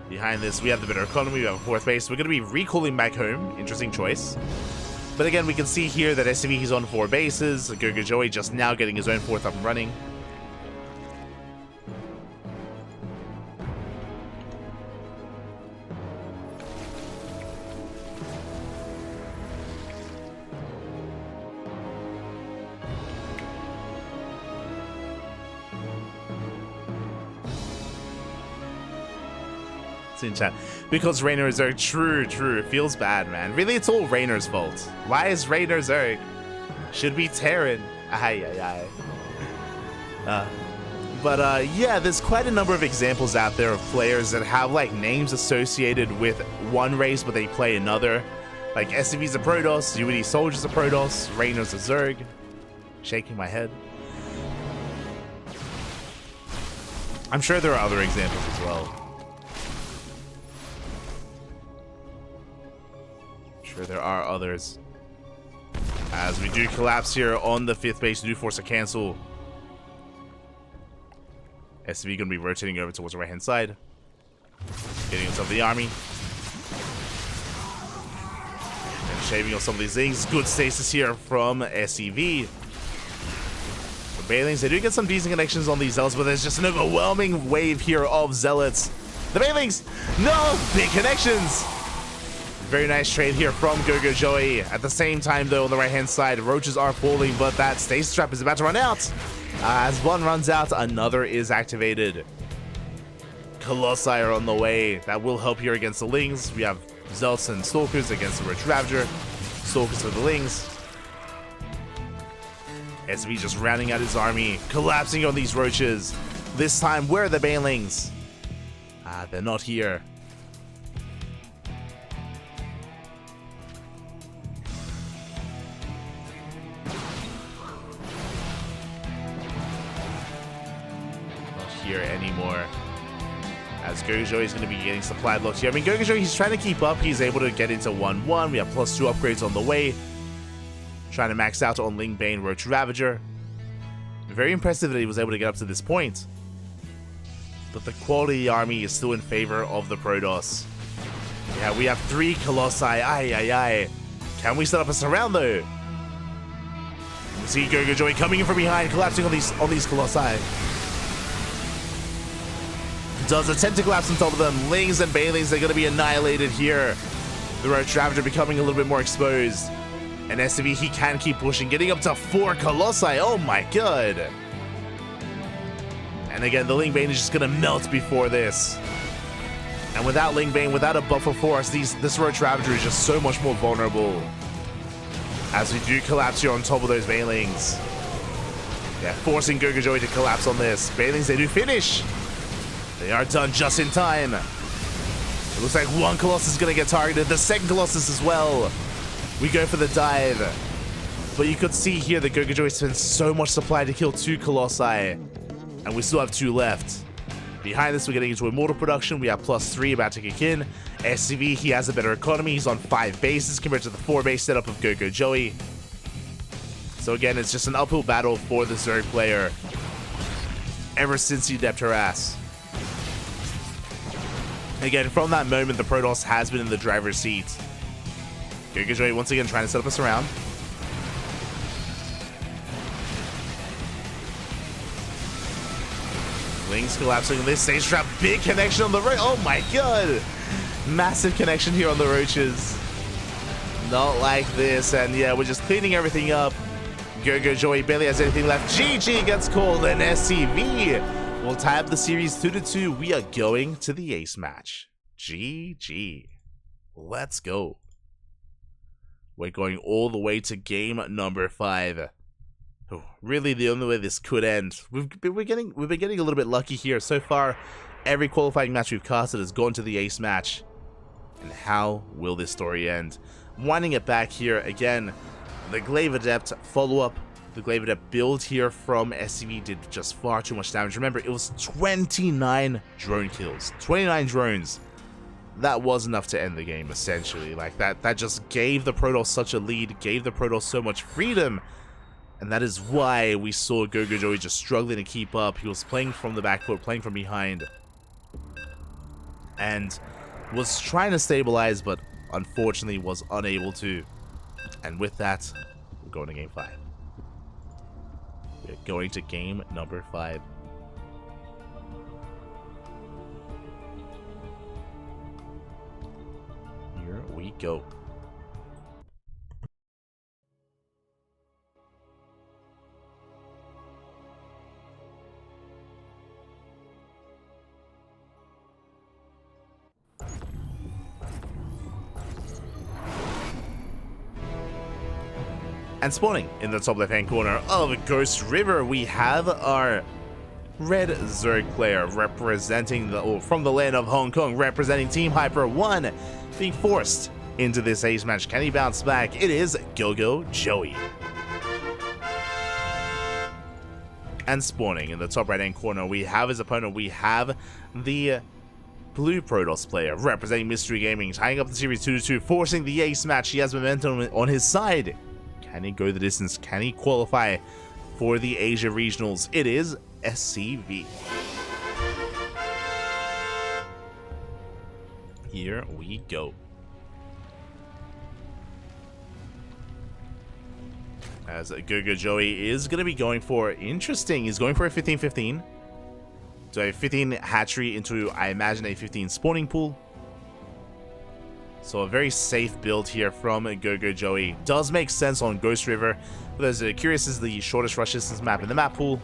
Behind this, we have the better economy, we have a fourth base. We're going to be recalling back home. Interesting choice. But again, we can see here that SCV, he's on 4 bases. Gogo Joey just now getting his own 4th up and running. In chat, because Raynor Zerg, true, feels bad, man. Really, it's all Raynor's fault. Why is Raynor Zerg? Should be Terran. But yeah, there's quite a number of examples out there of players that have like names associated with one race, but they play another. Like SCV's a Protoss, UED Soldier's a Protoss, Raynor's a Zerg. Shaking my head. I'm sure there are other examples as well. There are others. As we do collapse here on the 5th base, we do force a cancel. SCV gonna be rotating over towards the right hand side, getting himself the army and shaving off some of these things. Good stasis here from SCV. The Bailings, they do get some decent connections on these Zealots, but there's just an overwhelming wave here of Zealots. The Bailings, no big connections. Very nice trade here from Gogo Joey. At the same time, though, on the right-hand side, Roaches are falling, but that stasis trap is about to run out. As one runs out, another is activated. Colossi are on the way. That will help here against the Lings. We have Zealots and Stalkers against the Roach Ravager. Stalkers for the Lings. SB just rounding out his army, collapsing on these Roaches. This time, where are the Banelings? They're not here. Here anymore, as Gogo Joey is going to be getting supply blocks here. I mean, Gogo Joey, he's trying to keep up. He's able to get into 1-1. We have +2 upgrades on the way. Trying to max out on Ling Bane, Roach Ravager. Very impressive that he was able to get up to this point. But the quality army is still in favor of the Protoss. Yeah, we have 3 Colossi. Can we set up a surround though? We see Gogo Joey coming in from behind, collapsing on these Colossi. Does attempt to collapse on top of them. Lings and Bailings, they're going to be annihilated here. The Roach Ravager becoming a little bit more exposed. And SCV, he can keep pushing, getting up to 4 Colossi. Oh my god. And again, the Ling Bane is just going to melt before this. And without Ling Bane, without a buffer force, this Roach Ravager is just so much more vulnerable. As we do collapse here on top of those Banelings. Yeah, forcing Gogo Joey to collapse on this. Banelings, they do finish. They are done just in time. It looks like 1 Colossus is going to get targeted. The second Colossus as well. We go for the dive. But you could see here that Gogo Joey spends so much supply to kill 2 Colossi. And we still have 2 left. Behind this, we're getting into Immortal production. We have +3 about to kick in. SCV, he has a better economy. He's on 5 bases compared to the 4 base setup of Gogo Joey. So again, it's just an uphill battle for the Zerg player. Ever since he depped her ass. Again, from that moment, the Protoss has been in the driver's seat. Gogo Joey once again trying to set up a surround. Lings collapsing on this stage trap. Big connection on the road. Oh my god! Massive connection here on the Roaches. Not like this. And yeah, we're just cleaning everything up. Gogo Joey barely has anything left. GG gets called, and SCV we'll tie up the series 2-2. We are going to the ace match. GG. Let's go. We're going all the way to game number 5. Oh, really, the only way this could end. We've been getting a little bit lucky here so far. Every qualifying match we've casted has gone to the ace match. And how will this story end? Winding it back here again. The Glaive Adept follow-up. The Glaive Adept build here from SCV did just far too much damage. Remember, it was 29 drone kills. 29 drones. That was enough to end the game, essentially. Like, that just gave the Protoss such a lead, gave the Protoss so much freedom. And that is why we saw Gogo Joey just struggling to keep up. He was playing from the back foot, playing from behind. And was trying to stabilize, but unfortunately was unable to. And with that, we're going to game 5. We're going to game number 5. Here we go. And spawning in the top left-hand corner of Ghost River, we have our Red Zerg player representing from the land of Hong Kong, representing Team Hyper 1, being forced into this ace match. Can he bounce back? It is Gogo Joey. And spawning in the top right-hand corner, we have his opponent. We have the Blue Protoss player representing Mystery Gaming, tying up the series 2-2, forcing the ace match. He has momentum on his side. Can he go the distance? Can he qualify for the Asia Regionals? It is SCV. Here we go. As Gogo Joey is going to be going for, interesting, he's going for a 15-15. So a 15 hatchery into, I imagine, a 15 spawning pool. So a very safe build here from Gogo Joey. Does make sense on Ghost River. For those that are curious, is the shortest rush distance map in the map pool.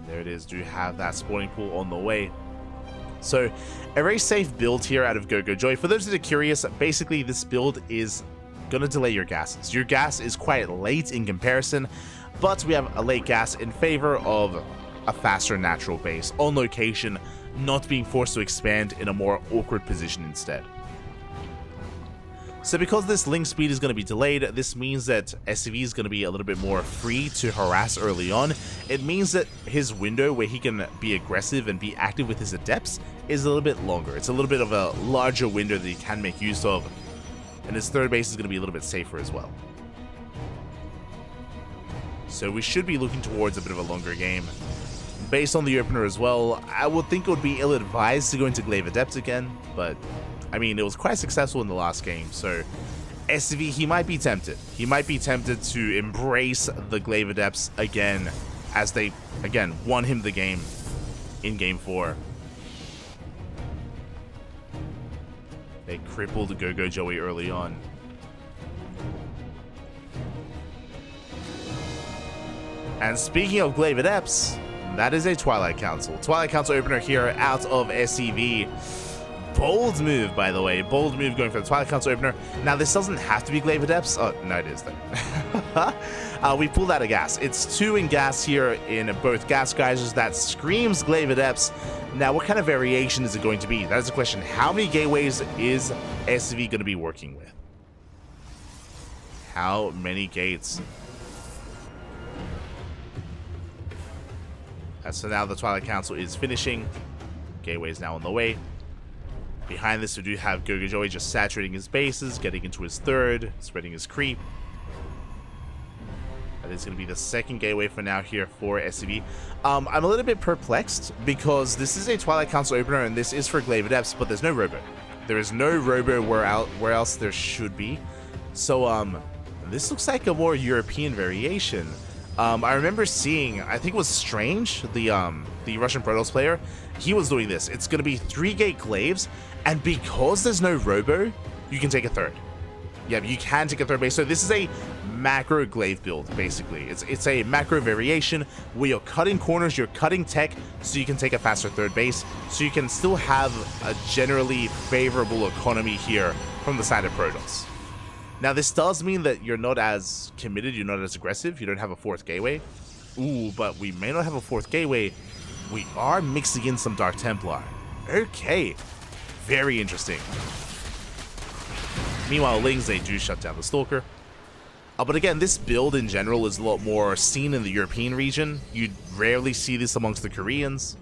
There it is. Do have that spawning pool on the way. So a very safe build here out of Gogo Joey. For those that are curious, basically this build is going to delay your gases. Your gas is quite late in comparison, but we have a late gas in favor of a faster natural base on location, not being forced to expand in a more awkward position instead. So because this link speed is going to be delayed, this means that SCV is going to be a little bit more free to harass early on. It means that his window where he can be aggressive and be active with his adepts is a little bit longer. It's a little bit of a larger window that he can make use of. And his third base is going to be a little bit safer as well. So we should be looking towards a bit of a longer game. Based on the opener as well, I would think it would be ill-advised to go into Glaive Adept again, but I mean, it was quite successful in the last game, so SCV, he might be tempted. He might be tempted to embrace the Glaive Adepts again, as they, again, won him the game in Game 4. They crippled Gogo Joey early on. And speaking of Glaive Adepts, that is a Twilight Council. Twilight Council opener here out of SCV. Bold move, by the way. Bold move going for the Twilight Council opener. Now, this doesn't have to be Glaive Adepts. Oh, no, it is, though. We pulled out a gas. It's 2 in gas here in both gas geysers. That screams Glaive Adepts. Now, what kind of variation is it going to be? That is the question. How many gateways is SCV going to be working with? How many gates? So now the Twilight Council is finishing. Gateway is now on the way. Behind this, we do have Gogo Joey just saturating his bases, getting into his third, spreading his creep. That is going to be the second gateway for now here for SCV. I'm a little bit perplexed because this is a Twilight Council opener and this is for Glaive Adepts, but there's no robo. There is no robo where else there should be. So this looks like a more European variation. I remember seeing, I think it was Strange, the Russian Protoss player, he was doing this. It's going to be 3-gate glaives, and because there's no robo, you can take a third. Yeah, you can take a third base. So this is a macro glaive build, basically. It's a macro variation where you're cutting corners, you're cutting tech, so you can take a faster third base, so you can still have a generally favorable economy here from the side of Protoss. Now, this does mean that you're not as committed, you're not as aggressive, you don't have a 4th gateway. Ooh, but we may not have a 4th gateway. We are mixing in some Dark Templar. Okay. Very interesting. Meanwhile, Lings, they do shut down the Stalker. But again, this build in general is a lot more seen in the European region. You rarely see this amongst the Koreans.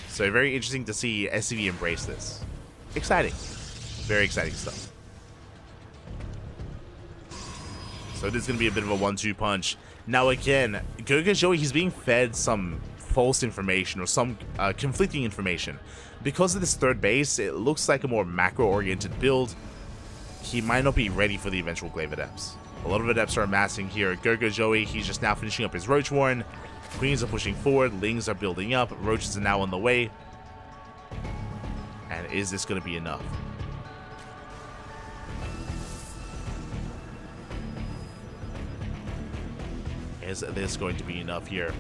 So very interesting to see SCV embrace this. Exciting. Very exciting stuff. So it is going to be a bit of a 1-2 punch. Now again, Gogo Joey, he's being fed some false information or some conflicting information. Because of this 3rd base, it looks like a more macro-oriented build. He might not be ready for the eventual Glaive Adepts. A lot of Adepts are amassing here. Gogo Joey, he's just now finishing up his Roach Warren. Queens are pushing forward. Lings are building up. Roaches are now on the way. And is this going to be enough? Is this going to be enough here?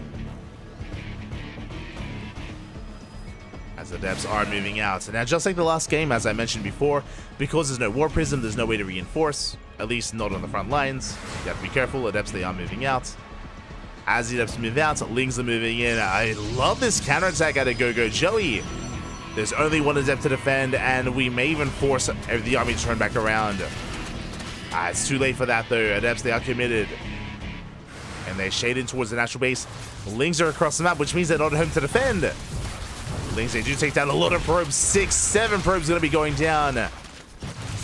As the Adepts are moving out. And now, just like the last game, as I mentioned before, because there's no War Prism, there's no way to reinforce. At least not on the front lines. You have to be careful. Adepts, they are moving out. As the Adepts move out, Lings are moving in. I love this counterattack out of Gogo Joey. There's only one Adept to defend, and we may even force the army to turn back around. It's too late for that, though. Adepts, they are committed. And they shade in towards the natural base. Lings are across the map, which means they're not home to defend. Lings, they do take down a lot of probes. 6, 7 probes going to be going down.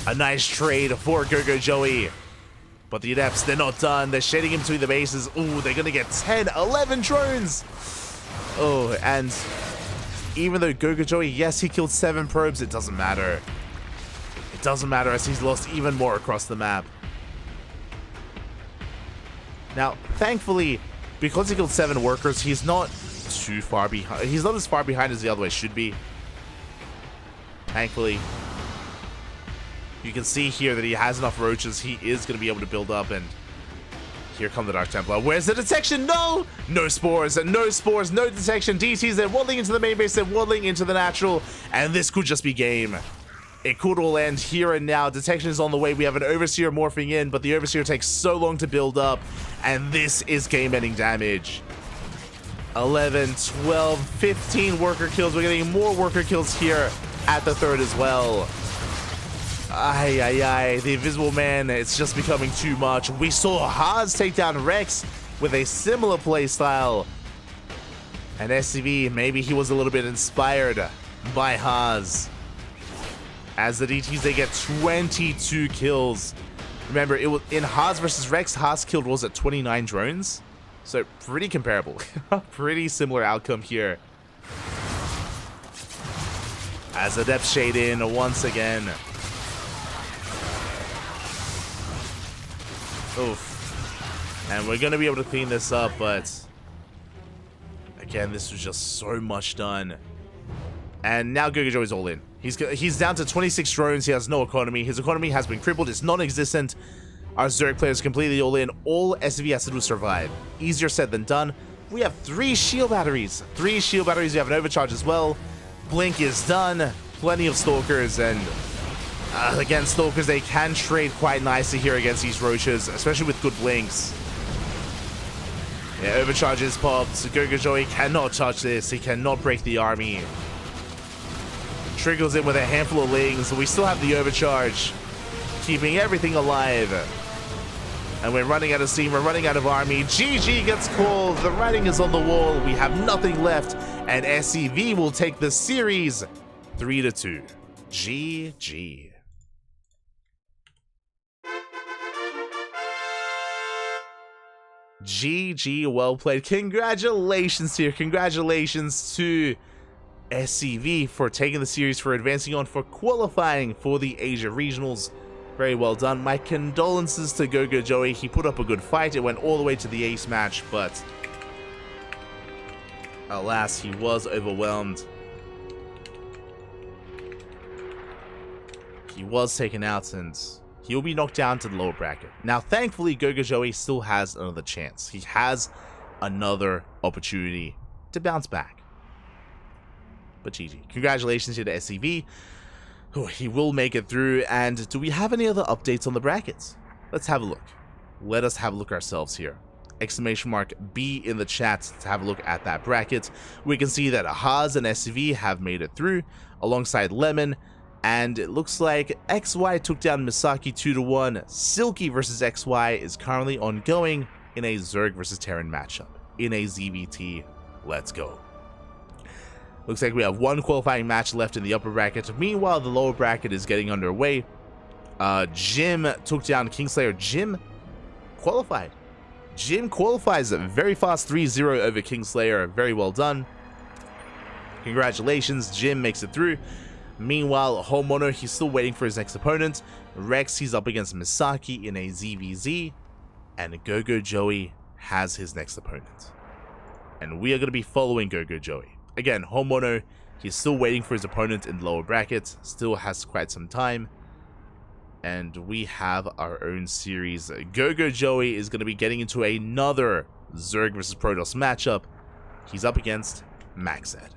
A nice trade for Gogo Joey. But the Adepts, they're not done. They're shading in between the bases. Ooh, they're going to get 10, 11 drones. Oh, and even though Gogo Joey, yes, he killed 7 probes, it doesn't matter. It doesn't matter as he's lost even more across the map. Now, thankfully, because he killed 7 workers, he's not too far behind. He's not as far behind as the other way should be. Thankfully. You can see here that he has enough roaches. He is going to be able to build up, and here come the Dark Templar. Where's the detection? No! No spores, no spores, no detection. DTs, they're waddling into the main base, they're waddling into the natural, and this could just be game. It could all end here and now. Detection is on the way. We have an Overseer morphing in, but the Overseer takes so long to build up, and this is game-ending damage. 11, 12, 15 worker kills. We're getting more worker kills here at the 3rd as well. Ay, ay, ay. The Invisible Man, it's just becoming too much. We saw Haas take down Rex with a similar playstyle. And SCV, maybe he was a little bit inspired by Haas. As the DTs, they get 22 kills. Remember, it was in Haas versus Rex, Haas killed, was it 29 drones? So pretty comparable. Pretty similar outcome here. As the Adepts shade in once again. Oof. And we're going to be able to clean this up, but again, this was just so much done. And now Gogo Joey's all in. He's down to 26 drones. He has no economy. His economy has been crippled. It's non-existent. Our Zerg player is completely all in. All SCV has to do is survive. Easier said than done. We have 3 shield batteries. 3 shield batteries. We have an overcharge as well. Blink is done. Plenty of Stalkers, and again, Stalkers, they can trade quite nicely here against these Roaches, especially with good blinks. Yeah, overcharge is popped. Gogo Joey cannot touch this. He cannot break the army. Triggers in with a handful of Lings. We still have the overcharge, keeping everything alive. And we're running out of steam. We're running out of army. GG gets called. The writing is on the wall. We have nothing left. And SCV will take the series 3-2. GG. GG, well played. Congratulations here. Congratulations to SCV for taking the series, for advancing on, for qualifying for the Asia Regionals. Very well done. My condolences to Gogo Joey. He put up a good fight. It went all the way to the ace match, but alas, he was overwhelmed. He was taken out, and he'll be knocked down to the lower bracket. Now, thankfully, Gogo Joey still has another chance. He has another opportunity to bounce back. But GG. Congratulations here to SCV. Oh, he will make it through. And do we have any other updates on the brackets? Let's have a look. Let us have a look ourselves here. Exclamation mark B in the chat to have a look at that bracket. We can see that Haas and SCV have made it through alongside Lemon, and it looks like XY took down Misaki 2-1. Silky versus XY is currently ongoing in a Zerg versus Terran matchup in a ZVT. Let's go. Looks like we have one qualifying match left in the upper bracket. Meanwhile, the lower bracket is getting underway. Jim took down Kingslayer. Jim qualified. Jim qualifies very fast 3-0 over Kingslayer. Very well done. Congratulations, Jim makes it through. Meanwhile, Homeowner, he's still waiting for his next opponent. Rex, he's up against Misaki in a ZVZ. And Go-Go Joey has his next opponent. And we are going to be following Go-Go Joey. Again, Homeowner, he's still waiting for his opponent in the lower bracket. Still has quite some time. And we have our own series. Go-Go Joey is going to be getting into another Zerg versus Protoss matchup. He's up against Maxed.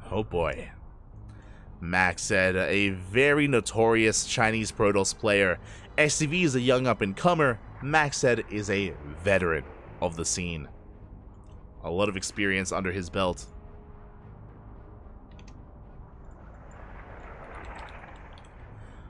Oh boy. Maxed, a very notorious Chinese Protoss player. SCV is a young up-and-comer. Maxed is a veteran of the scene. A lot of experience under his belt.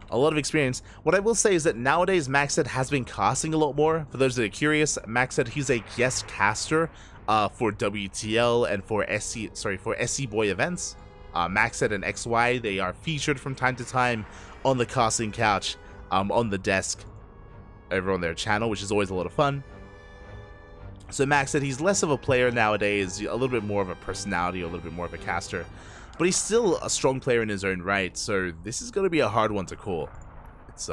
A lot of experience. What I will say is that nowadays Maxed has been casting a lot more. For those that are curious, Maxed, he's a guest caster for WTL and for SC Boy events. Maxed and XY, they are featured from time to time on the casting couch, on the desk over on their channel, which is always a lot of fun. So Maxed, he's less of a player nowadays, a little bit more of a personality, a little bit more of a caster. But he's still a strong player in his own right, so this is going to be a hard one to call. It's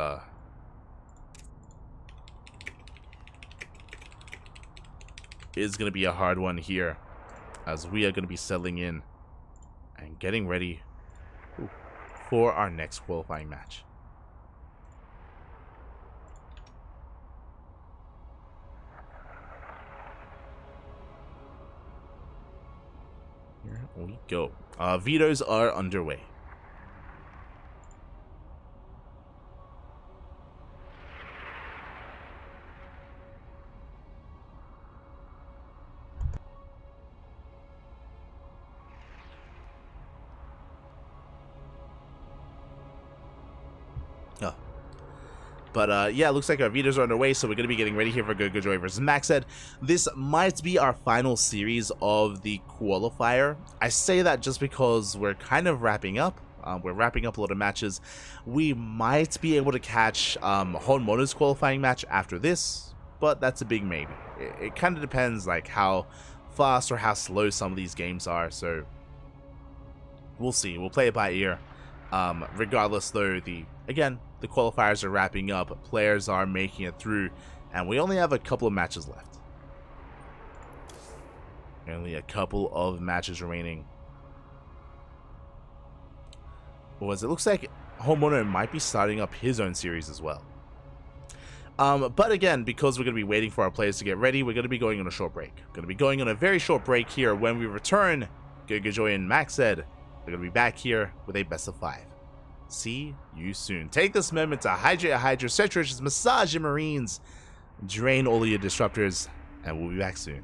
is going to be a hard one here, as we are going to be settling in and getting ready for our next qualifying match. Here we go. Vetoes are underway. But yeah, looks like our vetoes are underway, so we're going to be getting ready here for Go-Go Joey versus Maxed. This might be our final series of the qualifier. I say that just because we're kind of wrapping up. We're wrapping up a lot of matches. We might be able to catch Honmono's qualifying match after this, but that's a big maybe. It kind of depends like how fast or how slow some of these games are, so we'll see. We'll play it by ear. Regardless, though, the qualifiers are wrapping up, players are making it through, and we only have a couple of matches left. Only a couple of matches remaining. Well, as it looks like Homeowner might be starting up his own series as well. But again, because we're going to be waiting for our players to get ready, we're going to be going on a short break. We're going to be going on a very short break here. When we return, Go-Go Joey and Maxed, they're going to be back here with a best of 5. See you soon. Take this moment to hydrate your Hydra, stretch riches, massage your Marines, drain all of your disruptors, and we'll be back soon.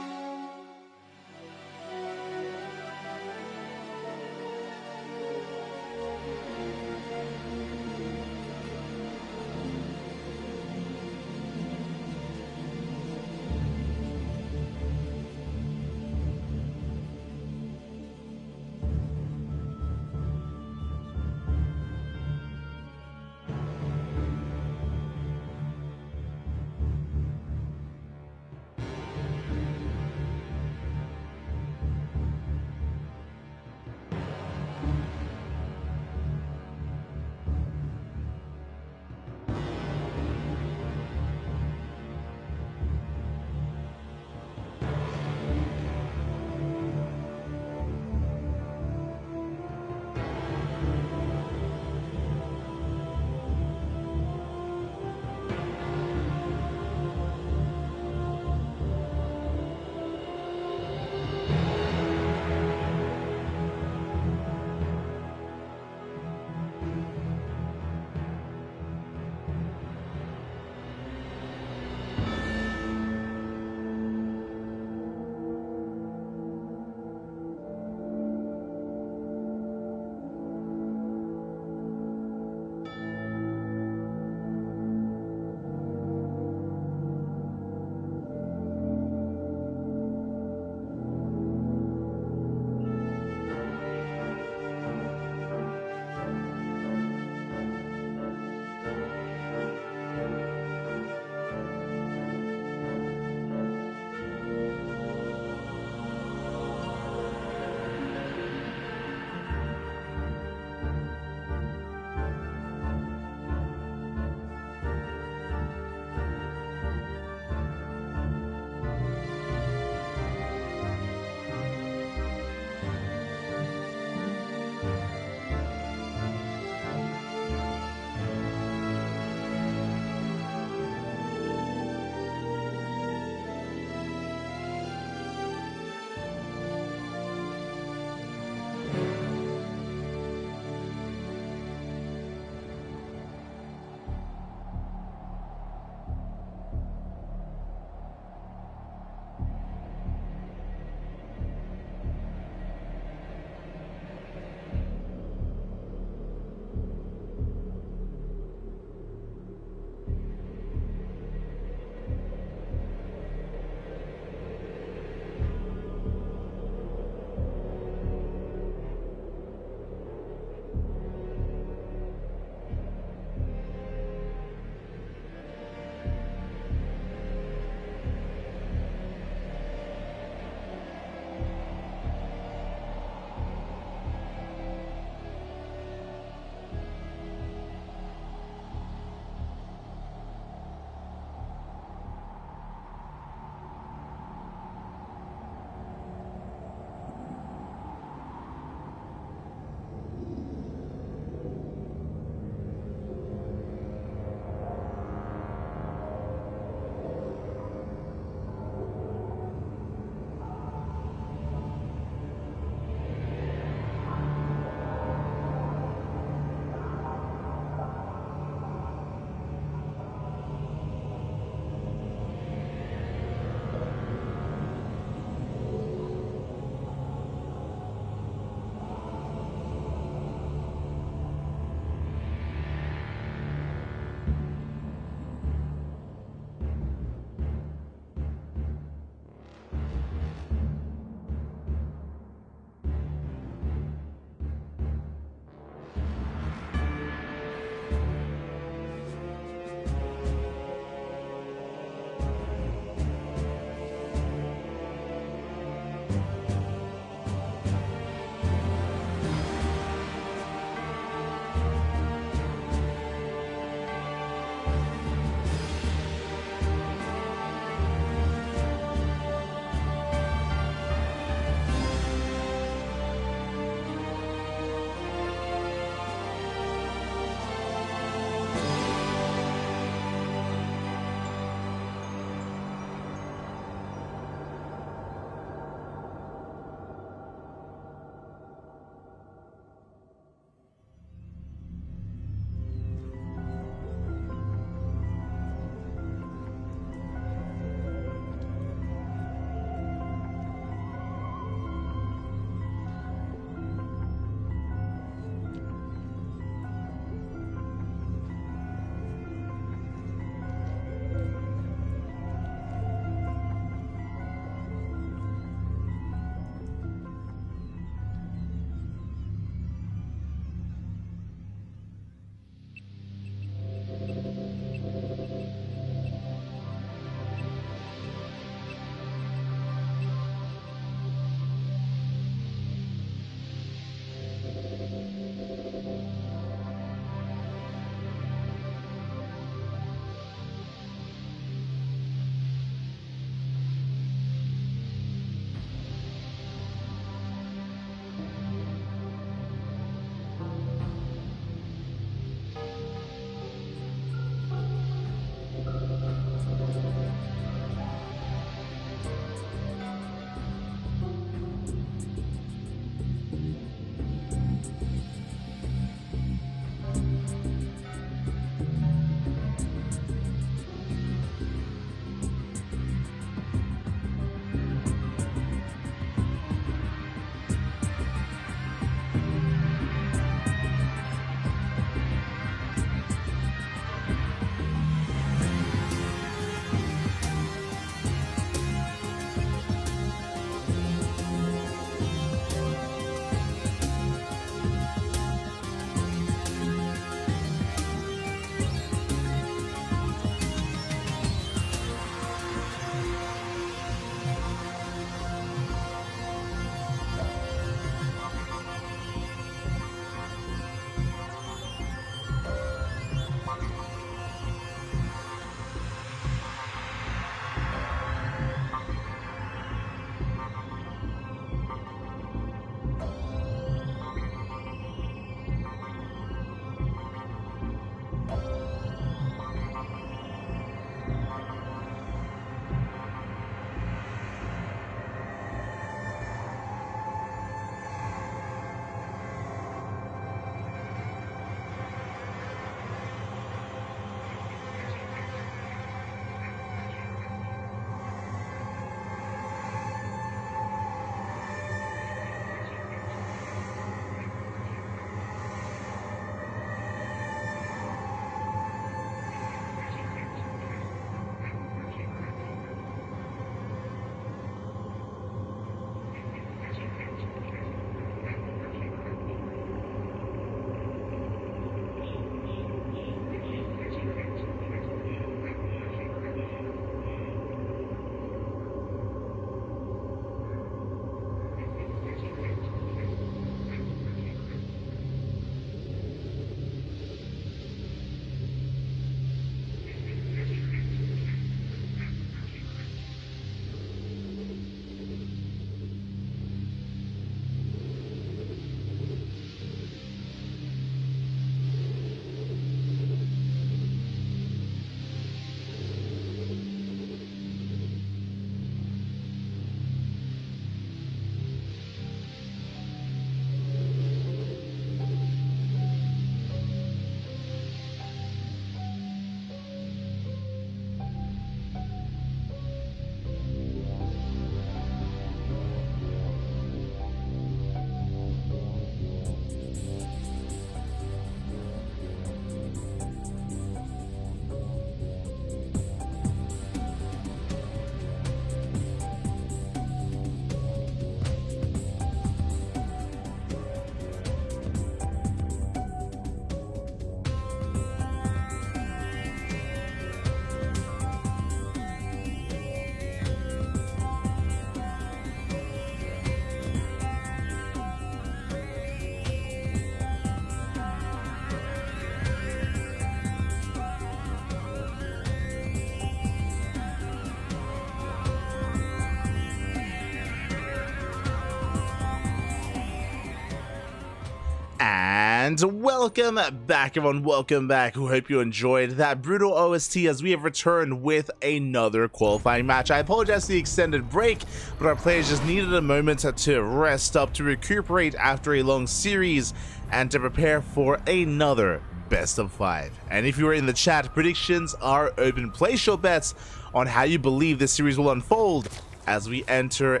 And welcome back, everyone. Welcome back. We hope you enjoyed that brutal OST as we have returned with another qualifying match. I apologize for the extended break, but our players just needed a moment to rest up, to recuperate after a long series, and to prepare for another best of 5. And if you are in the chat, predictions are open. Place your bets on how you believe this series will unfold as we enter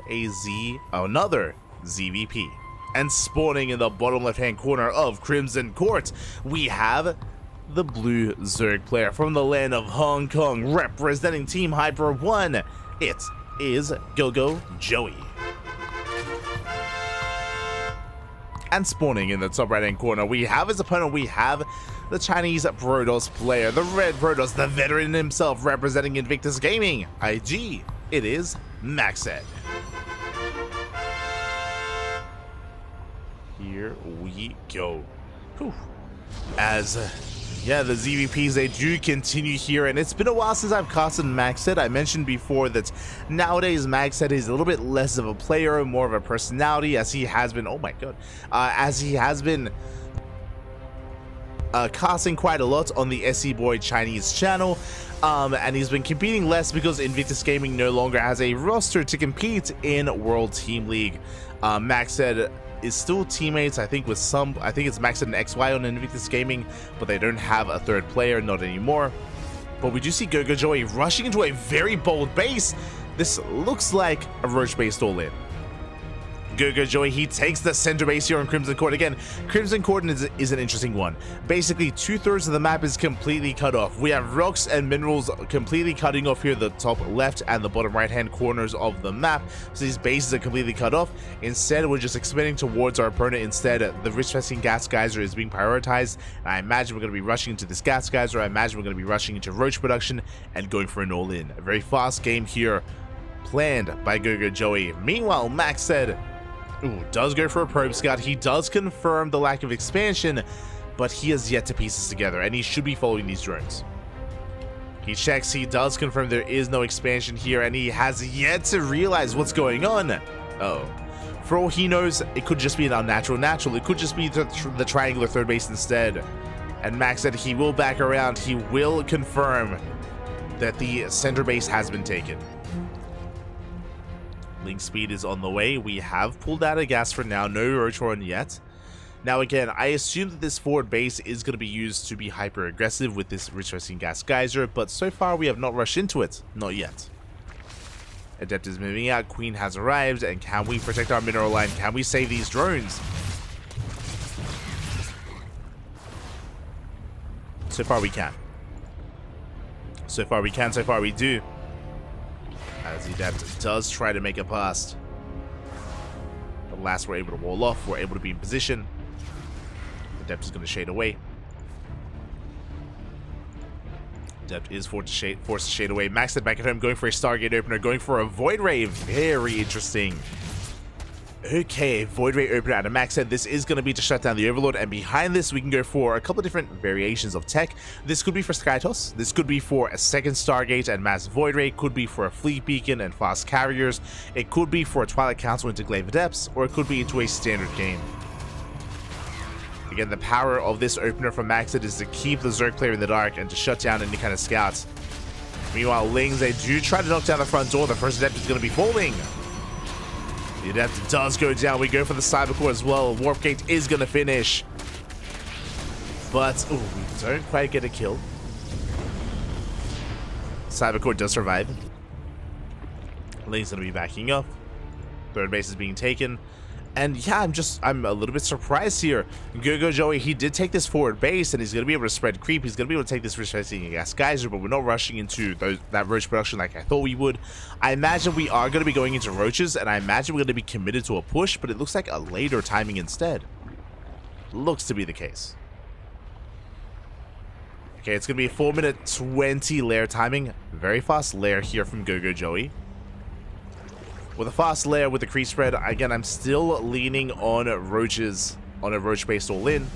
another ZVP. And spawning in the bottom left-hand corner of Crimson Court, we have the blue Zerg player from the land of Hong Kong, representing Team Hyper 1. It is Go-Go Joey. And spawning in the top right-hand corner, we have his opponent. We have the Chinese Protoss player, the red Protoss, the veteran himself, representing Invictus Gaming, IG. It is Maxed. Here we go. Whew. As yeah, the ZVPs, they do continue here, and it's been a while since I've casted Maxed. I mentioned before that nowadays Maxed is a little bit less of a player, more of a personality, as he has been, oh my god, as he has been casting quite a lot on the SE Boy Chinese channel, and he's been competing less because Invictus Gaming no longer has a roster to compete in World Team League. Maxed is still teammates, I think, with some, I think it's Maxed and XY on Invictus Gaming, but they don't have a third player, not anymore. But we do see Go-Go Joey rushing into a very bold base. This looks like a Roach-based all-in. Go-Go Joey, he takes the center base here on Crimson Court. Again, Crimson Court is an interesting one. Basically, 2/3 of the map is completely cut off. We have rocks and minerals completely cutting off here the top left and the bottom right-hand corners of the map. So these bases are completely cut off. Instead, we're just expanding towards our opponent. Instead, the rich-festing gas geyser is being prioritized. And I imagine we're going to be rushing into this gas geyser. I imagine we're going to be rushing into roach production and going for an all-in. A very fast game here, planned by Go-Go Joey. Meanwhile, Maxed does go for a probe scout. He does confirm the lack of expansion, but he has yet to piece this together, and he should be following these drones. He checks, he does confirm there is no expansion here, and he has yet to realize what's going on. For all he knows, it could just be an unnatural natural. It could just be the triangular third base instead. And Max said he will back around. He will confirm that the center base has been taken. Link speed is on the way. We have pulled out a gas for now. No roach run yet. Now again, I assume that this forward base is going to be used to be hyper aggressive with this rich-festing gas geyser, but so far we have not rushed into it. Not yet. Adept is moving out. Queen has arrived. And can we protect our mineral line? Can we save these drones? So far we can. So far we can. So far we do. As the Adept does try to make a pass. But last we're able to wall off. We're able to be in position. The Adept is going to shade away. Adept is forced to shade away. Maxed back at home, going for a Stargate opener, going for a Void Ray. Very interesting. Okay, Void Ray opener out of Maxed. This is going to be to shut down the Overlord, and behind this we can go for a couple of different variations of tech. This could be for Skytoss, this could be for a second Stargate and mass Void Ray, could be for a Fleet Beacon and fast carriers, it could be for a Twilight Council into Glaive Adepts, or it could be into a standard game. Again, the power of this opener from Maxed is to keep the Zerg player in the dark and to shut down any kind of scouts. Meanwhile, Lings, they do try to knock down the front door. The first Adept is going to be falling. The Adept does go down. We go for the Cyber Core as well. Warp Gate is going to finish. But, we don't quite get a kill. Cyber Core does survive. Link's going to be backing up. Third base is being taken. And yeah, I'm a little bit surprised here. Go-Go Joey, he did take this forward base, and he's going to be able to spread creep. He's going to be able to take this rich-festing gas geyser, but we're not rushing into that roach production like I thought we would. I imagine we are going to be going into roaches, and I imagine we're going to be committed to a push, but it looks like a later timing instead. Looks to be the case. Okay, it's going to be a 4-minute 20 lair timing. Very fast lair here from Go-Go Joey. With a fast layer with the creep spread, again, I'm still leaning on roaches, on a roach-based all-in.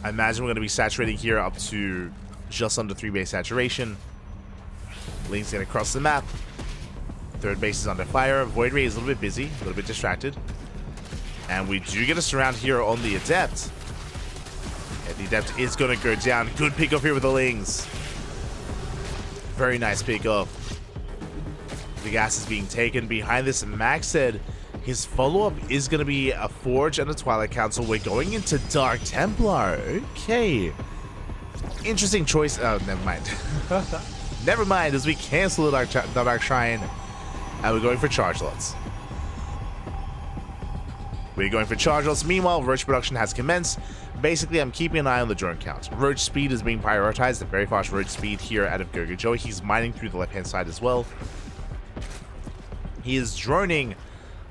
I imagine we're going to be saturating here up to just under 3 base saturation. Link's going to cross the map. Third base is under fire. Void Ray is a little bit busy, a little bit distracted. And we do get a surround here on the Adept. And the Adept is going to go down. Good pick up here with the Lings. Very nice pick up. The gas is being taken. Behind this, Max said his follow-up is going to be a Forge and a Twilight Council. We're going into Dark Templar. Okay. Interesting choice. Oh, never mind. Never mind, as we cancel the Dark Shrine. And we're going for Charge Lots. We're going for Charge Lots. Meanwhile, Roach production has commenced. Basically, I'm keeping an eye on the drone count. Roach speed is being prioritized. The very fast Roach speed here out of Gogo Joey. He's mining through the left-hand side as well. He is droning.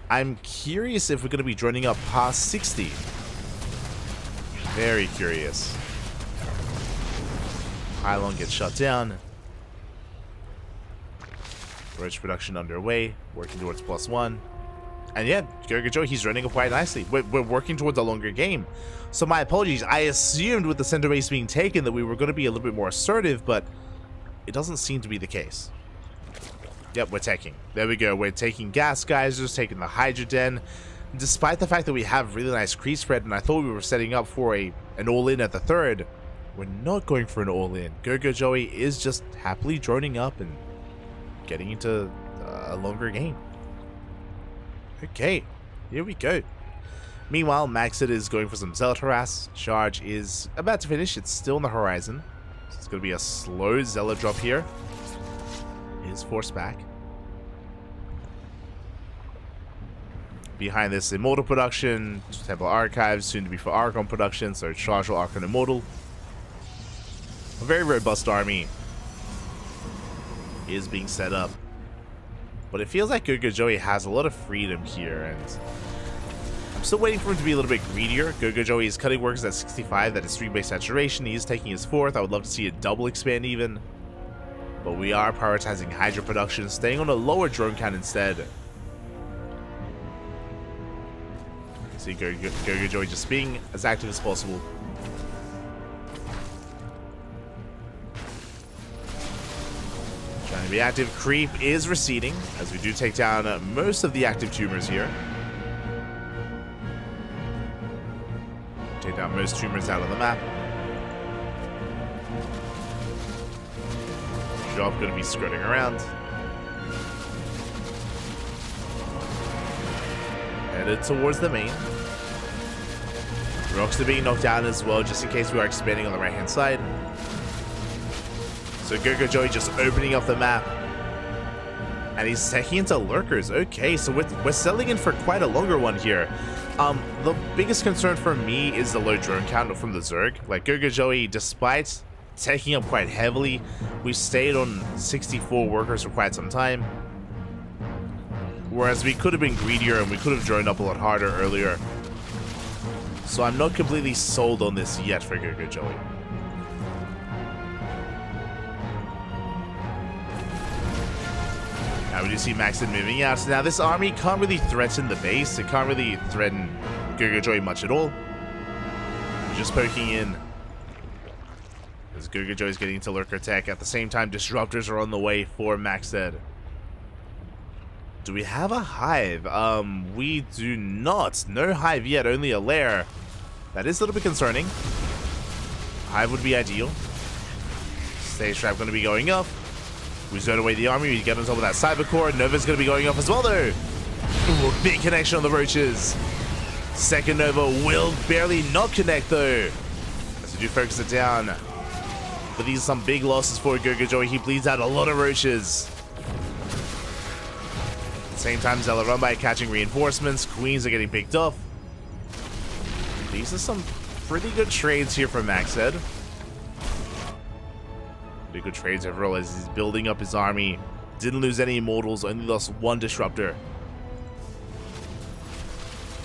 I'm curious if we're going to be droning up past 60. Very curious. Pylon gets shut down. Roach production underway. Working towards +1. And yeah, Gogo Joey, he's running up quite nicely. We're working towards a longer game. So my apologies. I assumed with the center base being taken that we were going to be a little bit more assertive, but it doesn't seem to be the case. Yep, we're taking. There we go. We're taking gas geysers, taking the Hydra Den. Despite the fact that we have really nice crease spread, and I thought we were setting up for an all-in at the third, we're not going for an all-in. Gogo Joey is just happily droning up and getting into a longer game. Okay, here we go. Meanwhile, Maxit is going for some Zealot Harass. Charge is about to finish. It's still on the horizon. So it's going to be a slow Zealot drop here. Is forced back. Behind this, Immortal production, Temple Archives, soon to be for Archon production, so Charge will Archon Immortal. A very robust army is being set up. But it feels like Gogo Joey has a lot of freedom here, and I'm still waiting for him to be a little bit greedier. Gogo Joey is cutting workers at 65, that is 3 base saturation. He is taking his 4th. I would love to see a double expand even. But we are prioritizing Hydra production, staying on a lower drone count instead. See Gogo Joey just being as active as possible. Trying to be active. Creep is receding, as we do take down most of the active tumors here. Take down most tumors out on the map. Drop going to be skirting around. Headed towards the main. Rocks are being knocked down as well, just in case we are expanding on the right hand side. So Gogo Joey just opening up the map. And he's taking into lurkers. Okay, so we're selling in for quite a longer one here. The biggest concern for me is the low drone count from the Zerg. Like Gogo Joey, despite taking up quite heavily, we stayed on 64 workers for quite some time. Whereas we could have been greedier and we could have droned up a lot harder earlier. So I'm not completely sold on this yet for Gogo Joey. Now we do see Maxon moving out. Now this army can't really threaten the base. It can't really threaten Gogo Joey much at all. We're just poking in. As Gogo Joey's getting into lurker tech. At the same time, disruptors are on the way for Maxed. Do we have a hive? We do not. No hive yet, only a lair. That is a little bit concerning. Hive would be ideal. Stage trap going to be going up. We zone away the army. We get on top of that cyber core. Nova's going to be going off as well, though. Ooh, big connection on the roaches. Second Nova will barely not connect, though. As we do focus it down. But these are some big losses for Gogo Joey. He bleeds out a lot of roaches. At the same time, Zella run by catching reinforcements. Queens are getting picked off. These are some pretty good trades here for Maxed. Pretty good trades overall as he's building up his army. Didn't lose any immortals, only lost 1 disruptor.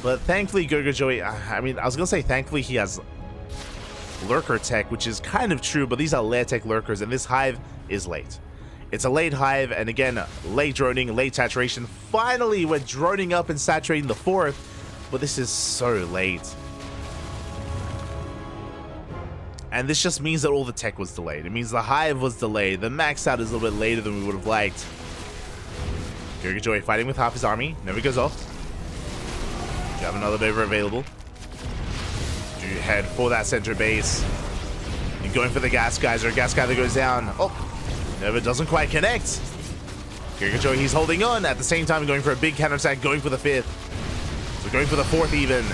But thankfully, Gogo Joey, I mean, I was gonna say thankfully he has lurker tech, which is kind of true, but these are lair tech lurkers, and this hive is late. It's a late hive, and again, late droning, late saturation. Finally, we're droning up and saturating the 4th, but this is so late. And this just means that all the tech was delayed. It means the hive was delayed. The max out is a little bit later than we would have liked. Gogo Joey fighting with half his army. Never goes off. have another Nova available. Do head for that center base. And going for the gas geyser. Gas geyser goes down. Oh, Nova doesn't quite connect. Gurgajoy, he's holding on. At the same time, going for a big counterattack, going for the 5th. So going for the 4th even.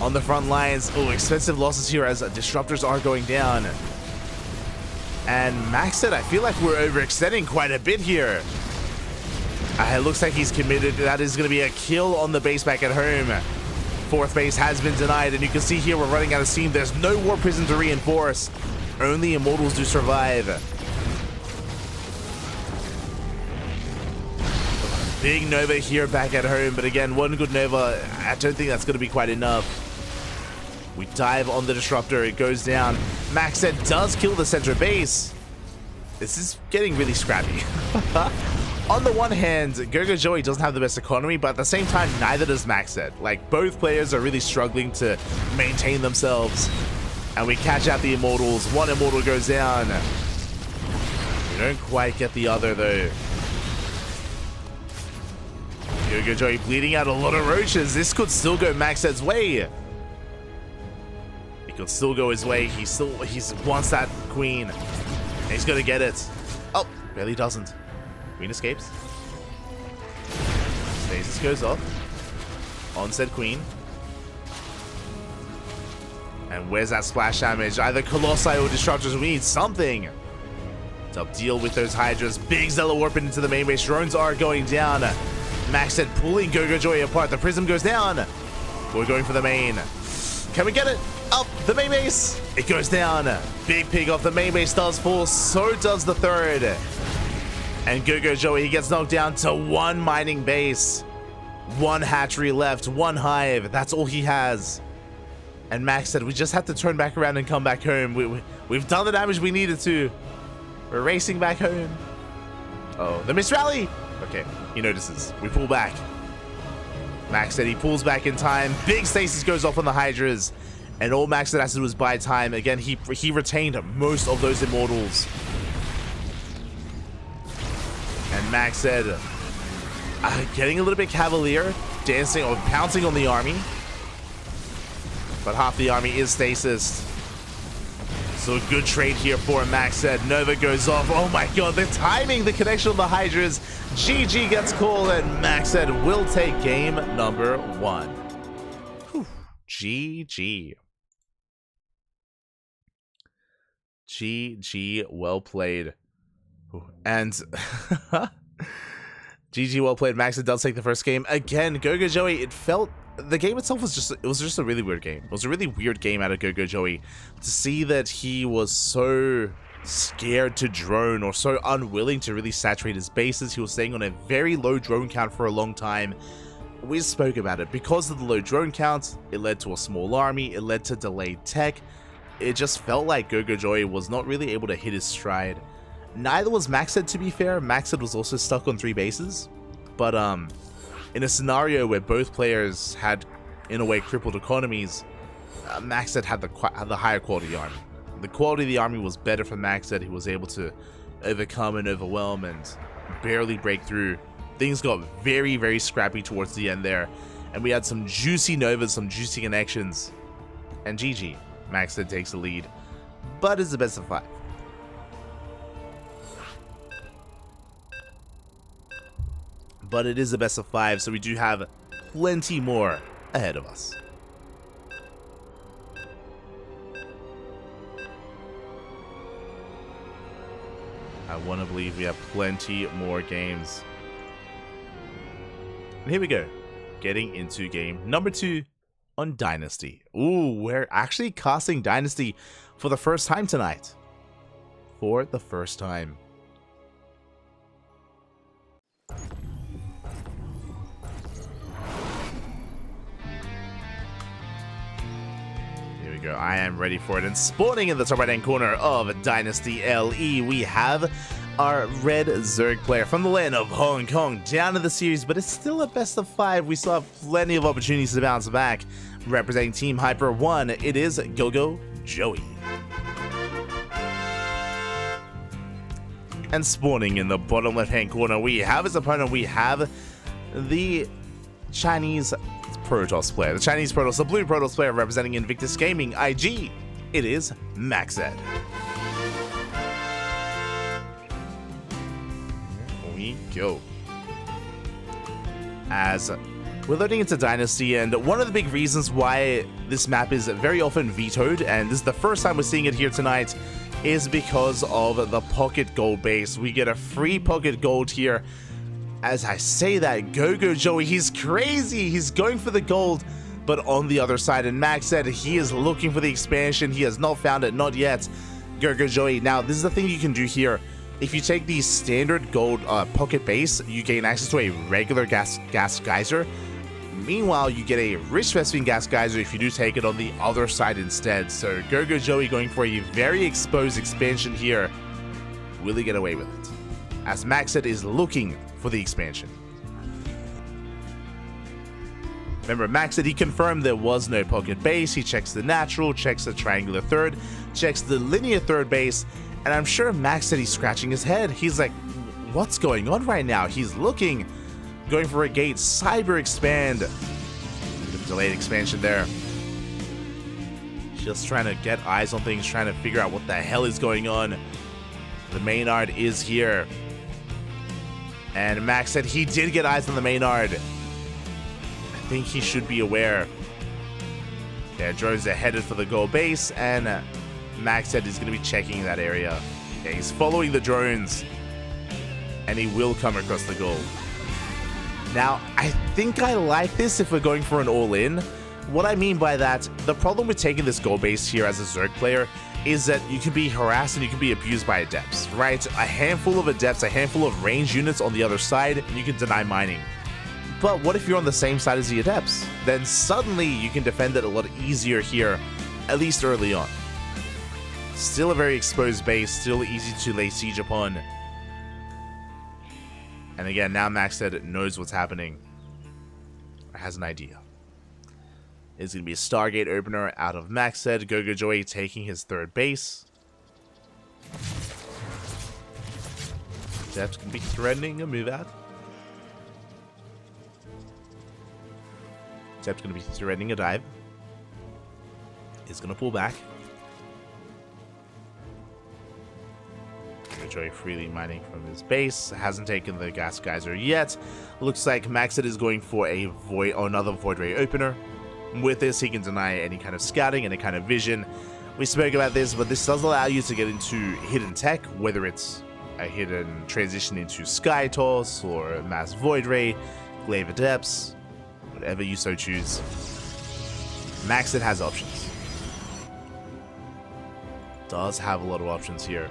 On the front lines. Oh, expensive losses here as disruptors are going down. And Max said, I feel like we're overextending quite a bit here. It looks like he's committed. That is going to be a kill on the base back at home. 4th base has been denied, and you can see here we're running out of steam. There's no War Prison to reinforce. Only Immortals do survive. Big Nova here back at home, but again, one good Nova, I don't think that's going to be quite enough. We dive on the Disruptor, it goes down. Maxed does kill the center base. This is getting really scrappy. On the one hand, Gurgajoy doesn't have the best economy, but at the same time, neither does Maxed. Like, both players are really struggling to maintain themselves. And we catch out the Immortals. One Immortal goes down. We don't quite get the other, though. Gurgajoy bleeding out a lot of roaches. This could still go Maxed's way. It could still go his way. He wants that queen. And he's gonna get it. Oh, barely doesn't. Queen escapes. Stasis goes off. On said queen. And where's that splash damage? Either Colossi or Disruptors. We need something to deal with those Hydras. Big Zealot warping into the main base. Drones are going down. Max said pulling Gurgajoy apart. The Prism goes down. We're going for the main. Can we get it? Up the main base. It goes down. Big pig off the main base does fall. So does the 3rd. And Gurgajoy, he gets knocked down to 1 mining base. 1 hatchery left. 1 hive. That's all he has. And Max said, we just have to turn back around and come back home. We've done the damage we needed to. We're racing back home. Oh, the missed rally. Okay, he notices. We pull back. Max said he pulls back in time. Big stasis goes off on the Hydras. And all Max said has to do was buy time. Again, he retained most of those Immortals. And Max said, getting a little bit cavalier, dancing or pouncing on the army. But half the army is stasis. So a good trade here for Max said. Nova goes off. Oh my god, the timing, the connection of the Hydras. GG gets called, and Max said will take game number 1. Whew. GG. GG, well played. And GG, well played. Max does take the first game. Again, Gurgajoy, it felt... The game itself was just a really weird game. It was a really weird game out of Gurgajoy. To see that he was so scared to drone or so unwilling to really saturate his bases. He was staying on a very low drone count for a long time. We spoke about it. Because of the low drone count, it led to a small army. It led to delayed tech. It just felt like Gurgajoy was not really able to hit his stride. Neither was Maxed, to be fair. Maxed was also stuck on 3 bases. But in a scenario where both players had, in a way, crippled economies, Maxed had the higher quality army. The quality of the army was better for Maxed. He was able to overcome and overwhelm and barely break through. Things got very, very scrappy towards the end there. And we had some juicy Novas, some juicy connections. And GG. Maxed takes the lead. But it's the best of 5. But it is the best of 5, so we do have plenty more ahead of us. I want to believe we have plenty more games. And here we go. Getting into game number 2 on Dynasty. Ooh, we're actually casting Dynasty for the first time tonight. For the first time. Go. I am ready for it. And spawning in the top right hand corner of Dynasty LE, we have our red Zerg player from the land of Hong Kong down to the series, but it's still a best of 5. We still have plenty of opportunities to bounce back. Representing Team Hyper 1, it is Gogo Joey. And spawning in the bottom left hand corner, we have his opponent. We have the Chinese Protoss player, the Chinese Protoss, the blue Protoss player representing Invictus Gaming IG. It is Maxed. Here we go. As we're loading into Dynasty, and one of the big reasons why this map is very often vetoed, and this is the first time we're seeing it here tonight, is because of the pocket gold base. We get a free pocket gold here. As I say that, Go-Go Joey, he's crazy. He's going for the gold, but on the other side, and Max said he is looking for the expansion. He has not found it, not yet. Go-Go Joey, now this is the thing you can do here. If you take the standard gold pocket base, you gain access to a regular gas geyser. Meanwhile, you get a rich Vespene gas geyser if you do take it on the other side instead. So Go-Go Joey going for a very exposed expansion here. Will he get away with it? As Maxed is looking for the expansion. Remember, Maxed, he confirmed there was no pocket base. He checks the natural, checks the triangular third, checks the linear third base, and I'm sure Maxed, he's scratching his head. He's like, what's going on right now? He's looking, going for a gate, cyber expand. Bit of delayed expansion there. Just trying to get eyes on things, trying to figure out what the hell is going on. The Maynard is here. And Max said he did get eyes on the Maynard. I think he should be aware. Yeah, drones are headed for the gold base, and Max said he's going to be checking that area. Yeah, he's following the drones, and he will come across the gold. Now, I think I like this if we're going for an all-in. What I mean by that, the problem with taking this gold base here as a Zerg player is that you can be harassed and you can be abused by adepts, right? A handful of adepts, a handful of range units on the other side, and you can deny mining. But what if you're on the same side as the adepts? Then suddenly you can defend it a lot easier here, at least early on. Still a very exposed base, still easy to lay siege upon. And again, now Max said it knows what's happening, or has an idea. It's going to be a Stargate opener out of Max said. Go-Go Joey taking his third base. Depth's going to be threatening a move out. Depth's going to be threatening a dive. He's going to pull back. Go-Go Joey freely mining from his base. Hasn't taken the gas geyser yet. Looks like Maxed is going for a void, or another Void Ray opener. With this, he can deny any kind of scouting, any kind of vision. We spoke about this, but this does allow you to get into hidden tech, whether it's a hidden transition into Sky Toss or Mass Void Ray, Glaive Adepts, whatever you so choose. Maxed has options. Does have a lot of options here.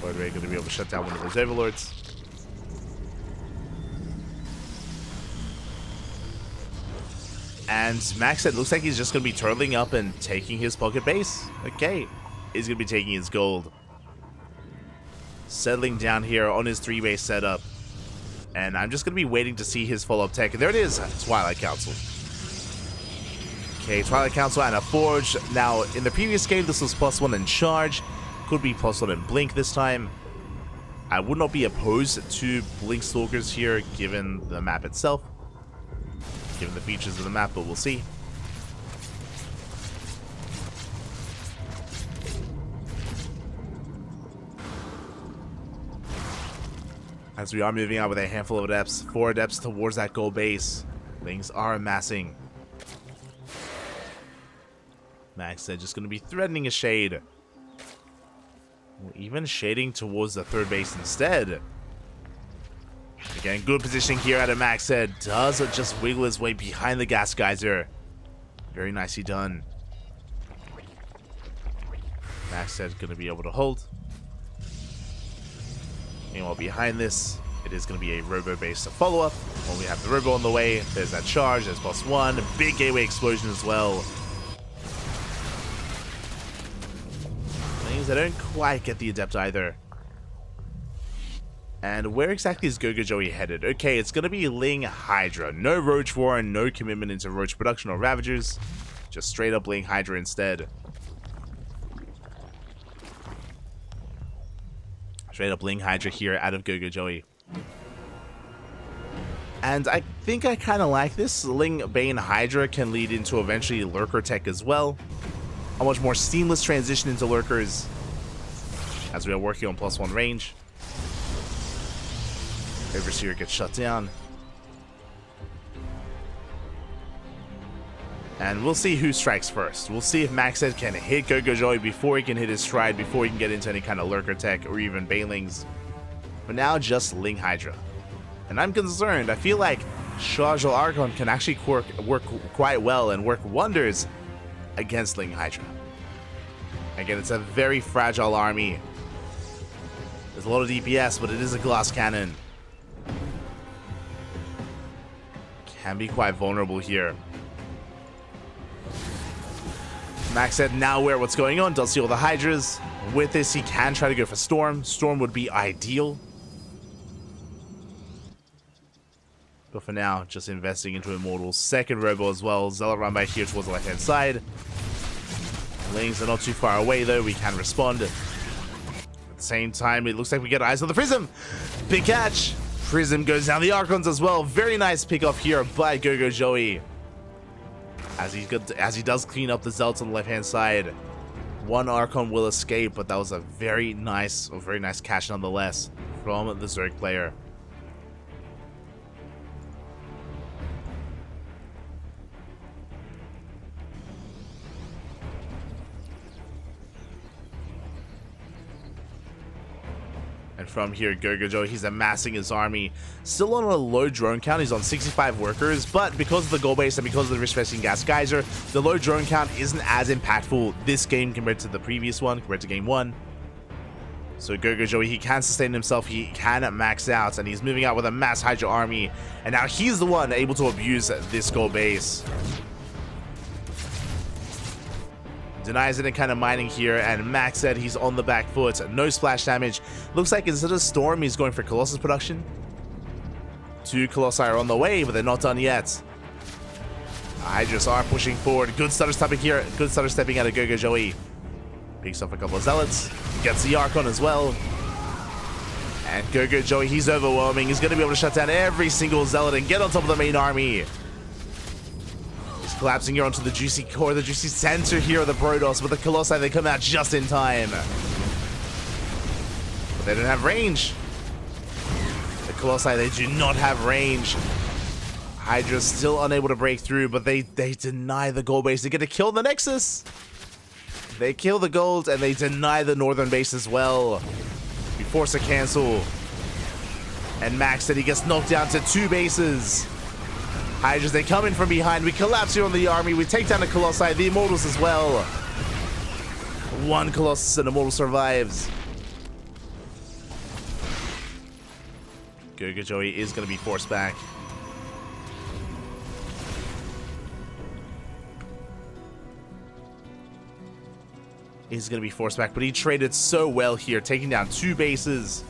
Void Ray going to be able to shut down one of those overlords. And Max, it looks like he's just going to be turtling up and taking his pocket base. Okay, he's going to be taking his gold. Settling down here on his 3-base setup. And I'm just going to be waiting to see his follow-up tech. And there it is, Twilight Council. Okay, Twilight Council and a Forge. Now, in the previous game, this was +1 in charge. Could be +1 in blink this time. I would not be opposed to blink stalkers here, given the map itself, given the features of the map, but we'll see. As we are moving out with a handful of adepts, 4 adepts towards that gold base. Things are amassing. Max said just going to be threatening a shade. Even shading towards the 3rd base instead. Again, good positioning here out of Max said. Does just wiggle his way behind the gas geyser. Very nicely done. Max said going to be able to hold. Meanwhile, behind this, it is going to be a robo-based follow-up. When we have the robo on the way, there's that charge, there's +1. Big gateway explosion as well. I don't quite get the adept either. And where exactly is Go-Go Joey headed? Okay, it's going to be Ling Hydra. No Roach Warren, no commitment into Roach production or Ravagers. Just straight up Ling Hydra instead. Straight up Ling Hydra here out of Gogo Joey. And I think I kind of like this. Ling Bane Hydra can lead into eventually Lurker tech as well. A much more seamless transition into Lurkers as we are working on +1 range. Overseer gets shut down. And we'll see who strikes first. We'll see if Maxed can hit Gogo Joey before he can hit his stride, before he can get into any kind of Lurker tech or even Banelings. But now just Ling Hydra. And I'm concerned. I feel like Shajal Archon can actually work quite well and work wonders against Ling Hydra. Again, it's a very fragile army. There's a lot of DPS, but it is a glass cannon. Can be quite vulnerable here. Max said now aware what's going on, does see all the Hydras. With this, he can try to go for Storm. Storm would be ideal. But for now, just investing into Immortals. Second Robo as well. Zealot run by here towards the left-hand side. Lings are not too far away, though. We can respond. At the same time, it looks like we get eyes on the Prism. Big catch. Prism goes down the Archons as well. Very nice pick off here by Gogo Joey. As he does clean up the Zealots on the left-hand side. One Archon will escape, but that was a very nice catch nonetheless from the Zerg player. And from here, Gogo Joey, he's amassing his army. Still on a low drone count. He's on 65 workers, but because of the goal base and because of the Risk-Vesting Gas Geyser, the low drone count isn't as impactful this game compared to the previous one, compared to game 1. So Gogo Joey, he can sustain himself, he can max out, and he's moving out with a mass Hydra army. And now he's the one able to abuse this goal base. Denies it and kind of mining here, and Max said he's on the back foot. No splash damage. Looks like instead of Storm, he's going for Colossus production. 2 Colossi are on the way, but they're not done yet. Hydras are pushing forward. Good stutter stepping here. Good stutter stepping out of Gogo Joey. Picks off a couple of Zealots. Gets the Archon as well. And Gogo Joey, he's overwhelming. He's going to be able to shut down every single Zealot and get on top of the main army. Collapsing here onto the juicy core, the juicy center here of the Protoss, but the Colossi, they come out just in time. But they don't have range. The Colossi, they do not have range. Hydra's still unable to break through, but they deny the gold base. They get to kill the Nexus. They kill the gold, and they deny the northern base as well. We force a cancel. And Max said he gets knocked down to 2 bases. Hydras, they come in from behind. We collapse here on the army. We take down the Colossi, the Immortals as well. 1 Colossus and Immortal survives. Gogo Joey is going to be forced back. He's going to be forced back, but he traded so well here, taking down 2 bases.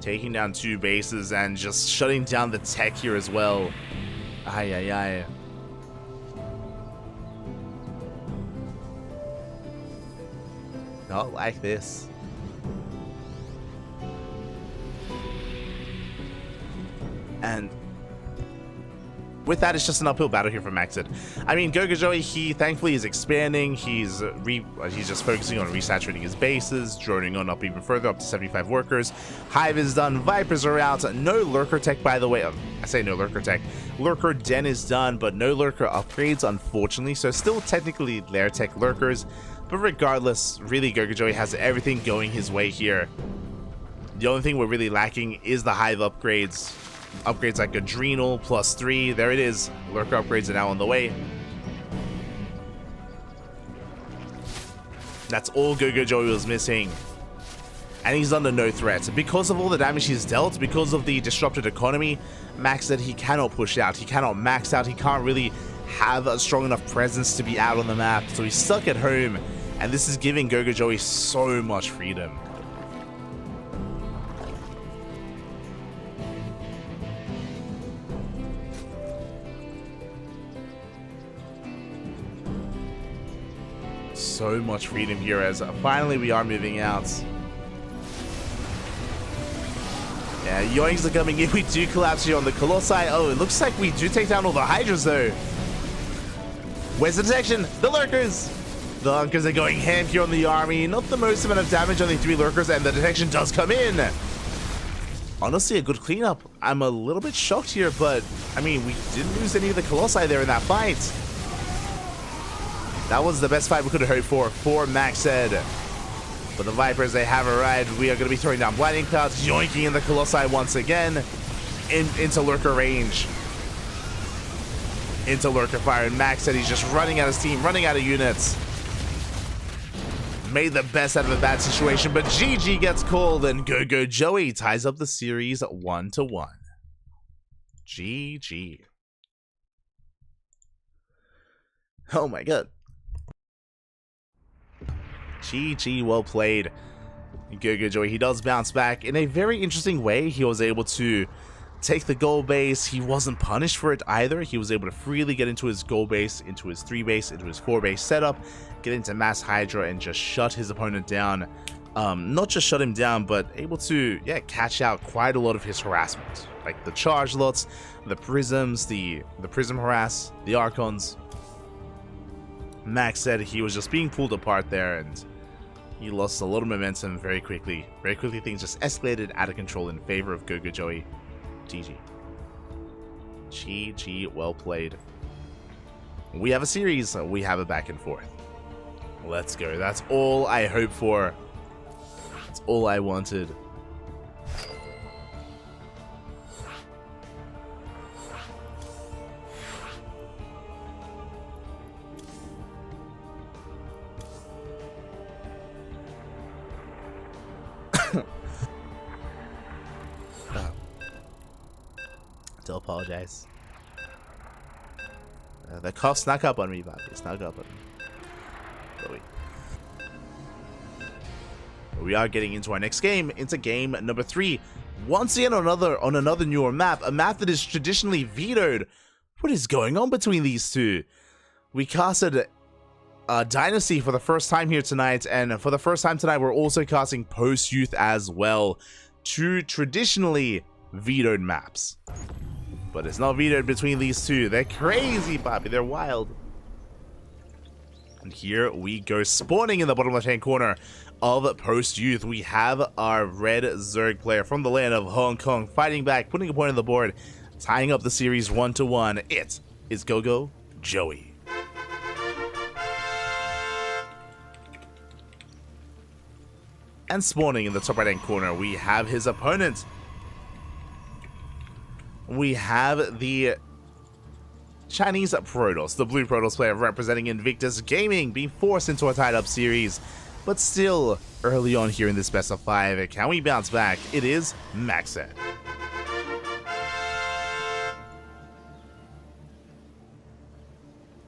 Taking down 2 bases and just shutting down the tech here as well. Ay, ay, ay. Not like this. And with that, it's just an uphill battle here for Maxed. I mean, Gogo Joey, he thankfully is expanding. He's just focusing on resaturating his bases, droning on up even further, up to 75 workers. Hive is done. Vipers are out. No Lurker tech, by the way. I say no Lurker tech. Lurker Den is done, but no Lurker upgrades, unfortunately. So still technically Lair tech Lurkers. But regardless, really, Gogo Joey has everything going his way here. The only thing we're really lacking is the Hive upgrades. Upgrades like Adrenal +3. There it is. Lurker upgrades are now on the way. That's all Gogo Joey was missing. And he's under no threat. Because of all the damage he's dealt, because of the disrupted economy, Max said he cannot push out. He cannot max out. He can't really have a strong enough presence to be out on the map. So he's stuck at home. And this is giving Gogo Joey so much freedom. So much freedom here as finally we are moving out. Yeah, Yoinks are coming in. We do collapse here on the Colossi. Oh, it looks like we do take down all the Hydras though. Where's the detection? The Lurkers! The Hunkers are going ham here on the army. Not the most amount of damage, only 3 Lurkers, and the detection does come in. Honestly, a good cleanup. I'm a little bit shocked here, but I mean, we didn't lose any of the Colossi there in that fight. That was the best fight we could have hoped for Max said. But the Vipers, they have arrived. We are going to be throwing down Blinding Clouds, yoinking in the Colossi once again into Lurker range. Into Lurker fire, and Max said he's just running out of steam, running out of units. Made the best out of a bad situation, but GG gets called, and Go Joey ties up the series 1-1. GG. Oh my god. GG, well played. Go Joey, he does bounce back in a very interesting way. He was able to take the goal base. He wasn't punished for it either. He was able to freely get into his goal base, into his 3 base, into his 4 base setup, get into Mass Hydra and just shut his opponent down. Not just shut him down, but able to, yeah, catch out quite a lot of his harassment. Like the charge lots, the prisms, the prism harass, the archons. Max said he was just being pulled apart there, and he lost a lot of momentum very quickly. Very quickly, things just escalated out of control in favor of Go Joey. GG. GG, well played. We have a series, we have a back and forth. Let's go. That's all I hoped for. That's all I wanted. Do apologize. The cough snuck up on me, Bobby. It snuck up on me. But wait. We are getting into our next game, into game number 3. Once again on another newer map, a map that is traditionally vetoed. What is going on between these two? We casted Dynasty for the first time here tonight, and for the first time tonight, we're also casting Post Youth as well. 2 traditionally vetoed maps. But it's not vetoed between these two. They're crazy, Bobby. They're wild. And here we go. Spawning in the bottom left-hand corner of Post Youth, we have our red Zerg player from the land of Hong Kong fighting back, putting a point on the board, tying up the series 1-1. It is Go Joey. And spawning in the top right-hand corner, we have his opponent. We have the Chinese Protoss, the blue Protoss player representing Invictus Gaming, being forced into a tied-up series, but still early on here in this best of 5. Can we bounce back? It is Maxed.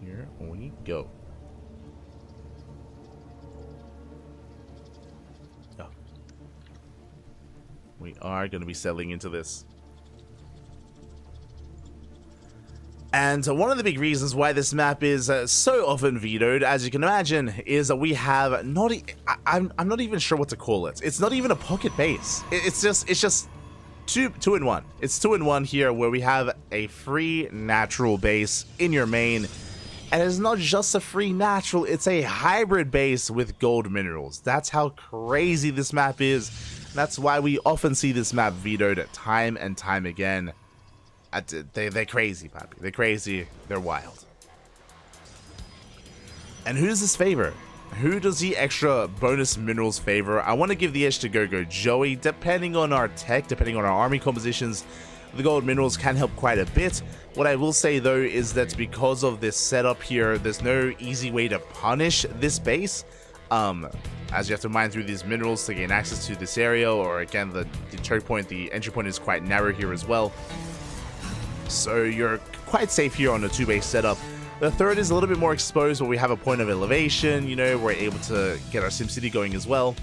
Here we go. Oh. We are going to be settling into this. And one of the big reasons why this map is so often vetoed, as you can imagine, is that we have not. I'm not even sure what to call it. It's not even a pocket base. It's just two in one. It's 2 in 1 here, where we have a free natural base in your main, and it's not just a free natural. It's a hybrid base with gold minerals. That's how crazy this map is. That's why we often see this map vetoed time and time again. They're crazy, Papi. They're crazy. They're wild. And who does this favor? Who does the extra bonus minerals favor? I want to give the edge to Go Joey. Depending on our tech, depending on our army compositions, the gold minerals can help quite a bit. What I will say though is that because of this setup here, there's no easy way to punish this base. As you have to mine through these minerals to gain access to this area, or again, the choke point, the entry point is quite narrow here as well. So you're quite safe here on the 2-base setup. The third is a little bit more exposed, where we have a point of elevation, you know, we're able to get our SimCity going as well.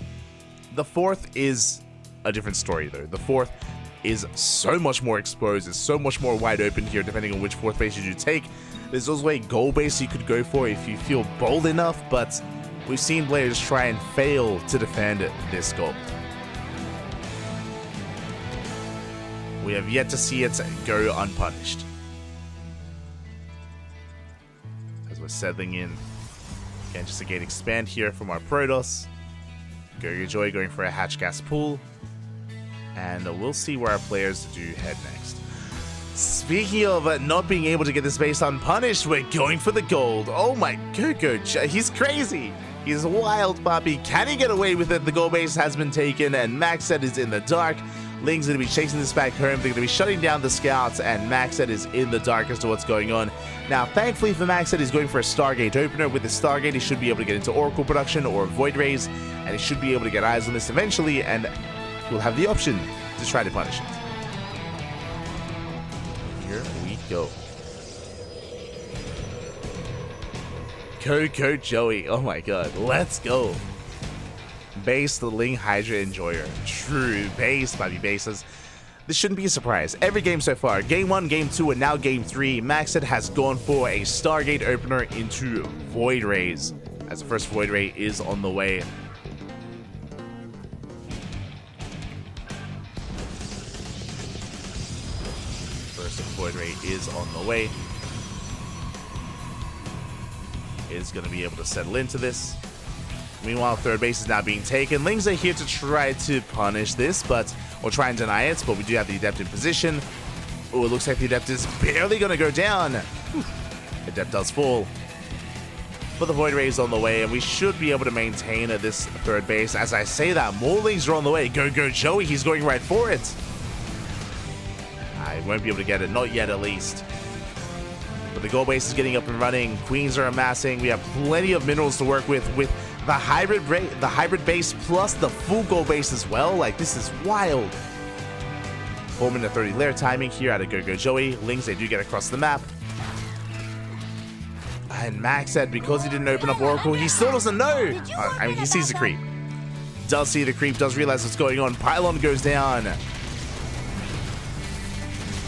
The fourth is a different story though. The fourth is so much more exposed, it's so much more wide open here depending on which 4th base you do take. There's also a goal base you could go for if you feel bold enough, but We've seen players try and fail to defend this gold. We have yet to see it go unpunished. As we're settling in. Again, just a gate expand here from our Protoss. Joy going for a hatch gas pool. And we'll see where our players do head next. Speaking of not being able to get this base unpunished, we're going for the gold. Oh my Joy, he's crazy. He's a wild puppy. Can he get away with it? The gold base has been taken and Maxed is in the dark. Ling's going to be chasing this back home. They're going to be shutting down the scouts, and Maxed is in the dark as to what's going on. Now, thankfully for Maxed, he's going for a Stargate opener. With the Stargate, he should be able to get into Oracle production or Void Rays, and he should be able to get eyes on this eventually, and we'll have the option to try to punish it. Here we go. Go, Joey. Oh my god. Let's go. Base the Ling Hydra Enjoyer. True base, baby bases. This shouldn't be a surprise. Every game so far, game 1, game 2, and now game 3, Maxed has gone for a Stargate opener into Void Rays, as the first Void Ray is on the way. First Void Ray is on the way. Is going to be able to settle into this. Meanwhile, third base is now being taken. Lings are here to try to punish this, or try and deny it, but we do have the Adept in position. Oh, it looks like the Adept is barely going to go down. Adept does fall. But the Void Ray is on the way, and we should be able to maintain this third base. As I say that, more Lings are on the way. Go, Joey. He's going right for it. I won't be able to get it. Not yet, at least. But the gold base is getting up and running. Queens are amassing. We have plenty of minerals to work with the hybrid base plus the full gold base as well. Like, this is wild. 4-minute 30 layer timing here out of Go Joey. Lings, they do get across the map. And Max said because he didn't open up Oracle, he still doesn't know. I mean, he sees the creep. Does see the creep, does realize what's going on. Pylon goes down.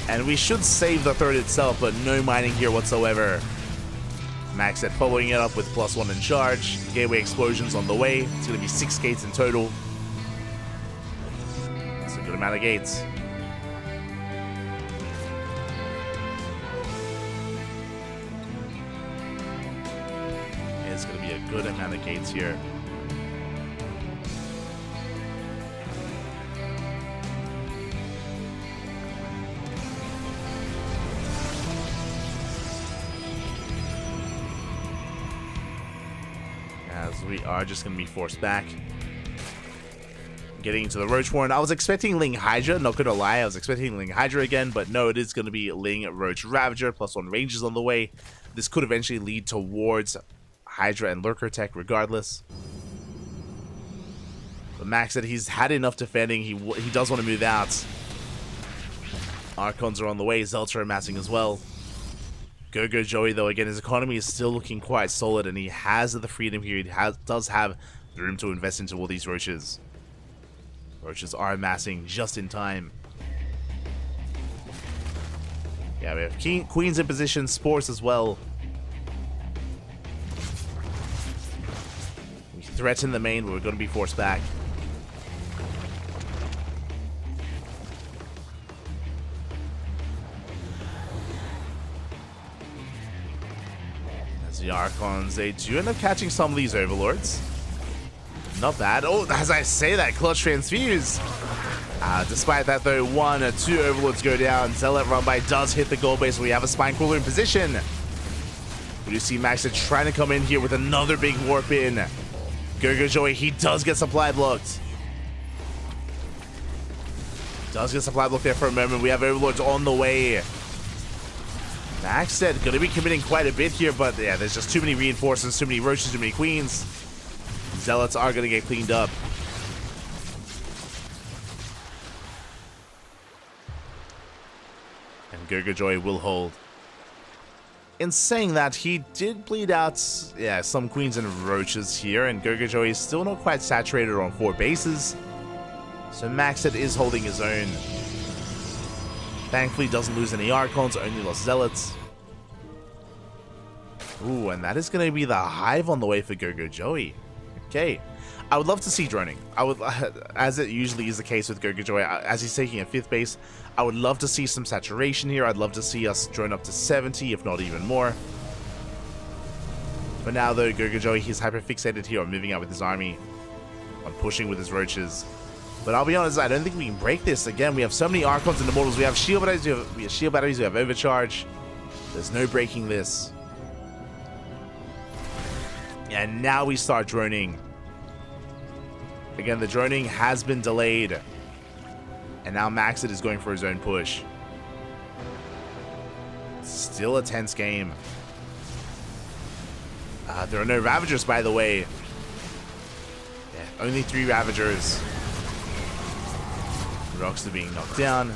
And we should save the third itself, but no mining here whatsoever. Max said following it up with +1 in charge. Gateway explosions on the way. It's going to be 6 gates in total. That's a good amount of gates. It's going to be a good amount of gates here. As we are just going to be forced back. Getting into the Roach Warren. I was expecting Ling Hydra, not going to lie. I was expecting Ling Hydra again, but no, it is going to be Ling Roach Ravager, +1 ranges on the way. This could eventually lead towards Hydra and Lurker Tech regardless. But Max said he's had enough defending. He does want to move out. Archons are on the way. Zelts are amassing as well. Go Joey, though, again, his economy is still looking quite solid, and he has the freedom here. He does have the room to invest into all these roaches. Roaches are amassing just in time. Yeah, we have Queens in position, Spores as well. We threaten the main, but we're going to be forced back. The Archons, they do end up catching some of these Overlords. Not bad. Oh, as I say that, clutch transfuse. Despite that, though, 1 or 2 Overlords go down. Zealot run by does hit the gold base. We have a Spine Crawler in position. We do see Max trying to come in here with another big warp in. Go Joey, he does get supply blocked. Does get supply blocked there for a moment. We have Overlords on the way. Max said going to be committing quite a bit here, but yeah, there's just too many reinforcements, too many roaches, too many queens. Zealots are going to get cleaned up. And Joy will hold. In saying that, he did bleed out some queens and roaches here, and Joy is still not quite saturated on 4 bases. So Maxed is holding his own. Thankfully, doesn't lose any Archons, only lost Zealots. Ooh, and that is going to be the Hive on the way for Joey. Okay. I would love to see droning. I would, as it usually is the case with Gogojoy, as he's taking a 5th base, I would love to see some saturation here. I'd love to see us drone up to 70, if not even more. But now, though, Gogojoy, he's hyper-fixated here on moving out with his army, on pushing with his roaches. But I'll be honest, I don't think we can break this. Again, we have so many Archons and Immortals. We have shield batteries, we have shield batteries, we have overcharge. There's no breaking this. And now we start droning. Again, the droning has been delayed. And now Maxit is going for his own push. Still a tense game. There are no Ravagers, by the way. Yeah, only 3 Ravagers. Rocks are being knocked down.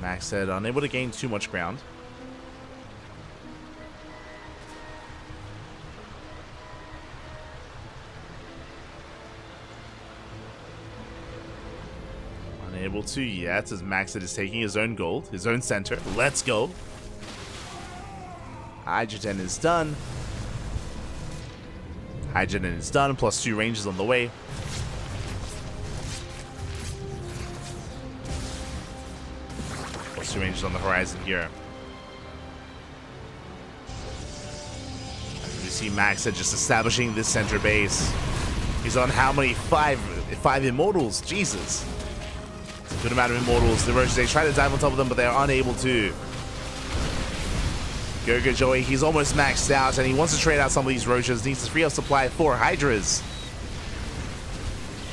Max said unable to gain too much ground. Unable to yet, as Maxit is taking his own gold, his own center. Let's go. Hydrogen is done. Hydrogen is done, plus 2 ranges on the way. Plus 2 ranges on the horizon here. As we see Maxit just establishing this center base. He's on how many? 5 Immortals. Jesus. It's a good amount of Immortals. The Roaches, they try to dive on top of them, but they are unable to. Gogojoy, he's almost maxed out, and he wants to trade out some of these Roaches. Needs to free up supply for Hydras.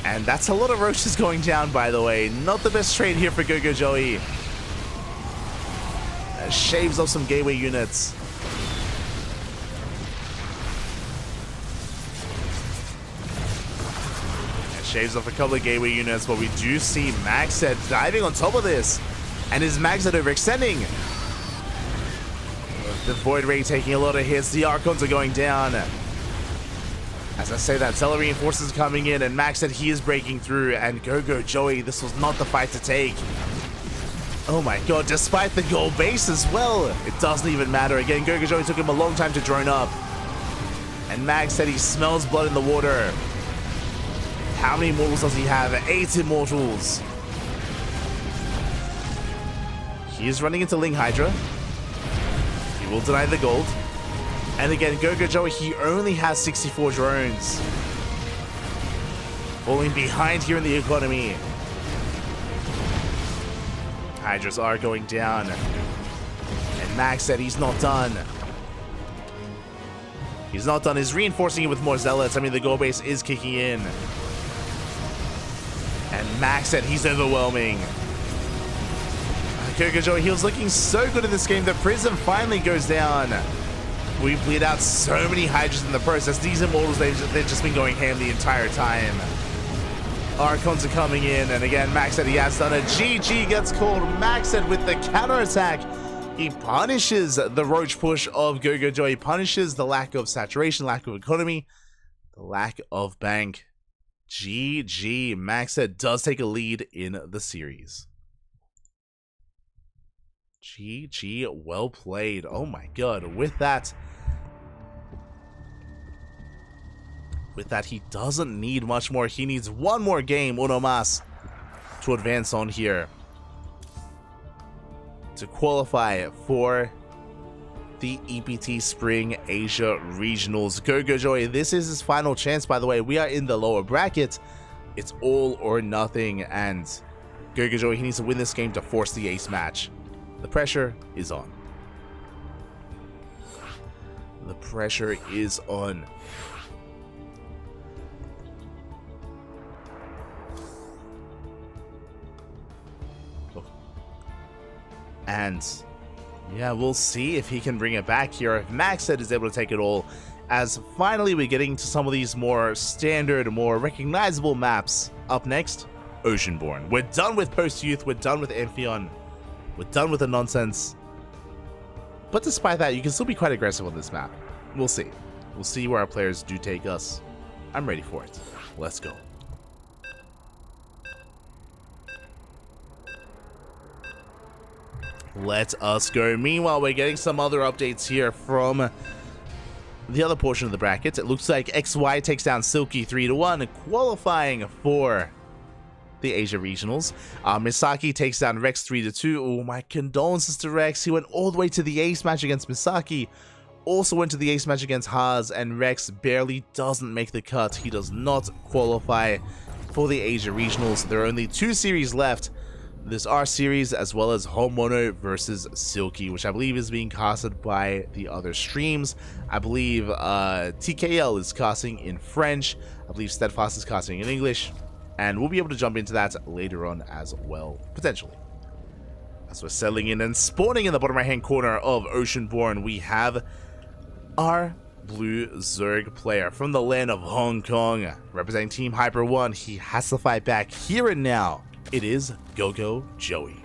And that's a lot of Roaches going down, by the way. Not the best trade here for Gogojoy. Shaves off some gateway units. And shaves off a couple of gateway units, but we do see Maxet diving on top of this. And is Maxet overextending? The Void Ray taking a lot of hits. The Archons are going down. As I say that, Zealot Reinforcers coming in, and Max said he is breaking through. And Gogojoy, this was not the fight to take. Oh my god, despite the gold base as well, it doesn't even matter. Again, Gogojoy took him a long time to drone up. And Max said he smells blood in the water. How many Immortals does he have? 8 Immortals. He is running into Ling Hydra. Will deny the gold. And again, Gogojoy, he only has 64 drones. Falling behind here in the economy. Hydras are going down. And Max said he's not done. He's not done. He's reinforcing it with more Zealots. I mean, the gold base is kicking in. And Max said he's overwhelming. Gogojoy, he was looking so good in this game. The Prism finally goes down. We bleed out so many Hydras in the process. These Immortals, they've just been going ham the entire time. Archons are coming in, and again, Max said he has done it. GG gets called. Max said with the counterattack, he punishes the Roach push of Gogojoy. He punishes the lack of saturation, lack of economy, the lack of bank. GG. Max said does take a lead in the series. GG, well played. Oh my god, with that, he doesn't need much more. He needs one more game, uno más, to advance on here, to qualify for the EPT Spring Asia Regionals. Gogojoy, this is his final chance, by the way. We are in the lower bracket. It's all or nothing, and Gogojoy, he needs to win this game to force the ace match. The pressure is on. The pressure is on. Oh. And yeah, we'll see if he can bring it back here. If Maxet is able to take it all, as finally we're getting to some of these more standard, more recognizable maps. Up next, Oceanborn. We're done with Post-Youth. We're done with Amphion. We're done with the nonsense. But despite that, you can still be quite aggressive on this map. We'll see. We'll see where our players do take us. I'm ready for it. Let's go. Let us go. Meanwhile, we're getting some other updates here from the other portion of the bracket, it looks like XY takes down Silky 3-1, qualifying for the Asia Regionals. Misaki takes down Rex 3-2. Oh, my condolences to Rex. He went all the way to the ace match against Misaki. Also went to the ace match against Haas, and Rex barely doesn't make the cut. He does not qualify for the Asia Regionals. There are only 2 series left. There's our series as well as Homono versus Silky, which I believe is being casted by the other streams. I believe TKL is casting in French. I believe Steadfast is casting in English. And we'll be able to jump into that later on as well, potentially. As we're settling in and spawning in the bottom right-hand corner of Oceanborn, we have our blue Zerg player from the land of Hong Kong, representing Team Hyper 1. He has to fight back here and now. It is Gogo Joey.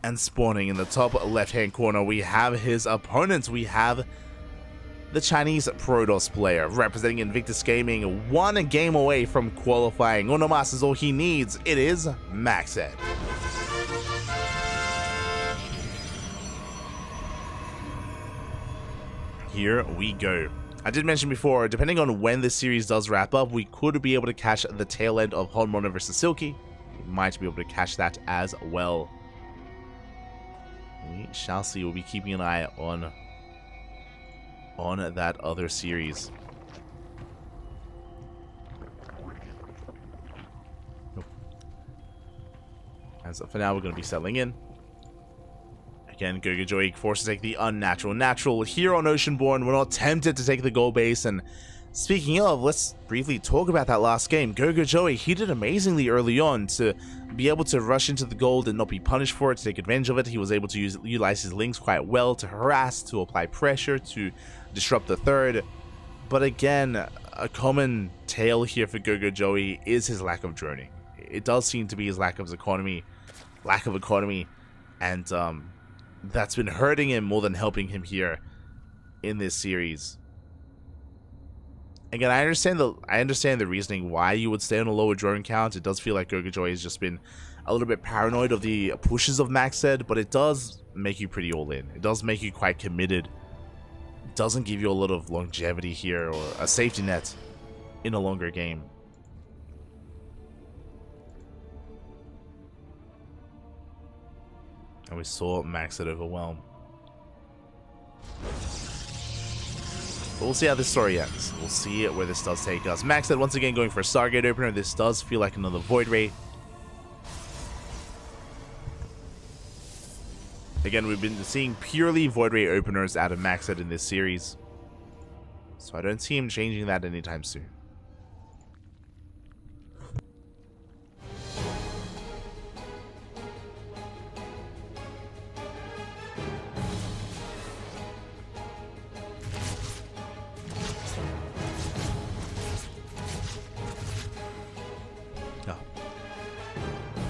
And spawning in the top left-hand corner, we have his opponents. We have the Chinese Protoss player, representing Invictus Gaming, 1 game away from qualifying. Onomas is all he needs. It is Maxed. Here we go. I did mention before, depending on when this series does wrap up, we could be able to catch the tail end of Honmono versus Silky. We might be able to catch that as well. We shall see. We'll be keeping an eye on that other series. As for now, we're going to be settling in. Again, Gogo Joey forced to take the unnatural natural. Here on Oceanborn, we're not tempted to take the gold base. And speaking of, let's briefly talk about that last game. Gogo Joey, he did amazingly early on to be able to rush into the gold and not be punished for it, to take advantage of it. He was able to utilize his links quite well to harass, to apply pressure, to disrupt the third. But again, a common tale here for Gogo Joey is his lack of droning. It does seem to be his lack of economy, and that's been hurting him more than helping him here in this series. Again, I understand the reasoning why you would stay on a lower drone count. It does feel like Gogo Joey has just been a little bit paranoid of the pushes of Maxed, but it does make you pretty all in. It does make you quite committed. It doesn't give you a lot of longevity here or a safety net in a longer game. And we saw Maxed overwhelm. But we'll see how this story ends. We'll see where this does take us. Maxed once again going for a Stargate opener. This does feel like another Void Ray. Again, we've been seeing purely Void Ray openers out of Maxed in this series. So I don't see him changing that anytime soon.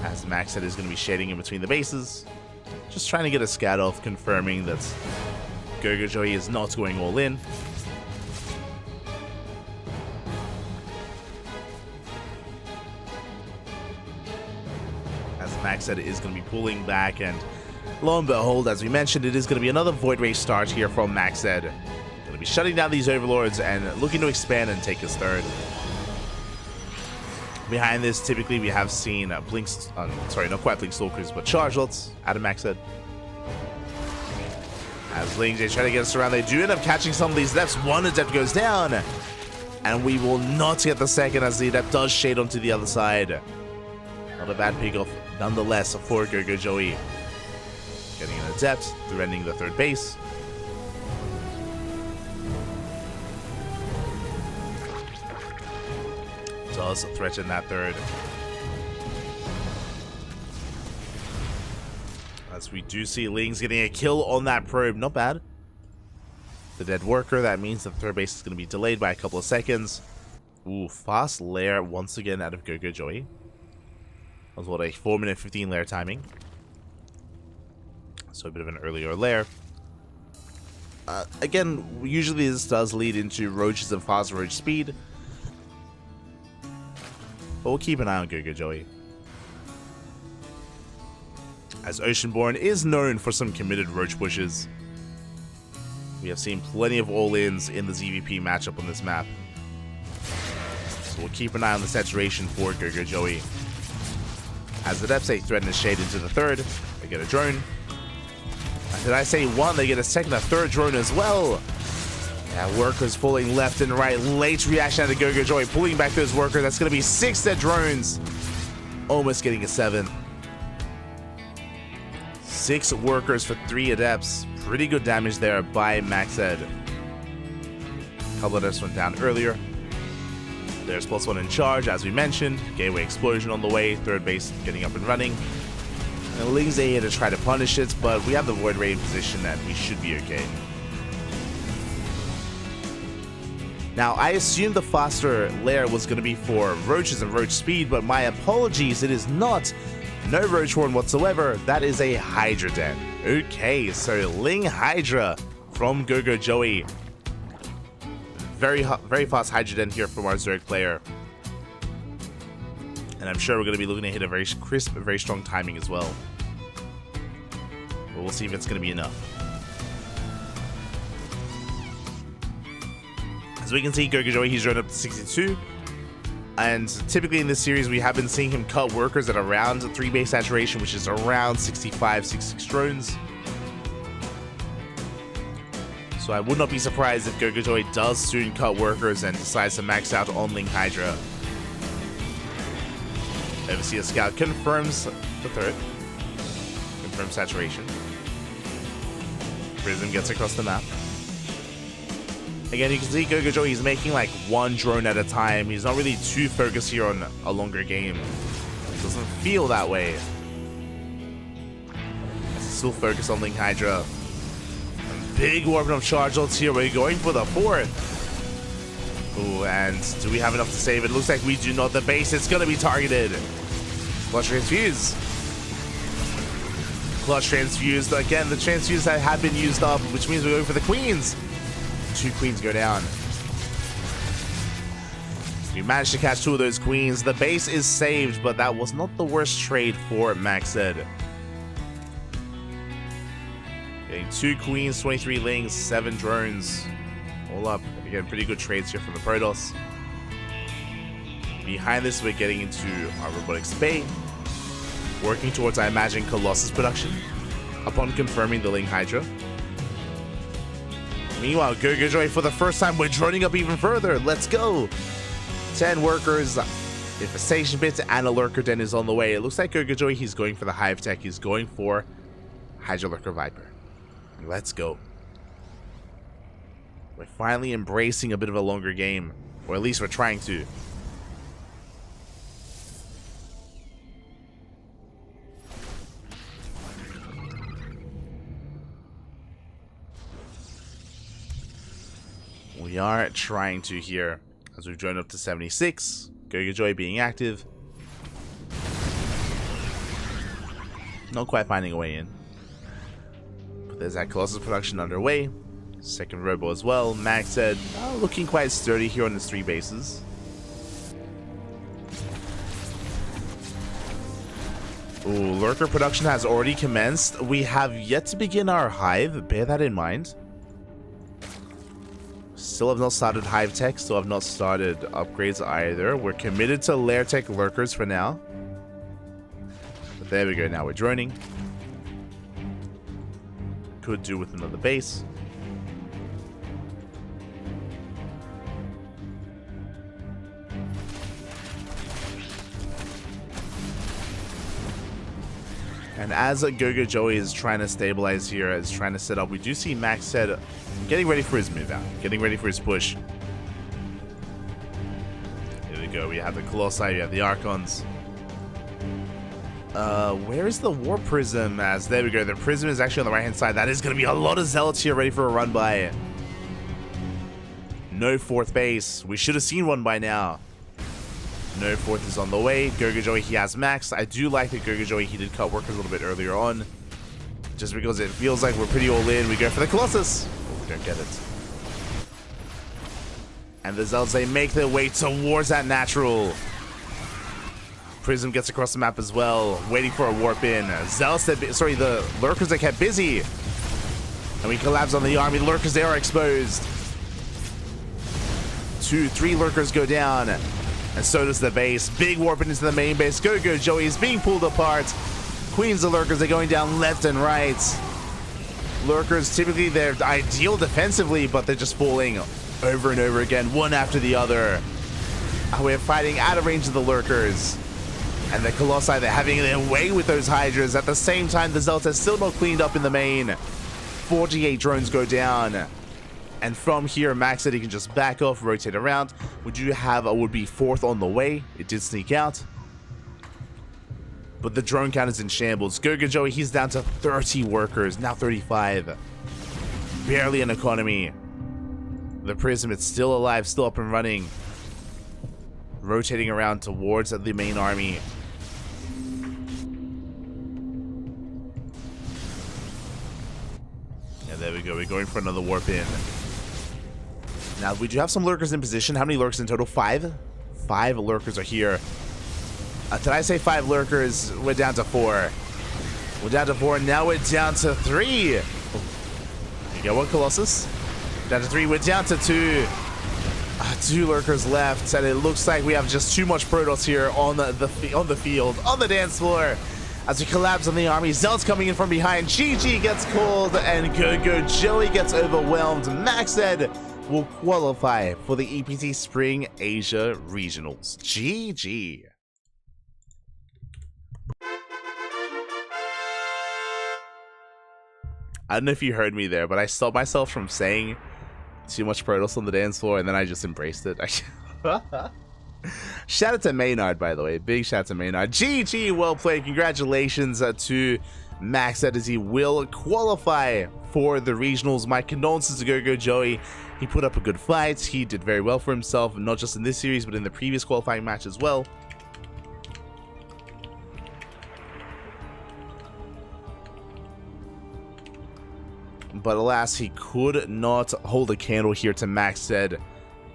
As Maxed is going to be shading in between the bases. Just trying to get a scat off, confirming that Gogo Joey is not going all in. As Maxed is going to be pulling back, and lo and behold, as we mentioned, it is going to be another Void Ray start here from Maxed. Going to be shutting down these Overlords and looking to expand and take his third. Behind this, typically we have seen Blinks, sorry, not quite Blink Stalkers, but Chargelots out of Maxed. As Lings, they try to get us around, they do end up catching some of these Adepts. One Adept goes down, and we will not get the second as the Adept does shade onto the other side. Not a bad pick-off, nonetheless, for Gogo Joey. Getting an Adept, threatening the third base. Does threaten that third. As we do see Lings getting a kill on that probe. Not bad. The dead worker, that means the third base is going to be delayed by a couple of seconds. Ooh, fast lair once again out of Gogo Joey. That was what, a 4-minute 15 lair timing. So a bit of an earlier lair. Again, usually this does lead into roaches and fast roach speed. But we'll keep an eye on Gogo Joey, as Oceanborn is known for some committed roach pushes. We have seen plenty of all-ins in the ZVP matchup on this map. So we'll keep an eye on the saturation for Gogo Joey. As the Depths, they threaten the shade into the third. They get a drone. Did I say one? They get a second, a third drone as well. Yeah, workers falling left and right. Late reaction out of Gogo Joey, pulling back those workers. That's going to be 6 dead drones. Almost getting a 7. 6 workers for 3 adepts. Pretty good damage there by Maxed. Couple of adepts went down earlier. There's +1 in charge, as we mentioned. Gateway explosion on the way. Third base getting up and running. And Ling's here to try to punish it, but we have the Void Ray in position and we should be okay. Now, I assumed the faster layer was going to be for roaches and roach speed, but my apologies, it is not. No roach horn whatsoever. That is a Hydra Den. Okay, so Ling Hydra from Gogo Joey. Very fast Hydra Den here from our Zerg player. And I'm sure we're going to be looking to hit a very crisp, very strong timing as well. But we'll see if it's going to be enough. As we can see, Gogo Joey, he's run up to 62. And typically in this series, we have been seeing him cut workers at around 3 base saturation, which is around 65, 66 drones. So I would not be surprised if Gogo Joey does soon cut workers and decides to max out on Ling Hydra. Overseer Scout confirms the third. Confirms saturation. Prism gets across the map. Again, you can see Gogo Joey, he's making like 1 drone at a time. He's not really too focused here on a longer game. It doesn't feel that way. Still focused on Ling Hydra. Big weapon of charge ults here. We're going for the 4th. Ooh, and do we have enough to save it? Looks like we do not. The base is going to be targeted. Clutch Transfuse. Clutch Transfused. Again, the Transfuse that had been used up, which means we're going for the Queens. 2 Queens go down. We managed to catch 2 of those Queens. The base is saved, but that was not the worst trade for Maxed. Getting 2 Queens, 23 Lings, 7 drones. All up. Again, pretty good trades here from the Protoss. Behind this, we're getting into our Robotics Bay. Working towards, I imagine, Colossus production. Upon confirming the Ling Hydra. Meanwhile, Gogo Joey, for the first time, we're droning up even further. Let's go. 10 workers, infestation bits, and a lurker den is on the way. It looks like Gogo Joey, he's going for the Hive Tech. He's going for Hydra Lurker Viper. Let's go. We're finally embracing a bit of a longer game. Or at least we're trying to. We are trying to here, as we've joined up to 76. Gogo Joey being active. Not quite finding a way in. But there's that Colossus production underway. Second Robo as well. Max said, looking quite sturdy here on his 3 bases. Ooh, Lurker production has already commenced. We have yet to begin our Hive. Bear that in mind. Still have not started Hive Tech, still have not started upgrades either. We're committed to Lair Tech Lurkers for now. But there we go, now we're droning. Could do with another base. And as Gogo Joey is trying to stabilize here, is trying to set up, we do see Max said getting ready for his move out, getting ready for his push. Here we go, we have the Colossi, we have the Archons. Where is the War Prism? As there we go, the Prism is actually on the right hand side. That is going to be a lot of Zealots here ready for a run by. No 4th base. We should have seen one by now. No 4th is on the way. Gogo Joey, he has Max. I do like that Gogo Joey, he did cut workers a little bit earlier on. Just because it feels like we're pretty all in. We go for the Colossus. Oh, we don't get it. And the Zealots, they make their way towards that natural. Prism gets across the map as well, waiting for a warp in. Zealots, the Lurkers that kept busy. And we collapse on the army. Lurkers, they are exposed. 2, 3 lurkers go down. And so does the base. Big warp into the main base. Go Joey is being pulled apart. Queens of lurkers, they're going down left and right. Lurkers, typically they're ideal defensively, but they're just falling over and over again, one after the other. We're fighting out of range of the lurkers. And the Colossi, they're having their way with those Hydras. At the same time, the Zelta's still not cleaned up in the main. 48 drones go down. And from here, Max said he can just back off, rotate around. Would you have a would-be 4th on the way? It did sneak out. But the drone count is in shambles. Go Joey, he's down to 30 workers, now 35. Barely an economy. The Prism, it's still alive, still up and running. Rotating around towards the main army. Yeah, there we go. We're going for another warp in. Now, we do have some lurkers in position. How many lurkers in total? 5? 5 lurkers are here. Did I say 5 lurkers? We're down to 4. We're down to 4. Now we're down to 3. You got one Colossus. Down to 3. We're down to 2. 2 lurkers left, and it looks like we have just too much Protoss here on the field, on the dance floor. As we collapse on the army, Zelt's coming in from behind. GG gets called, and Go Joey gets overwhelmed. Maxed will qualify for the EPT Spring Asia Regionals. GG. I don't know if you heard me there, but I stopped myself from saying too much Protoss on the dance floor, and then I just embraced it. Shout out to Maynard, by the way. Big shout out to Maynard. GG, well played. Congratulations to Max, that is, he will qualify for the regionals. My condolences to Go Joey. He put up a good fight. He did very well for himself, not just in this series, but in the previous qualifying match as well. But alas, he could not hold a candle here to Max said.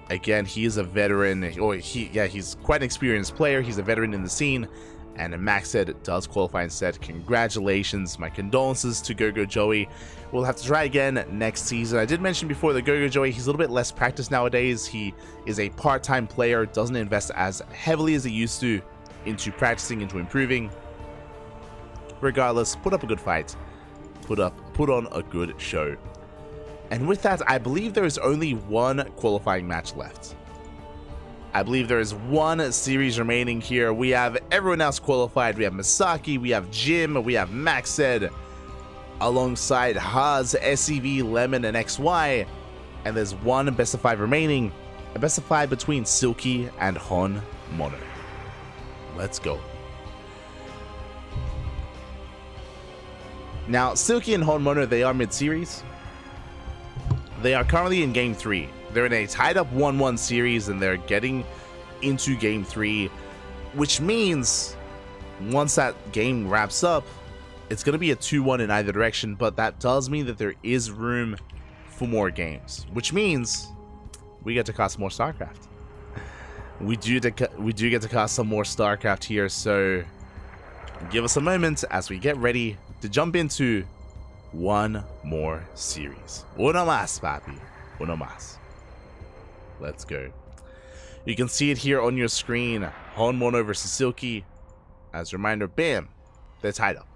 Again, he is a veteran, or he's quite an experienced player. He's a veteran in the scene, and Max said does qualify instead. Congratulations, my condolences to Go Joey. We'll have to try again next season. I did mention before that Go Joey, he's a little bit less practiced nowadays. He is a part-time player, doesn't invest as heavily as he used to into practicing, into improving. Regardless, put up a good fight. Put on a good show. And with that, I believe there is only one qualifying match left. I believe there is one series remaining here. We have everyone else qualified. We have Misaki, we have Jim, we have Maxed, alongside Haas, SEV, Lemon, and XY. And there's one best of 5 remaining. A best of 5 between Silky and Hon Mono. Let's go. Now, Silky and Hon Mono, they are mid-series. They are currently in Game 3. They're in a tied-up 1-1 series, and they're getting into Game 3, which means once that game wraps up, it's going to be a 2-1 in either direction, but that does mean that there is room for more games, which means we get to cast more StarCraft. We do get to cast some more StarCraft here, so give us a moment as we get ready to jump into one more series. Uno más, papi. Uno más. Let's go. You can see it here on your screen. Hon Mono versus Silky. As a reminder, bam, they're tied up.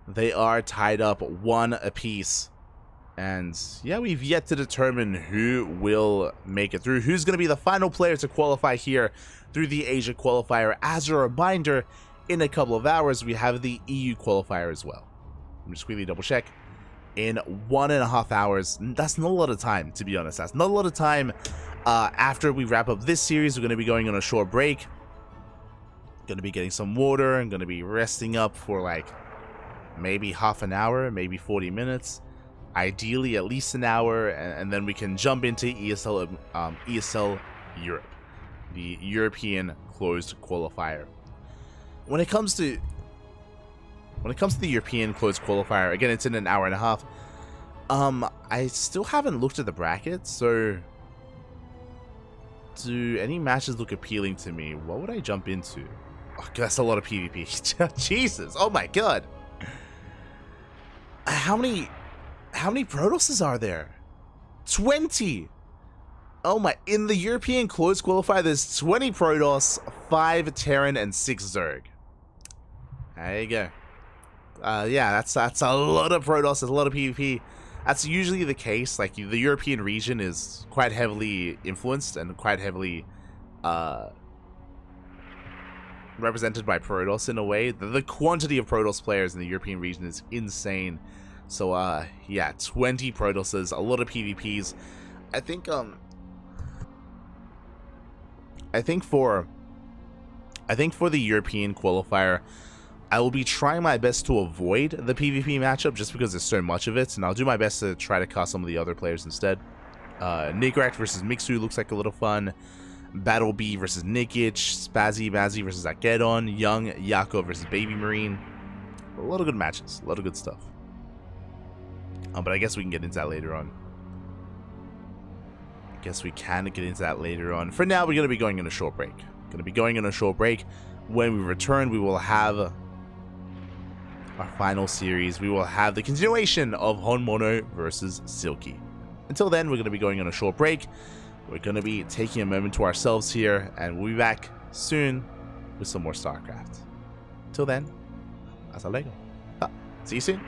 They are tied up 1 apiece. And yeah, we've yet to determine who will make it through. Who's going to be the final player to qualify here through the Asia qualifier. As a reminder, in a couple of hours, we have the EU qualifier as well. Let me just quickly double check. In 1.5 hours, that's not a lot of time, to be honest. That's not a lot of time. After we wrap up this series, we're going to be going on a short break. Going to be getting some water. I'm going to be resting up for like maybe half an hour, maybe 40 minutes. Ideally, at least an hour, and then we can jump into ESL Europe, the European closed qualifier. When it comes to the European closed qualifier, again, it's in an hour and a half. I still haven't looked at the bracket, so do any matches look appealing to me? What would I jump into? Oh, that's a lot of PvP. Jesus, oh my god. How many Protosses are there? 20. Oh my, in the European closed qualifier, there's 20 Protoss, 5 Terran, and 6 Zerg. There you go. Yeah, that's a lot of Protoss, a lot of PvP. That's usually the case. Like, the European region is quite heavily influenced and quite heavily represented by Protoss in a way. The quantity of Protoss players in the European region is insane. So, yeah, 20 Protosses, a lot of PvPs. I think for the European qualifier, I will be trying my best to avoid the PvP matchup just because there's so much of it, and I'll do my best to try to cast some of the other players instead. Nigrat versus Mixu looks like a little fun. Battle B versus Nikic, Spazzy Bazzy versus Akedon, Young Yako versus Baby Marine. A lot of good matches, a lot of good stuff. But I guess we can get into that later on. For now, we're going to be going on a short break. When we return, we will have our final series. We will have the continuation of Honmono versus Silky. Until then, we're going to be going on a short break. We're going to be taking a moment to ourselves here, and we'll be back soon with some more StarCraft. Till then, hasta luego. See you soon.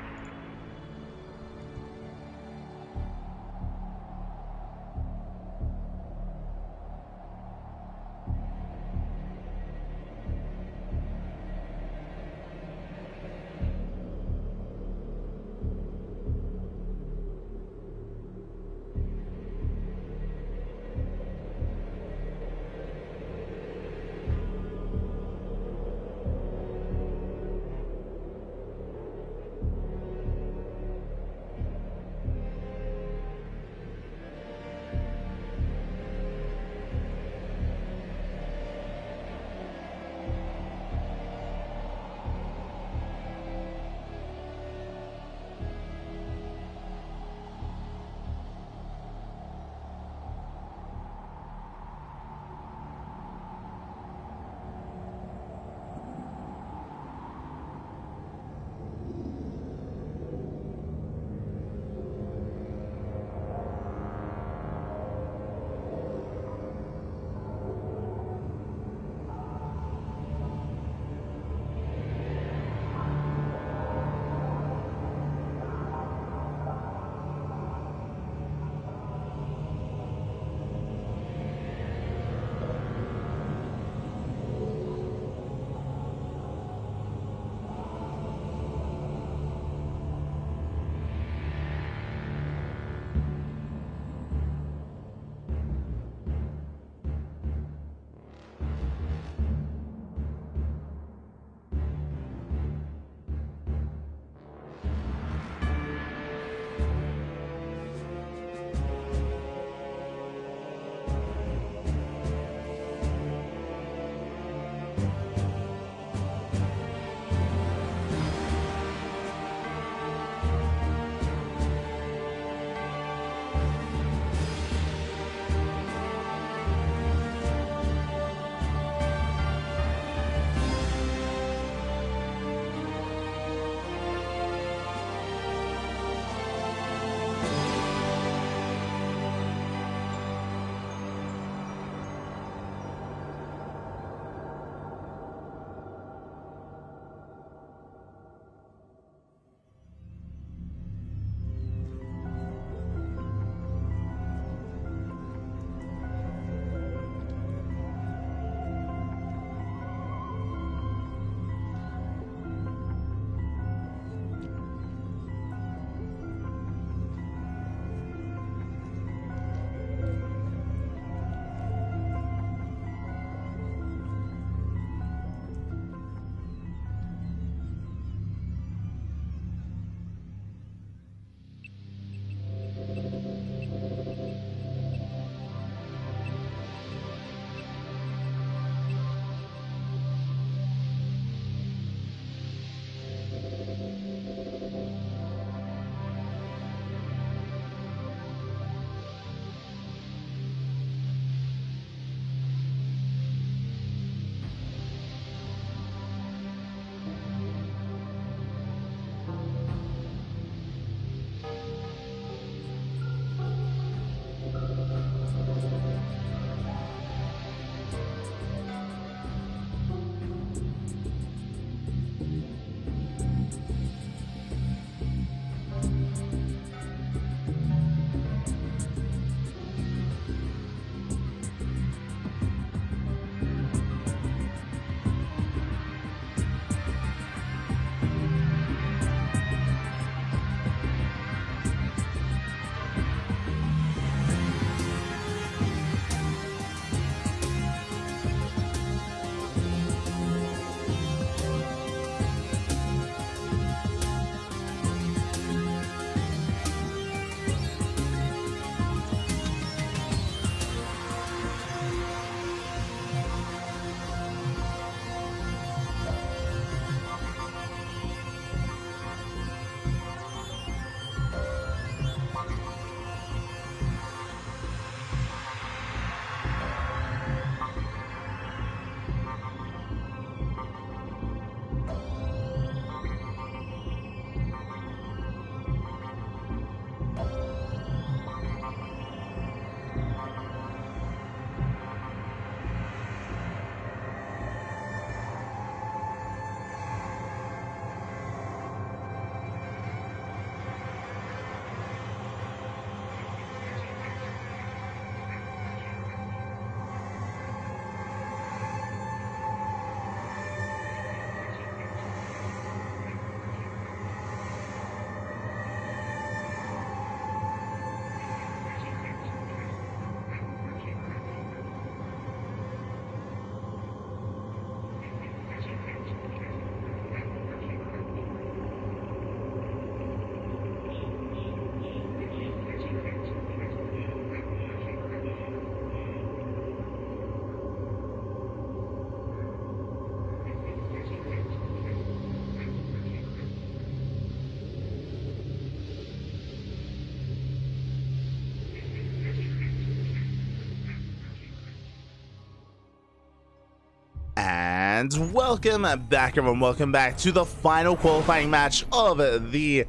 And welcome back, everyone. Welcome back to the final qualifying match of the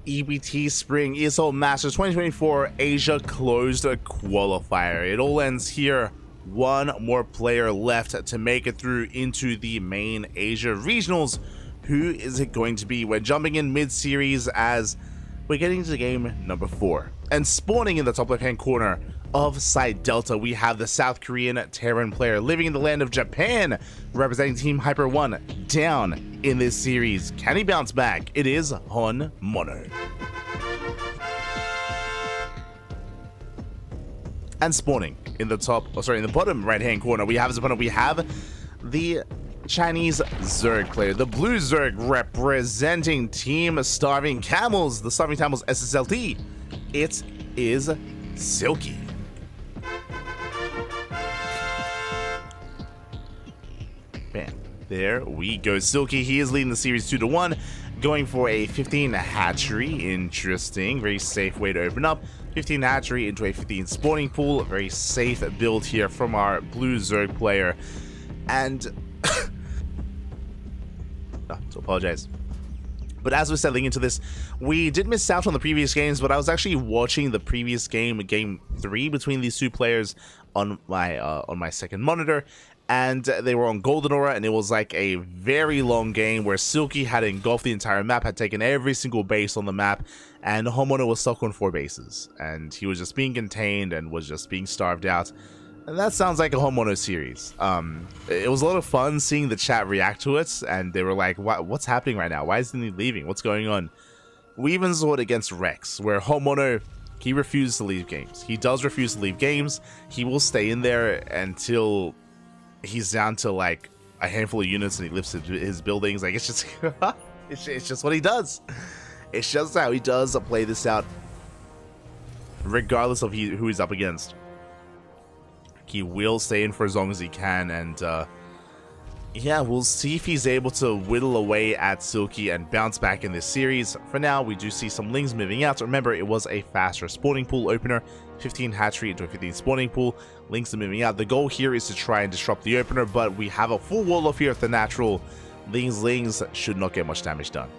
EBT Spring ESL Masters 2024 Asia Closed Qualifier. It all ends here. One more player left to make it through into the main Asia Regionals. Who is it going to be? We're jumping in mid-series as we're getting to game number 4. And spawning in the top left-hand corner of Side Delta, we have the South Korean Terran player living in the land of Japan, representing Team Hyper 1 down in this series. Can he bounce back? It is Hon Mono. And spawning in the in the bottom right-hand corner, we have his opponent. We have the Chinese Zerg player, the blue Zerg representing Team Starving Camels, the Starving Camels SSLT. It is Silky. Bam. There we go. Silky, he is leading the series 2-1, going for a 15 hatchery. Interesting. Very safe way to open up. 15 hatchery into a 15 spawning pool. Very safe build here from our blue Zerg player. And to apologize. But as we're settling into this, we did miss out on the previous games, but I was actually watching the previous game, game 3 between these two players on my second monitor, and they were on Golden Aura, and it was like a very long game where Silky had engulfed the entire map, had taken every single base on the map, and Homono was stuck on 4 bases, and he was just being contained and was just being starved out. And that sounds like a Homono series. It was a lot of fun seeing the chat react to it, and they were like, what's happening right now? Why isn't he leaving? What's going on? We even saw it against Rex, where Homono, he refuses to leave games. He does refuse to leave games. He will stay in there until he's down to like a handful of units and he lifts his buildings. Like, it's just it's just what he does. It's just how he does play this out, regardless of who he's up against. He will stay in for as long as he can, and yeah, we'll see if he's able to whittle away at Silky and bounce back in this series. For now, we do see some Lings moving out. Remember, it was a faster spawning pool opener, 15 hatchery into a 15 spawning pool. Lings are moving out. The goal here is to try and disrupt the opener, but we have a full wall off here at the natural. Lings should not get much damage done.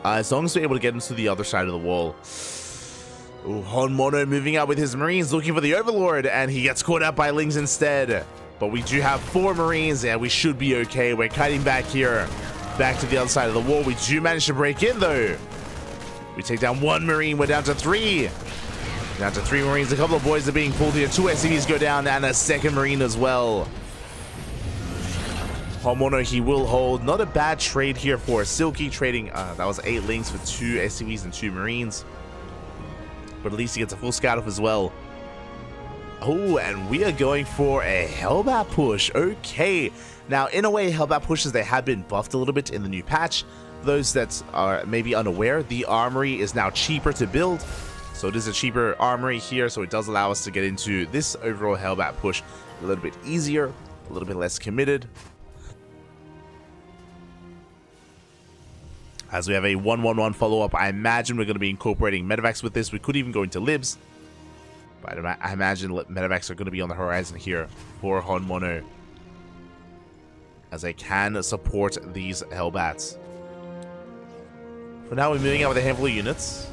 As long as we're able to get into the other side of the wall. Ooh, Hon Mono moving out with his Marines, looking for the Overlord, and he gets caught out by Lings instead. But we do have 4 Marines, and we should be okay. We're kiting back here, back to the other side of the wall. We do manage to break in, though. We take down 1 Marine. We're down to 3. Down to 3 Marines. A couple of boys are being pulled here. 2 SCVs go down, and a second Marine as well. Hon Mono, he will hold. Not a bad trade here for Silky, trading, that was 8 Lings for 2 SCVs and 2 Marines. But at least he gets a full scout off as well. Oh, and we are going for a Hellbat push. Okay. Now, in a way, Hellbat pushes, they have been buffed a little bit in the new patch. Those that are maybe unaware, the armory is now cheaper to build. So it is a cheaper armory here, so it does allow us to get into this overall Hellbat push a little bit easier, a little bit less committed. As we have a 1-1-1 follow-up, I imagine we're going to be incorporating medevacs with this. We could even go into libs, but I imagine medevacs are going to be on the horizon here for Hon Mono, as they can support these Hellbats. For now, we're moving out with a handful of units.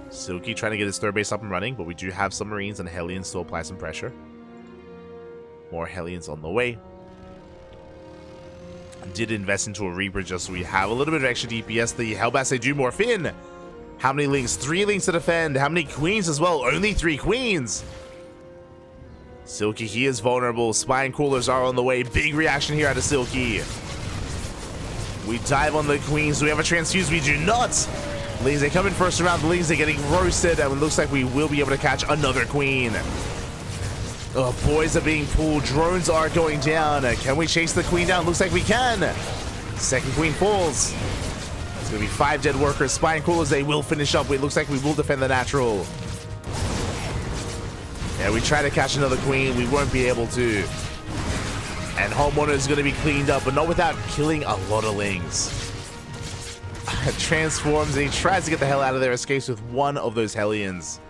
Silky trying to get his 3rd base up and running, but we do have some Marines and Hellions to apply some pressure. More Hellions on the way. Did invest into a Reaper just so we have a little bit of extra DPS. The Hellbats, they do morph in. How many Lings? 3 Lings to defend. How many Queens as well? Only 3 Queens. Silky, he is vulnerable. Spine Crawlers are on the way. Big reaction here out of Silky. We dive on the Queens. Do we have a transfuse? We do not. Lings, they come in first round. The Lings are getting roasted, and it looks like we will be able to catch another Queen. Oh, boys are being pulled. Drones are going down. Can we chase the Queen down? Looks like we can. Second Queen falls. It's going to be 5 dead workers. Spine Crawlers, they will finish up. It looks like we will defend the natural. Yeah, we try to catch another Queen. We won't be able to. And Hon Mono is going to be cleaned up, but not without killing a lot of Lings. Transforms, and he tries to get the hell out of there. Escapes with 1 of those Hellions.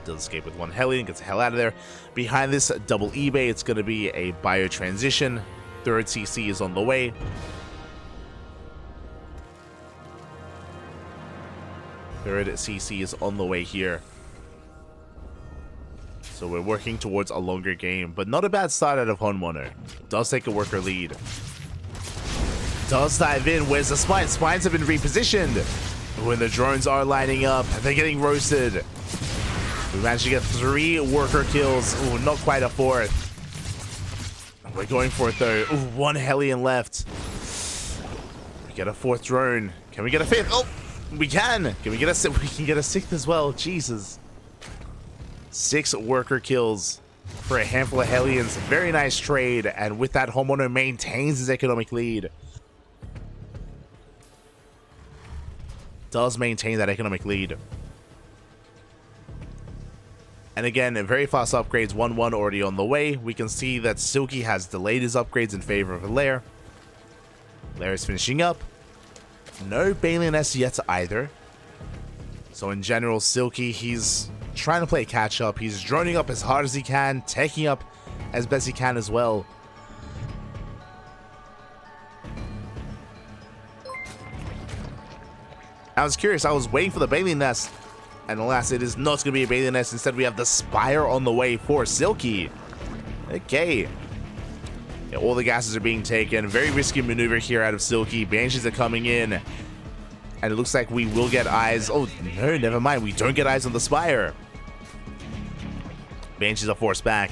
Does escape with one Hellion, gets the hell out of there. Behind this double eBay, it's going to be a bio transition. Third CC is on the way. Third CC is on the way here. So we're working towards a longer game, but not a bad start out of Honmono. Does take a worker lead. Does dive in. Where's the spines? Spines have been repositioned. When the drones are lining up, they're getting roasted. We managed to get 3 worker kills. Ooh, not quite a 4th. We're going for it though. Ooh, 1 Hellion left. We get a 4th drone. Can we get a 5th? Oh, we can. Can we get a 6th? We can get a 6th as well. Jesus. 6 worker kills for a handful of Hellions. Very nice trade. And with that, Honmono maintains his economic lead. Does maintain that economic lead. And again, very fast upgrades. 1-1 already on the way. We can see that Silky has delayed his upgrades in favor of Lair. Lair is finishing up. No Balin S yet either. So in general, Silky, he's trying to play catch up. He's droning up as hard as he can, taking up as best he can as well. I was curious. I was waiting for the Balin Nest. And alas, it is not going to be a Balin Nest. Instead, we have the Spire on the way for Silky. Okay. Yeah, all the gases are being taken. Very risky maneuver here out of Silky. Banshees are coming in. And it looks like we will get eyes. Oh, no, never mind. We don't get eyes on the Spire. Banshees are forced back.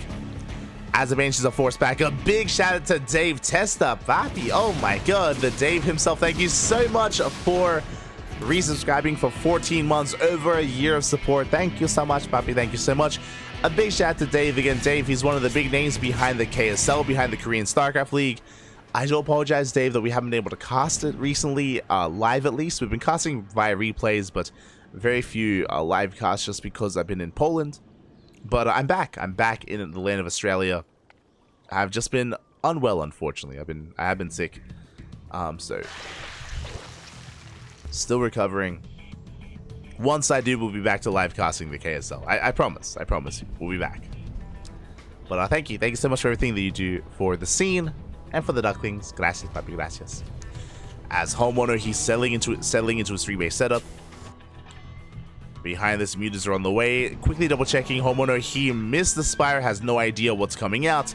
As the Banshees are forced back, a big shout out to Dave Testa. Vapi, oh my god. The Dave himself, thank you so much for resubscribing for 14 months, over a year of support. Thank you so much, Papi. Thank you so much. A big shout out to Dave again. Dave, he's one of the big names behind the KSL, behind the Korean StarCraft League. I do apologize, Dave, that we haven't been able to cast it recently, live at least. We've been casting via replays, but very few live casts just because I've been in Poland. But I'm back. I'm back in the land of Australia. I've just been unwell, unfortunately. I have been sick. So still recovering. Once I do, we'll be back to live casting the KSL. I promise. I promise you. We'll be back. But thank you. Thank you so much for everything that you do for the scene and for the Ducklings. Gracias, papi. Gracias. As Honmono, he's settling into his 3-base setup. Behind this, mutas are on the way. Quickly double checking. Honmono, he missed the Spire. Has no idea what's coming out.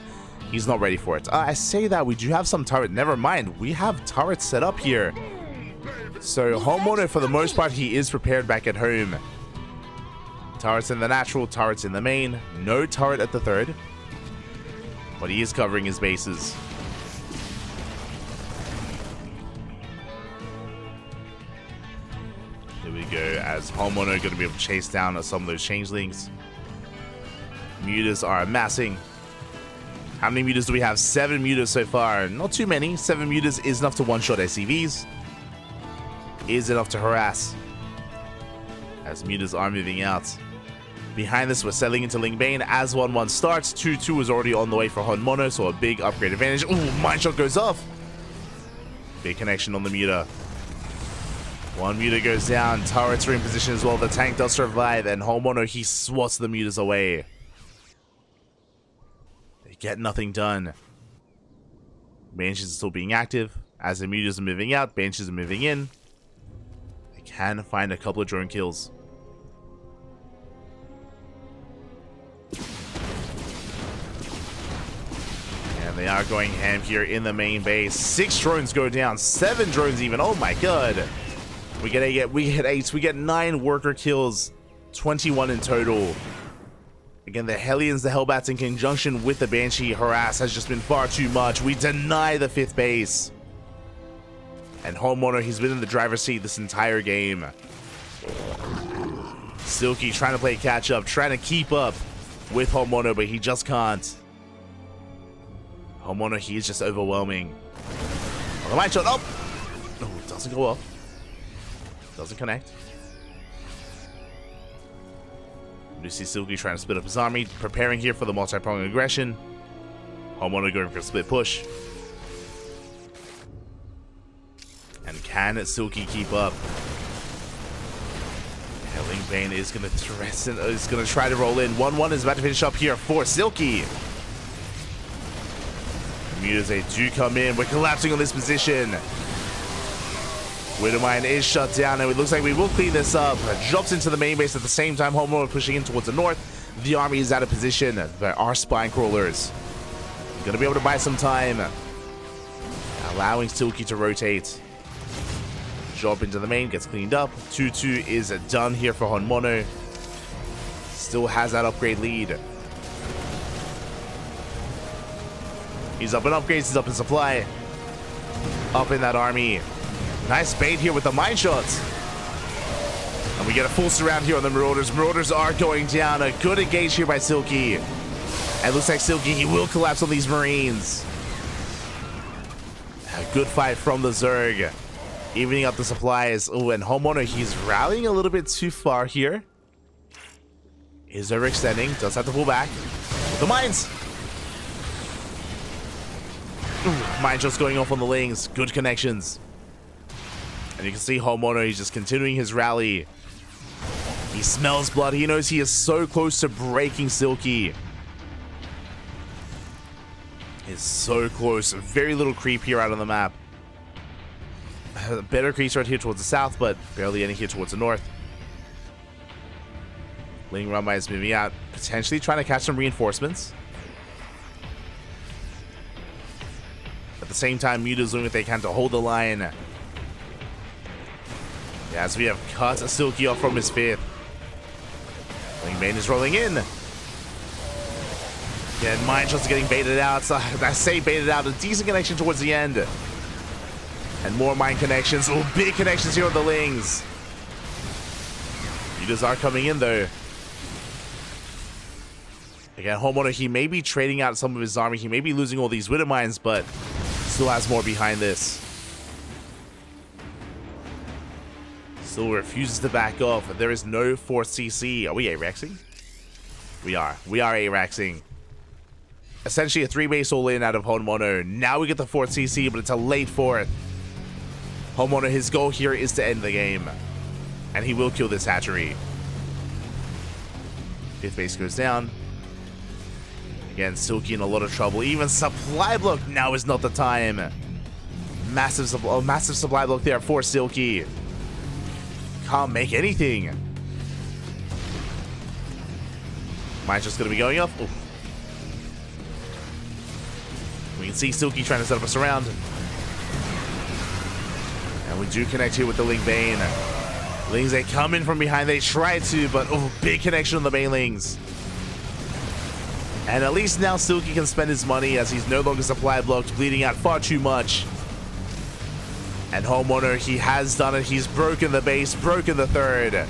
He's not ready for it. I say that we do have some turret. Never mind. We have turrets set up here. So Honmono, for the most part, he is prepared back at home. Turrets in the natural, turrets in the main. No turret at the 3rd. But he is covering his bases. Here we go, as Honmono going to be able to chase down some of those changelings. Mutas are amassing. How many mutas do we have? 7 mutas so far. Not too many. 7 mutas is enough to one-shot SCVs. Is enough to harass. As mutas are moving out. Behind this, we're settling into Lingbane. As 1-1 starts, 2-2 is already on the way for Honmono, so a big upgrade advantage. Ooh, Mind Shot goes off. Big connection on the muta. 1 muta goes down. Turrets are in position as well. The tank does survive, and Honmono, he swats the mutas away. They get nothing done. Banshees are still being active. As the mutas are moving out, Banshees are moving in. They can find a couple of drone kills. And they are going ham here in the main base. 6 drones go down. 7 drones even. Oh my god. We get 8. We get 9 worker kills. 21 in total. Again, the Hellions, the Hellbats in conjunction with the Banshee harass has just been far too much. We deny the 5th base. And Honmono, he's been in the driver's seat this entire game. Silky trying to play catch up, trying to keep up with Honmono, but he just can't. Honmono, he is just overwhelming. Oh, the Mind Shot. Oh! No, it doesn't go off. Doesn't connect. You see Silky trying to split up his army, preparing here for the multi-pronged aggression. Honmono going for a split push. And can Silky keep up? Helling Bane is going to try to roll in. 1-1 is about to finish up here for Silky. Mutas, they do come in. We're collapsing on this position. Widowmine is shut down, and it looks like we will clean this up. Drops into the main base at the same time. Homeowner pushing in towards the north. The army is out of position. There are spine crawlers. Gonna be able to buy some time. Allowing Silky to rotate. Drop into the main, gets cleaned up. 2-2 is done here for Honmono. Still has that upgrade lead. He's up in upgrades, he's up in supply. Up in that army. Nice bait here with the mine shots. And we get a full surround here on the Marauders. Marauders are going down. A good engage here by Silky. And looks like Silky, he will collapse on these Marines. A good fight from the Zerg. Evening up the supplies. Oh, and Homeowner, he's rallying a little bit too far here. Is overextending. Does have to pull back. With the mines. Mine shots going off on the Lings. Good connections. And you can see Homeowner, he's just continuing his rally. He smells blood. He knows he is so close to breaking Silky. Is so close. Very little creep here out on the map. Better creeps right here towards the south, but barely any here towards the north. Ling Ramai is moving out, potentially trying to catch some reinforcements. At the same time, Muta's doing what they can to hold the line. Yeah, as we have cut Silky off from his fifth. Ling Bane is rolling in. Yeah, mine shots are getting baited out. So I say baited out. A decent connection towards the end. And more mine connections. Oh, big connections here with the Lings. Mutas are coming in though. Again, Homeowner, he may be trading out some of his army. He may be losing all these Widow Mines, but still has more behind this. Still refuses to back off. There is no 4th CC. Are we A-Rexing? We are. We are A-Rexing. Essentially a 3-base all-in out of Homeowner. Now we get the 4th CC, but it's a late 4th. Homeowner, his goal here is to end the game. And he will kill this hatchery. 5th base goes down. Again, Silky in a lot of trouble. Even supply block, now is not the time. Massive supply block there for Silky. Can't make anything. Mine's just going to be going up. Ooh. We can see Silky trying to set up a surround. And we do connect here with the Ling Bane. Lings, they come in from behind. They try to, but oh, big connection on the Banelings. And at least now Silky can spend his money as he's no longer supply blocked, bleeding out far too much. And Homeowner, he has done it. He's broken the base, broken the 3rd.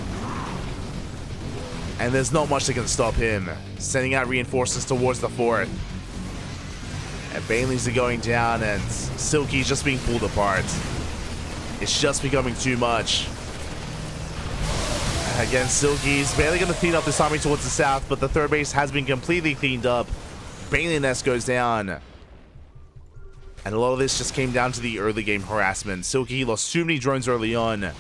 And there's not much that can stop him. Sending out reinforcements towards the 4th. And Banelings are going down, and Silky's just being pulled apart. It's just becoming too much. Again, Silky's barely going to clean up this army towards the south, but the 3rd base has been completely cleaned up. Baneling Nest goes down. And a lot of this just came down to the early game harassment. Silky lost too many drones early on. It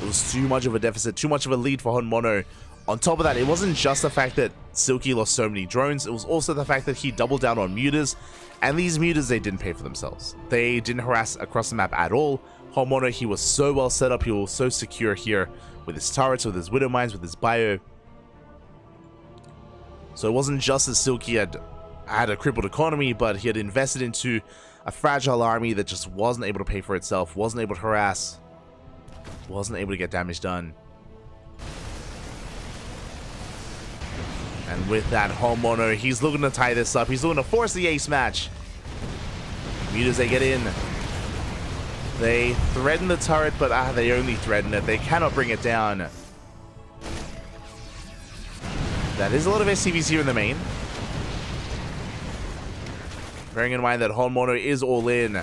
was too much of a deficit, too much of a lead for Honmono. On top of that, it wasn't just the fact that Silky lost so many drones, it was also the fact that he doubled down on mutas. And these mutas, they didn't pay for themselves. They didn't harass across the map at all. Honmono, he was so well set up, he was so secure here with his turrets, with his widow mines, with his bio. So it wasn't just that Silky had a crippled economy, but he had invested into a fragile army that just wasn't able to pay for itself, wasn't able to harass, wasn't able to get damage done. And with that, Homeowner, he's looking to tie this up. He's looking to force the ace match. Mutas, they get in. They threaten the turret, but they only threaten it. They cannot bring it down. That is a lot of SCVs here in the main. Bearing in mind that Homeowner is all in.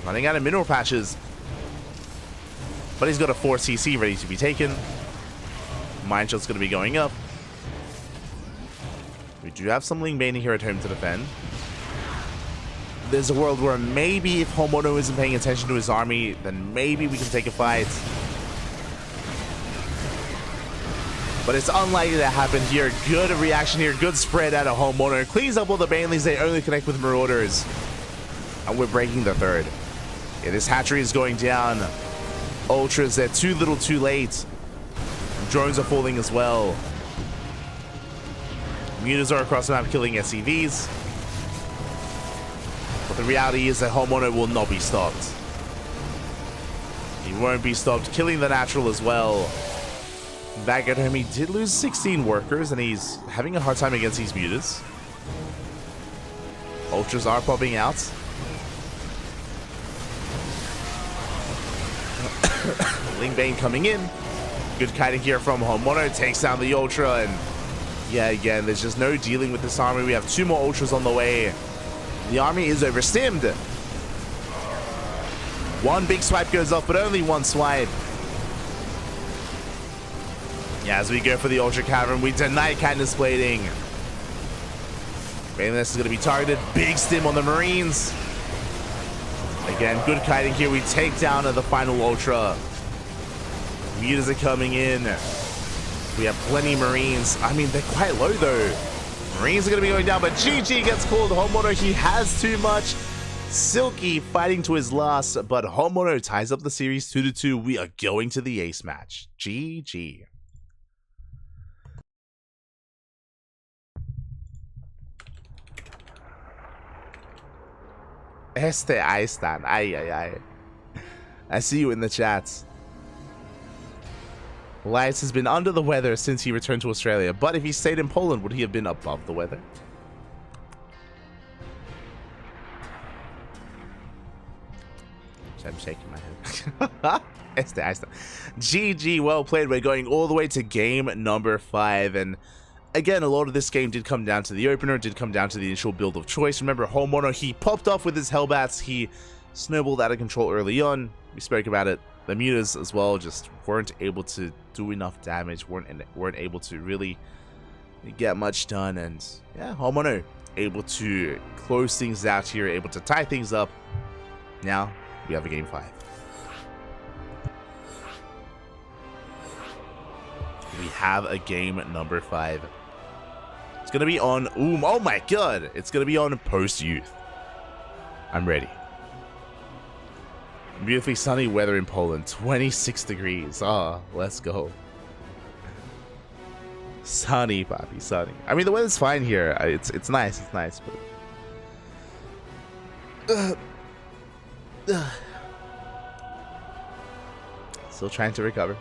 Running out of mineral patches. But he's got a 4 CC ready to be taken. Mine shot's going to be going up. We do have some Ling Bane here at home to defend. There's a world where maybe if Homeowner isn't paying attention to his army, then maybe we can take a fight. but it's unlikely to happen here. Good reaction here, good spread out of Homeowner. Cleans up all the Baneleys, they only connect with Marauders. And we're breaking the third. Yeah, this hatchery is going down. Ultras, they're too little too late. Drones are falling as well. Mutas are across the map killing SCVs. But the reality is that Homeowner will not be stopped. He won't be stopped. Killing the natural as well. Back at home, he did lose 16 workers, and he's having a hard time against these mutas. Ultras are popping out. Lingbane coming in. Good kiting here from Homeowner. Takes down the Ultra, and yeah, again, there's just no dealing with this army. We have 2 more Ultras on the way. The army is overstimmed. 1 big swipe goes off, but only 1 swipe. Yeah, as we go for the Ultra Cavern, we deny Kindness Blading. Baneless is going to be targeted. Big stim on the Marines. Again, good kiting here. We take down the final Ultra. Mutas are coming in. We have plenty of Marines. I mean, they're quite low, though. Marines are going to be going down, but GG gets called. Homeowner, he has too much. Silky fighting to his last, but Homeowner ties up the series 2-2. We are going to the ace match. GG. Ahí están. Ay. I see you in the chats. Elias has been under the weather since he returned to Australia, but if he stayed in Poland, would he have been above the weather? I'm shaking my head. GG, well played. We're going all the way to game number 5, and again, a lot of this game did come down to the opener, did come down to the initial build of choice. Remember, Homeowner, he popped off with his Hellbats, he snowballed out of control early on. We spoke about it. The mutas as well just weren't able to do enough damage, weren't able to really get much done, and yeah, Homeowner able to close things out here, able to tie things up. Now we have a game 5. We have a game number 5. It's gonna be on oh my god, it's gonna be on Post Youth. I'm ready. Beautifully sunny weather in Poland, 26 degrees. Oh, let's go. Sunny, Poppy, sunny. I mean, the weather's fine here. It's nice, but still trying to recover.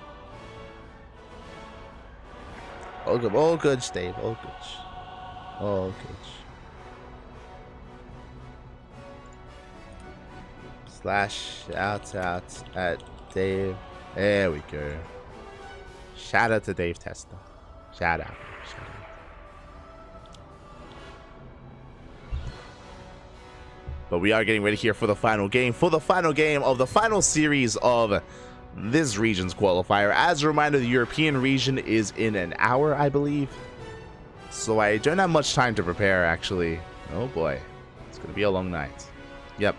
All good, Dave. All good. Slash shout out at Dave. There we go. Shout out to Dave Testa. Shout out. But we are getting ready here for the final game. For the final game of the final series of this region's qualifier. As a reminder, the European region is in an hour, I believe. So I don't have much time to prepare, actually. Oh boy. It's going to be a long night. Yep.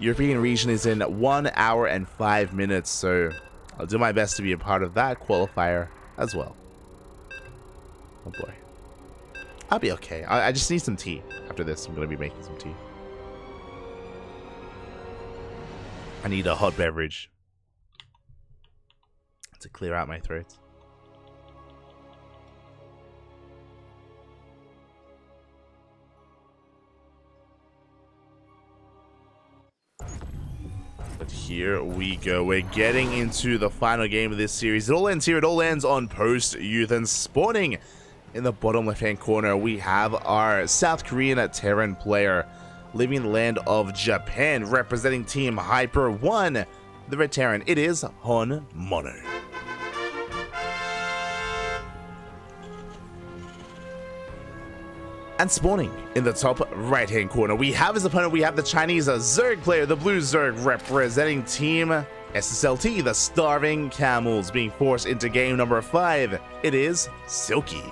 European region is in 1 hour and 5 minutes, so I'll do my best to be a part of that qualifier as well. Oh boy. I'll be okay. I just need some tea. After this, I'm going to be making some tea. I need a hot beverage to clear out my throat. But here we go. We're getting into the final game of this series. It all ends here. It all ends on Post Youth, and spawning in the bottom left-hand corner, we have our South Korean Terran player living in the land of Japan, representing Team Hyper 1, the Red Terran. It is Homeowner. And spawning in the top right-hand corner, we have his opponent. We have the Chinese Zerg player, the Blue Zerg, representing Team SSLT, the Starving Camels, being forced into game number 5. It is Silky.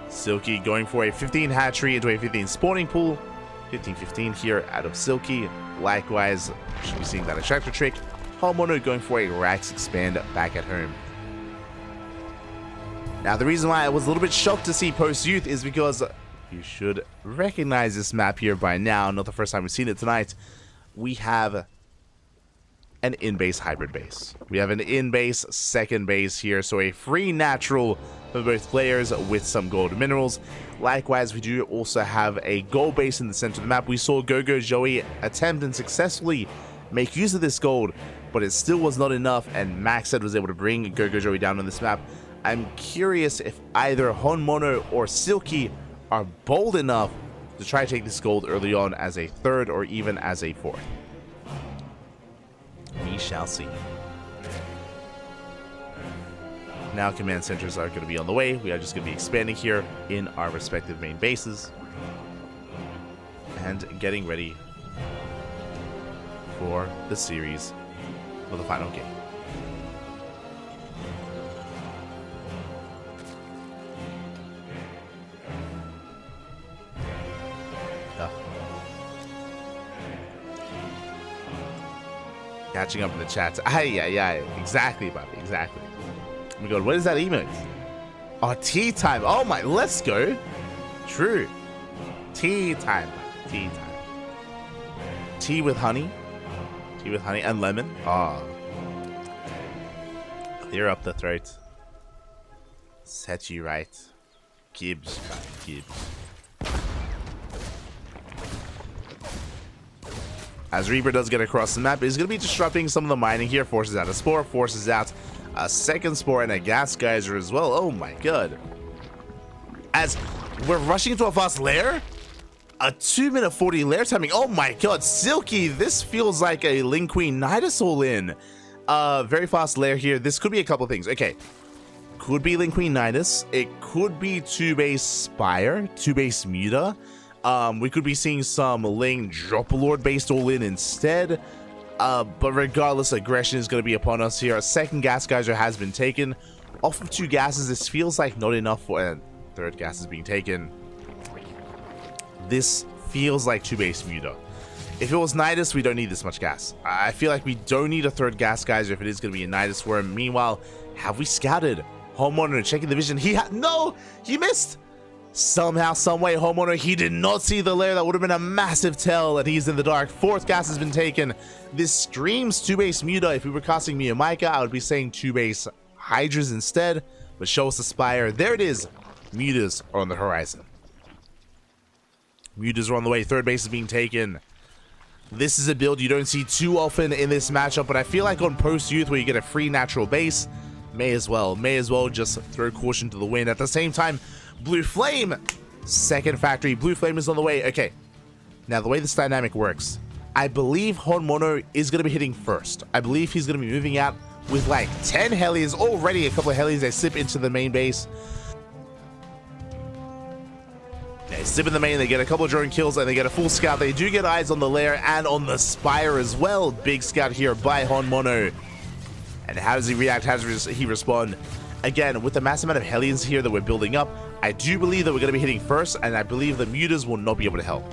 Silky going for a 15 hatchery into a 15 spawning pool. 15-15 here out of Silky. Likewise, should be seeing that extractor trick. Homono going for a Rax expand back at home. Now, the reason why I was a little bit shocked to see Post Youth is because you should recognize this map here by now. Not the first time we've seen it tonight. We have an in-base hybrid base. We have an in-base second base here, so a free natural for both players with some gold minerals. Likewise, we do also have a gold base in the center of the map. We saw Gogo Joey attempt and successfully make use of this gold, but it still was not enough, and Maxed was able to bring Gogo Joey down on this map. I'm curious if either Honmono or Silky are bold enough to try to take this gold early on as a third or even as a fourth. We shall see. Now command centers are going to be on the way. We are just going to be expanding here in our respective main bases and getting ready for the series for the final game. Catching up in the chat. Yeah, exactly, Bobby, exactly. Oh my god, what is that emote? Oh, tea time. Oh my, let's go. True. Tea time. Tea time. Tea with honey. Tea with honey and lemon. Oh. Clear up the throat. Set you right. Gibbs, Gibbs. As Reaper does get across the map, he's going to be disrupting some of the mining here. Forces out a Spore, forces out a second Spore and a Gas Geyser as well. Oh my god. As we're rushing into a fast lair? A 2-minute 40 lair timing. Oh my god, Silky, this feels like a Ling Queen Nidus all in. Very fast lair here. This could be a couple of things. Okay. Could be Ling Queen Nidus. It could be 2-base Spire, 2-base Muta. We could be seeing some Ling Dropalord based all in instead. But regardless, aggression is going to be upon us here. A second Gas Geyser has been taken. Off of 2 gases, this feels like not enough for a third gas is being taken. This feels like 2-base Muta. If it was Nidus, we don't need this much gas. I feel like we don't need a third Gas Geyser if it is going to be a Nidus Worm. Meanwhile, have we scouted? Homeowner checking the vision. No! He missed! Somehow, someway, Homeowner, he did not see the lair. That would have been a massive tell, and he's in the dark. 4th gas has been taken. This screams 2-base Muta. If we were casting Miyamika, I would be saying 2-base Hydras instead. But show us the Spire. There it is. Mutas are on the horizon. Mutas are on the way. 3rd base is being taken. This is a build you don't see too often in this matchup, but I feel like on Post Youth, where you get a free natural base, may as well just throw caution to the wind. At the same time, Blue Flame, 2nd factory. Blue Flame is on the way. Okay, now the way this dynamic works, I believe Honmono is going to be hitting first. I believe he's going to be moving out with like 10 Hellions. Already a couple of Hellions. They slip into the main base. They slip in the main. They get a couple of drone kills and they get a full scout. They do get eyes on the lair and on the Spire as well. Big scout here by Honmono. And how does he react? How does he respond? Again, with the massive amount of Hellions here that we're building up, I do believe that we're going to be hitting first, and I believe the Mutas will not be able to help.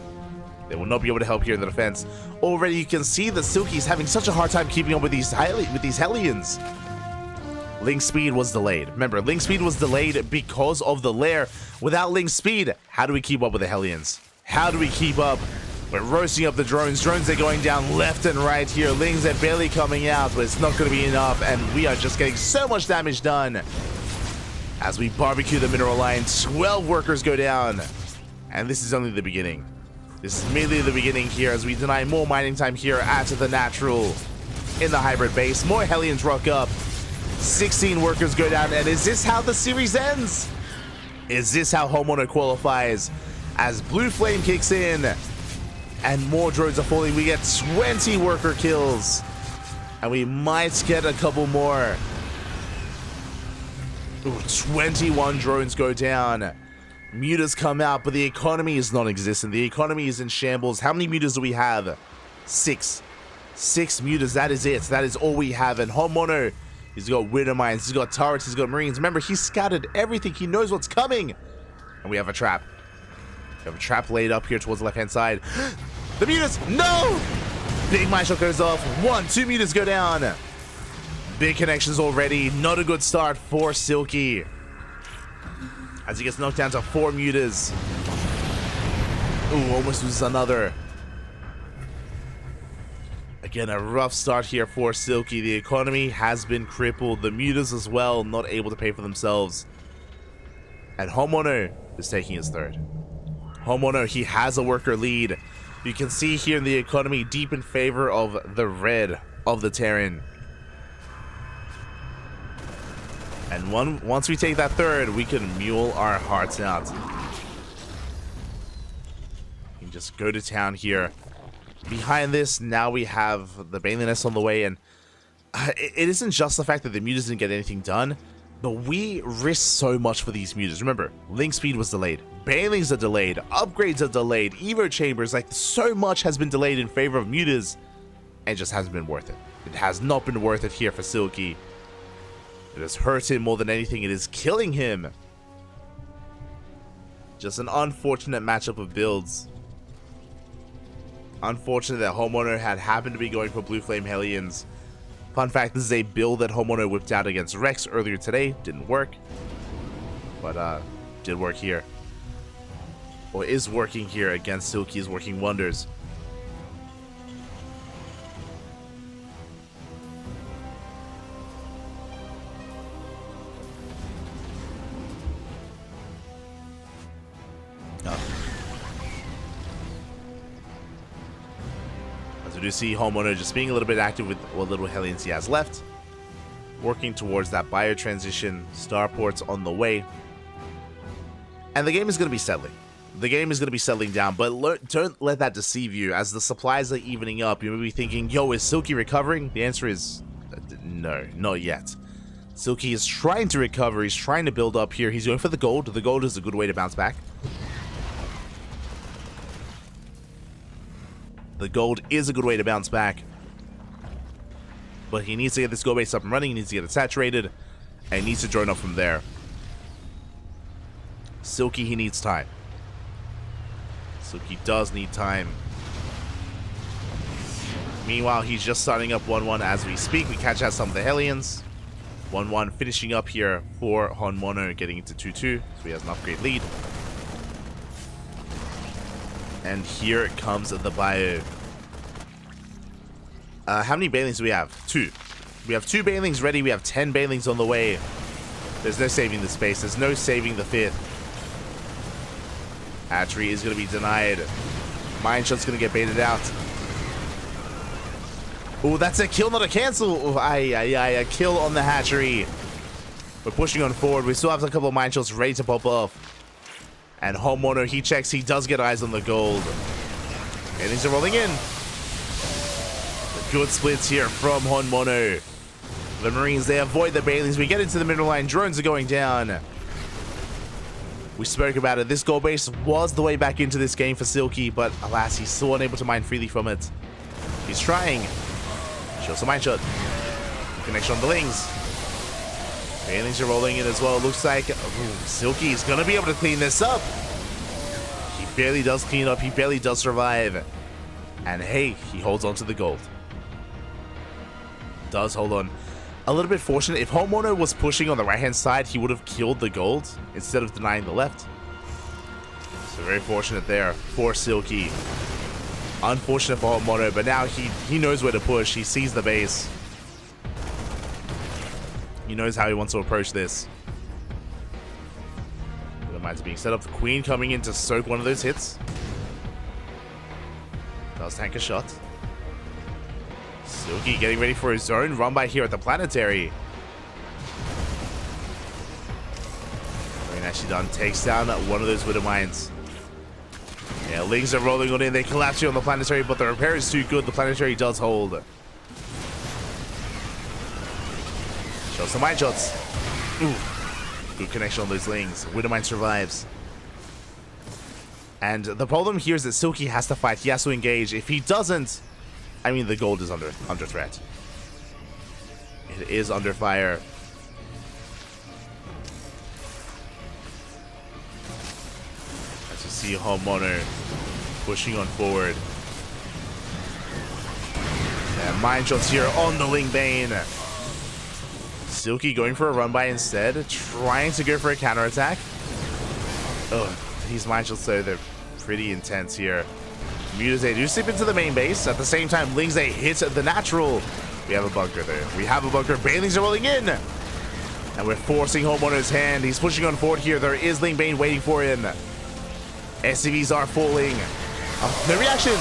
They will not be able to help here in the defense. Already you can see that Silky's having such a hard time keeping up with these Hellions. Link speed was delayed. Remember, Link speed was delayed because of the lair. Without Link speed, how do we keep up with the Hellions? How do we keep up? We're roasting up the drones. Drones are going down left and right here. Lings are barely coming out, but it's not going to be enough, and we are just getting so much damage done. As we barbecue the mineral line, 12 workers go down. And this is only the beginning. This is merely the beginning here as we deny more mining time here at the natural in the hybrid base. More Hellions rock up. 16 workers go down. And is this how the series ends? Is this how Homeowner qualifies? As Blue Flame kicks in and more drones are falling, we get 20 worker kills. And we might get a couple more. Ooh, 21 drones go down. Mutas come out, but the economy is non-existent. The economy is in shambles. How many mutas do we have? 6. 6 mutas, that is it. That is all we have. And Homeowner, he's got Widow Mines, he's got turrets, he's got Marines. Remember, he scouted everything. He knows what's coming. And we have a trap. We have a trap laid up here towards the left-hand side. The mutas, no! Big mine shot goes off. 2 meters go down. Big connections already. Not a good start for Silky, as he gets knocked down to 4 meters. Ooh, almost loses another. Again, a rough start here for Silky. The economy has been crippled. The mutas as well, not able to pay for themselves. And Homono is taking his third. Homono, he has a worker lead. You can see here in the economy deep in favor of the red of the Terran. And once we take that third, we can mule our hearts out. We can just go to town here. Behind this, now we have the Baneliness on the way, and it isn't just the fact that the mutas didn't get anything done, but we risk so much for these mutas. Remember, link speed was delayed, Banelings are delayed, upgrades are delayed, Evo chambers, like so much has been delayed in favor of mutas, and it just hasn't been worth it. It has not been worth it here for Silky. It has hurt him more than anything. It is killing him. Just an unfortunate matchup of builds. Unfortunate that Homeowner had happened to be going for Blue Flame Hellions. Fun fact, this is a build that Homeowner whipped out against Rex earlier today. Didn't work. But did work here. Or is working here against Silky, is working wonders. We do see Homeowner just being a little bit active with what little Hellions he has left. Working towards that bio transition. Starport's on the way. And the game is going to be settling. The game is going to be settling down, but don't let that deceive you. As the supplies are evening up, you may be thinking, yo, is Silky recovering? The answer is no, not yet. Silky is trying to recover. He's trying to build up here. He's going for the gold. The gold is a good way to bounce back. The gold is a good way to bounce back. But he needs to get this gold base up and running. He needs to get it saturated. And he needs to join up from there. Silky, he needs time. Silky does need time. Meanwhile, he's just starting up 1-1 as we speak. We catch out some of the Hellions. 1-1 finishing up here for Honmono, getting into 2-2. So he has an upgrade lead. And here comes the bio. How many Banelings do we have? 2. We have 2 Banelings ready. We have 10 Banelings on the way. There's no saving the space. There's no saving the 5th. Hatchery is going to be denied. Mine Shot's going to get baited out. Oh, that's a kill, not a cancel. A kill on the hatchery. We're pushing on forward. We still have a couple of Mine Shots ready to pop off. And Homeowner, he checks. He does get eyes on the gold. And these are rolling in. The good splits here from Homeowner. The Marines, they avoid the Baileys. We get into the middle line. Drones are going down. We spoke about it. This gold base was the way back into this game for Silky, but alas, he's still unable to mine freely from it. He's trying. Shows some mine shot. Connection on the Lings. Banelings are rolling in as well. Looks like Silky is going to be able to clean this up. He barely does clean up. He barely does survive. And hey, he holds on to the gold. Does hold on. A little bit fortunate. If Homeowner was pushing on the right-hand side, he would have killed the gold instead of denying the left. So very fortunate there for Silky. Unfortunate for Homeowner, but now he knows where to push. He sees the base. He knows how he wants to approach this. The mines being set up. The Queen coming in to soak one of those hits. Does tank a shot. Silky getting ready for his own run by here at the planetary. Very nicely done. Takes down one of those Widow Mines. Yeah, Lings are rolling on in. They collapse here on the planetary, but the repair is too good. The planetary does hold. Shows some mine shots. Ooh. Good connection on those Lings. Widowmine survives. And the problem here is that Silky has to fight. He has to engage. If he doesn't, I mean, the gold is under threat. It is under fire. As you see Homeowner pushing on forward. And mine shots here on the Ling Bane. Silky going for a run by instead, trying to go for a counterattack. Oh, these mine shots though, they're pretty intense here. Mutas, they do slip into the main base. At the same time, Lings, they hit the natural. We have a bunker there. We have a bunker. Banelings are rolling in. And we're forcing Homeowner's hand. He's pushing on forward here. There is Ling Bane waiting for him. SCVs are falling. Oh, no reaction.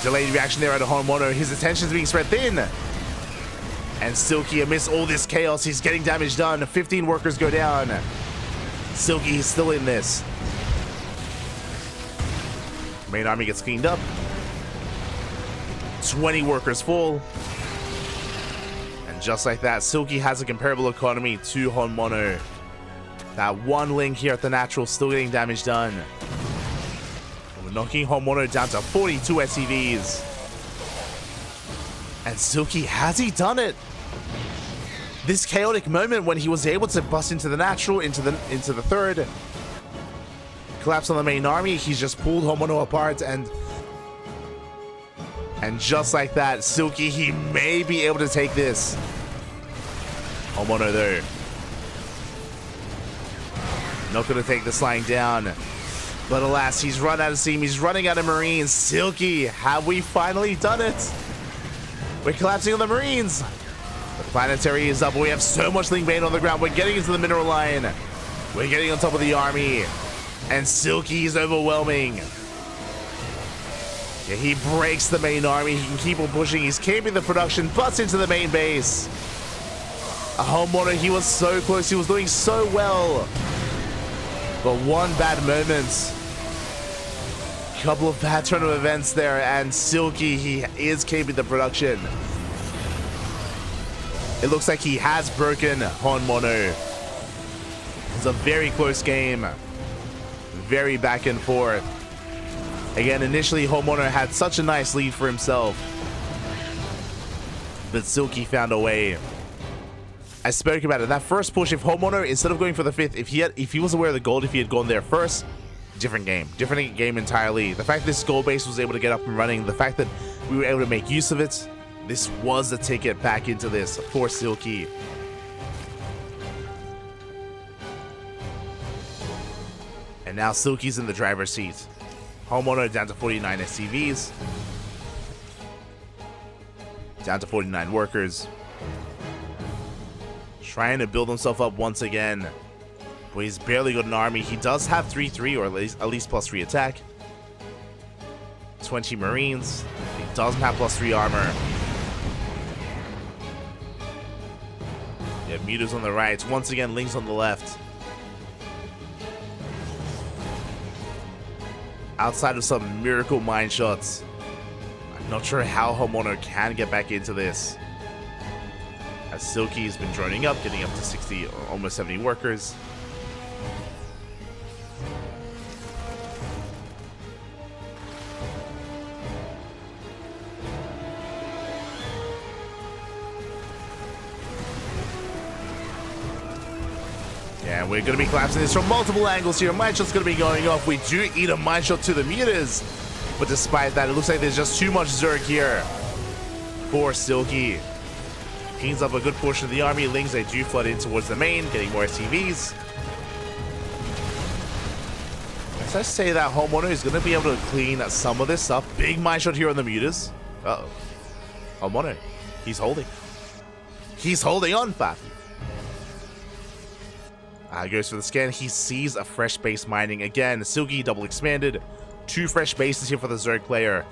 Delayed reaction there at a Homeowner. His attention's being spread thin. And Silky, amidst all this chaos, he's getting damage done. 15 workers go down. Silky is still in this. Main army gets cleaned up. 20 workers fall. And just like that, Silky has a comparable economy to Honmono. That one Ling here at the natural still getting damage done. And we're knocking Honmono down to 42 SCVs. And Silky, has he done it? This chaotic moment when he was able to bust into the natural, into the third, collapse on the main army, he's just pulled Homono apart, and just like that, Silky, he may be able to take this. Homono though, not going to take this lying down. But alas, he's run out of steam, he's running out of Marines. Silky, have we finally done it? We're collapsing on the Marines. The planetary is up. We have so much Ling Bane on the ground. We're getting into the mineral line. We're getting on top of the army. And Silky is overwhelming. Yeah, he breaks the main army. He can keep on pushing. He's keeping the production. Busts into the main base. A Homeowner, he was so close. He was doing so well. But one bad moment. Couple of bad turn of events there. And Silky, he is keeping the production. It looks like he has broken Honmono. It's a very close game. Very back and forth. Again, initially Honmono had such a nice lead for himself. But Silky found a way. I spoke about it. That first push, if Honmono, instead of going for the fifth, if he was aware of the gold, if he had gone there first, different game. Different game entirely. The fact this gold base was able to get up and running, the fact that we were able to make use of it, this was the ticket back into this for Silky. And now Silky's in the driver's seat. Homeowner down to 49 SCVs. Down to 49 workers. Trying to build himself up once again. But he's barely got an army. He does have 3-3, or at least +3 attack. 20 Marines. He doesn't have +3 armor. Yeah, Muta's on the right. Once again, Ling's on the left. Outside of some miracle mine shots, I'm not sure how Homeowner can get back into this. As Silky has been droning up, getting up to 60, almost 70 workers. Yeah, we're going to be collapsing this from multiple angles here. Mine shot's going to be going off. We do eat a mine shot to the Mutas. But despite that, it looks like there's just too much Zerg here for Silky. Cleans up a good portion of the army. Lings, they do flood in towards the main, getting more SCVs. As I say that, Homeowner is going to be able to clean some of this up. Big mine shot here on the Mutas. Uh-oh. Homeowner, he's holding. He's holding on, Fat. Goes for the scan. He sees a fresh base mining. Again, Silky double expanded. 2 fresh bases here for the Zerg player.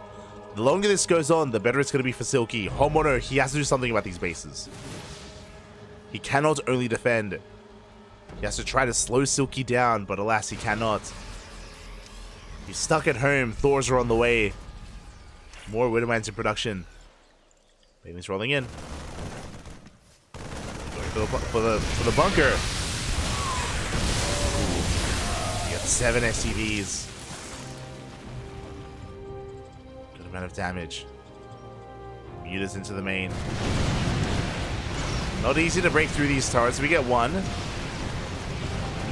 The longer this goes on, the better it's going to be for Silky. Homeowner, he has to do something about these bases. He cannot only defend. He has to try to slow Silky down, but alas, he cannot. He's stuck at home. Thors are on the way. More Widowmines in production. Bailey's rolling in. Going for the bunker. 7 SCVs. Good amount of damage. Mutas into the main. Not easy to break through these turrets. We get 1.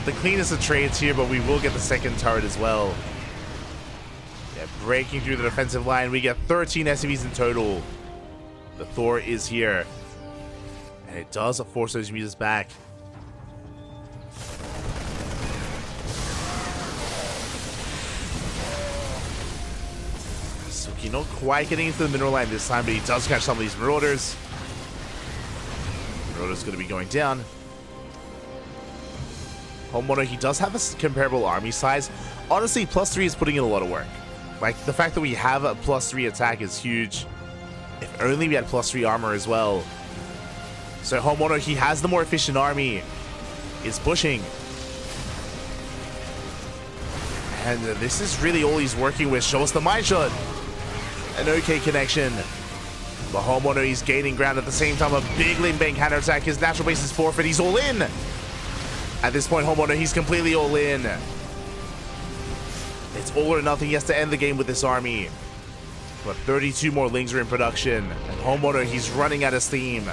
The cleanest of trades here, but we will get the second turret as well. Yeah, breaking through the defensive line. We get 13 SCVs in total. The Thor is here. And it does force those mutas back. Suki not quite getting into the mineral line this time, but he does catch some of these Marauders. Marauder's going to be going down. Homeowner, he does have a comparable army size. Honestly, +3 is putting in a lot of work. Like, the fact that we have a +3 attack is huge. If only we had +3 armor as well. So Homeowner, he has the more efficient army. Is pushing. And this is really all he's working with. Show us the mine shot. An okay connection. But Homeowner, he's gaining ground at the same time. A big Limbank counter attack. His natural base is forfeit. He's all in. At this point, Homeowner, he's completely all in. It's all or nothing. He has to end the game with this army. But 32 more Lings are in production. And Homeowner, he's running out of steam.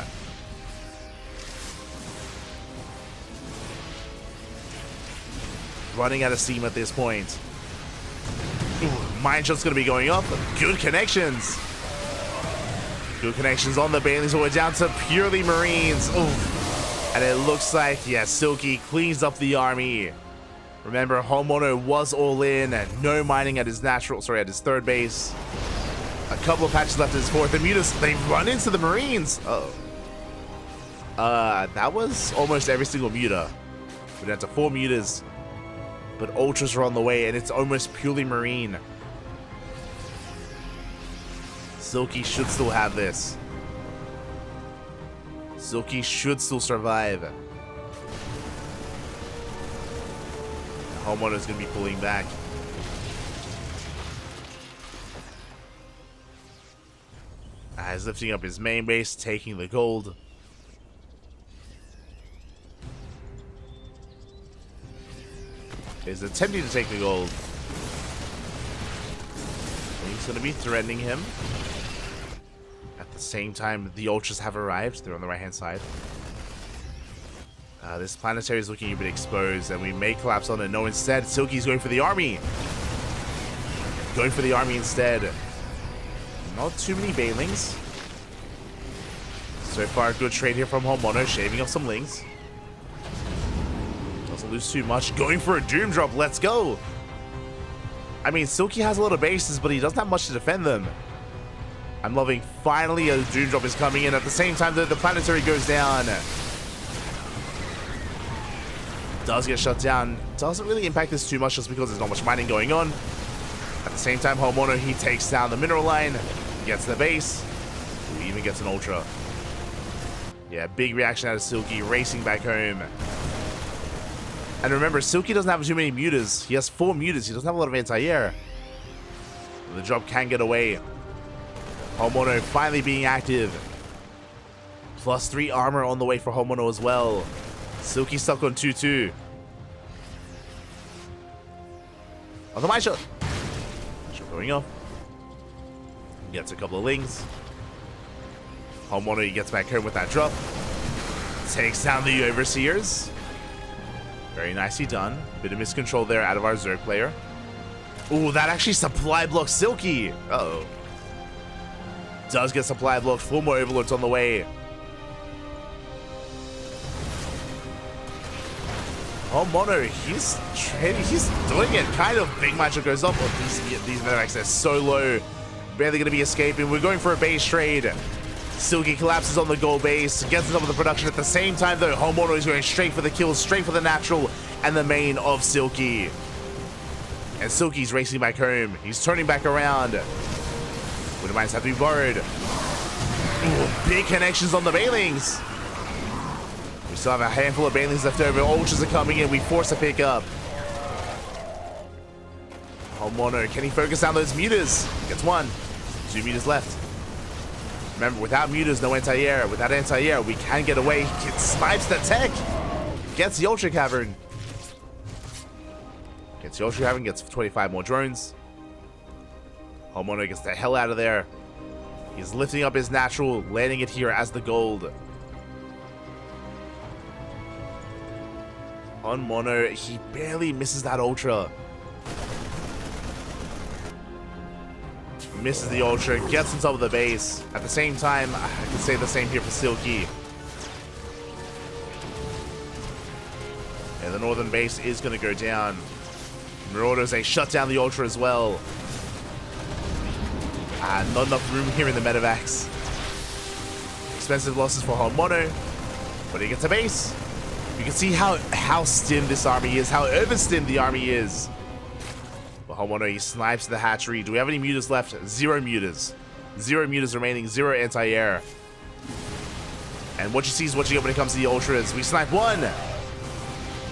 Running out of steam at this point. Ooh, mine shot's going to be going up. Good connections. Good connections on the Banelings. So we're down to purely Marines. Ooh. And it looks like, yeah, Silky cleans up the army. Remember, Homeowner was all in and no mining at his at his third base. A couple of patches left at his fourth. The mutas, they run into the Marines. Uh-oh. That was almost every single muta. We're down to 4 mutas. But Ultras are on the way, and it's almost purely Marine. Silky should still have this. Silky should still survive. Homeowner's going to be pulling back. He's lifting up his main base, taking the gold. Is attempting to take the gold. He's going to be threatening him. At the same time, the Ultras have arrived. They're on the right-hand side. This planetary is looking a bit exposed, and we may collapse on it. No, instead, Silky's going for the army. Going for the army instead. Not too many Banelings. So far, good trade here from Homeowner, shaving off some Lings. Doesn't lose too much. Going for a Doom Drop. Let's go. I mean, Silky has a lot of bases, but he doesn't have much to defend them. I'm loving finally a Doom Drop is coming in. At the same time, the planetary goes down. Does get shut down. Doesn't really impact this too much just because there's not much mining going on. At the same time, Homeowner, he takes down the mineral line. Gets the base. He even gets an Ultra. Yeah, big reaction out of Silky, racing back home. And remember, Silky doesn't have too many mutas. He has 4 mutas. He doesn't have a lot of anti-air. The drop can get away. Homeowner finally being active. +3 armor on the way for Homeowner as well. Silky stuck on 2-2. On the mine shot. Shot going off. Gets a couple of Lings. Homeowner, he gets back home with that drop. Takes down the Overseers. Very nicely done. Bit of miscontrol there out of our Zerg player. Ooh, that actually supply blocks Silky. Uh-oh. Does get supply blocked. 4 more Overlords on the way. Homeowner, he's doing it. Kind of big matchup goes up. Oh, these medevacs, they're so low. Barely going to be escaping. We're going for a base trade. Silky collapses on the gold base, gets some of the production. At the same time, though, Homeowner is going straight for the kills, straight for the natural and the main of Silky. And Silky's racing back home. He's turning back around. Winter mines have to be borrowed. Ooh, big connections on the Banelings. We still have a handful of Banelings left over. Ultras are coming in. We force a pick up. Homeowner, can he focus down those mutas? Gets 1. 2 mutas left. Remember, without mutas, no anti-air. Without anti-air, we can get away. He snipes the tech. Gets the Ultra Cavern. Gets the Ultra Cavern, gets 25 more drones. Homeowner gets the hell out of there. He's lifting up his natural, landing it here as the gold. On Mono, he barely misses that Ultra. Misses the Ultra, gets on top of the base. At the same time, I can say the same here for Silky. And the northern base is going to go down. Marauders, they shut down the Ultra as well. Not enough room here in the medevacs. Expensive losses for Homono, but he gets a base. You can see how stim this army is, how overstim the army is. But Homono, he snipes the hatchery. Do we have any mutas left? 0 mutas. 0 mutas remaining, 0 anti-air. And what you see is what you get when it comes to the Ultras. We snipe one.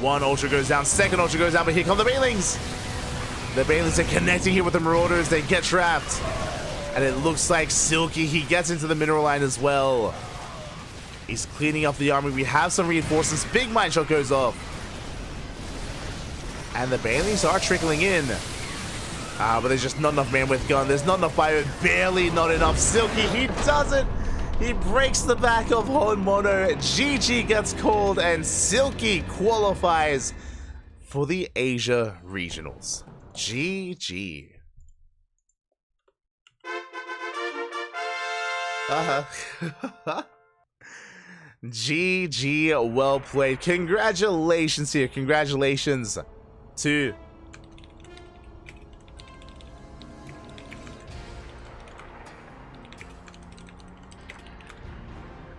One Ultra goes down, second Ultra goes down, but here come the Banelings. The Banelings are connecting here with the Marauders. They get trapped. And it looks like Silky, he gets into the mineral line as well. He's cleaning up the army. We have some reinforcements. Big mine shot goes off. And the Banelings are trickling in. But there's just not enough man with gun. There's not enough fire. Barely not enough. Silky, he does it. He breaks the back of Homono. GG gets called, and Silky qualifies for the Asia Regionals. GG. GG, well played. Congratulations here. Congratulations to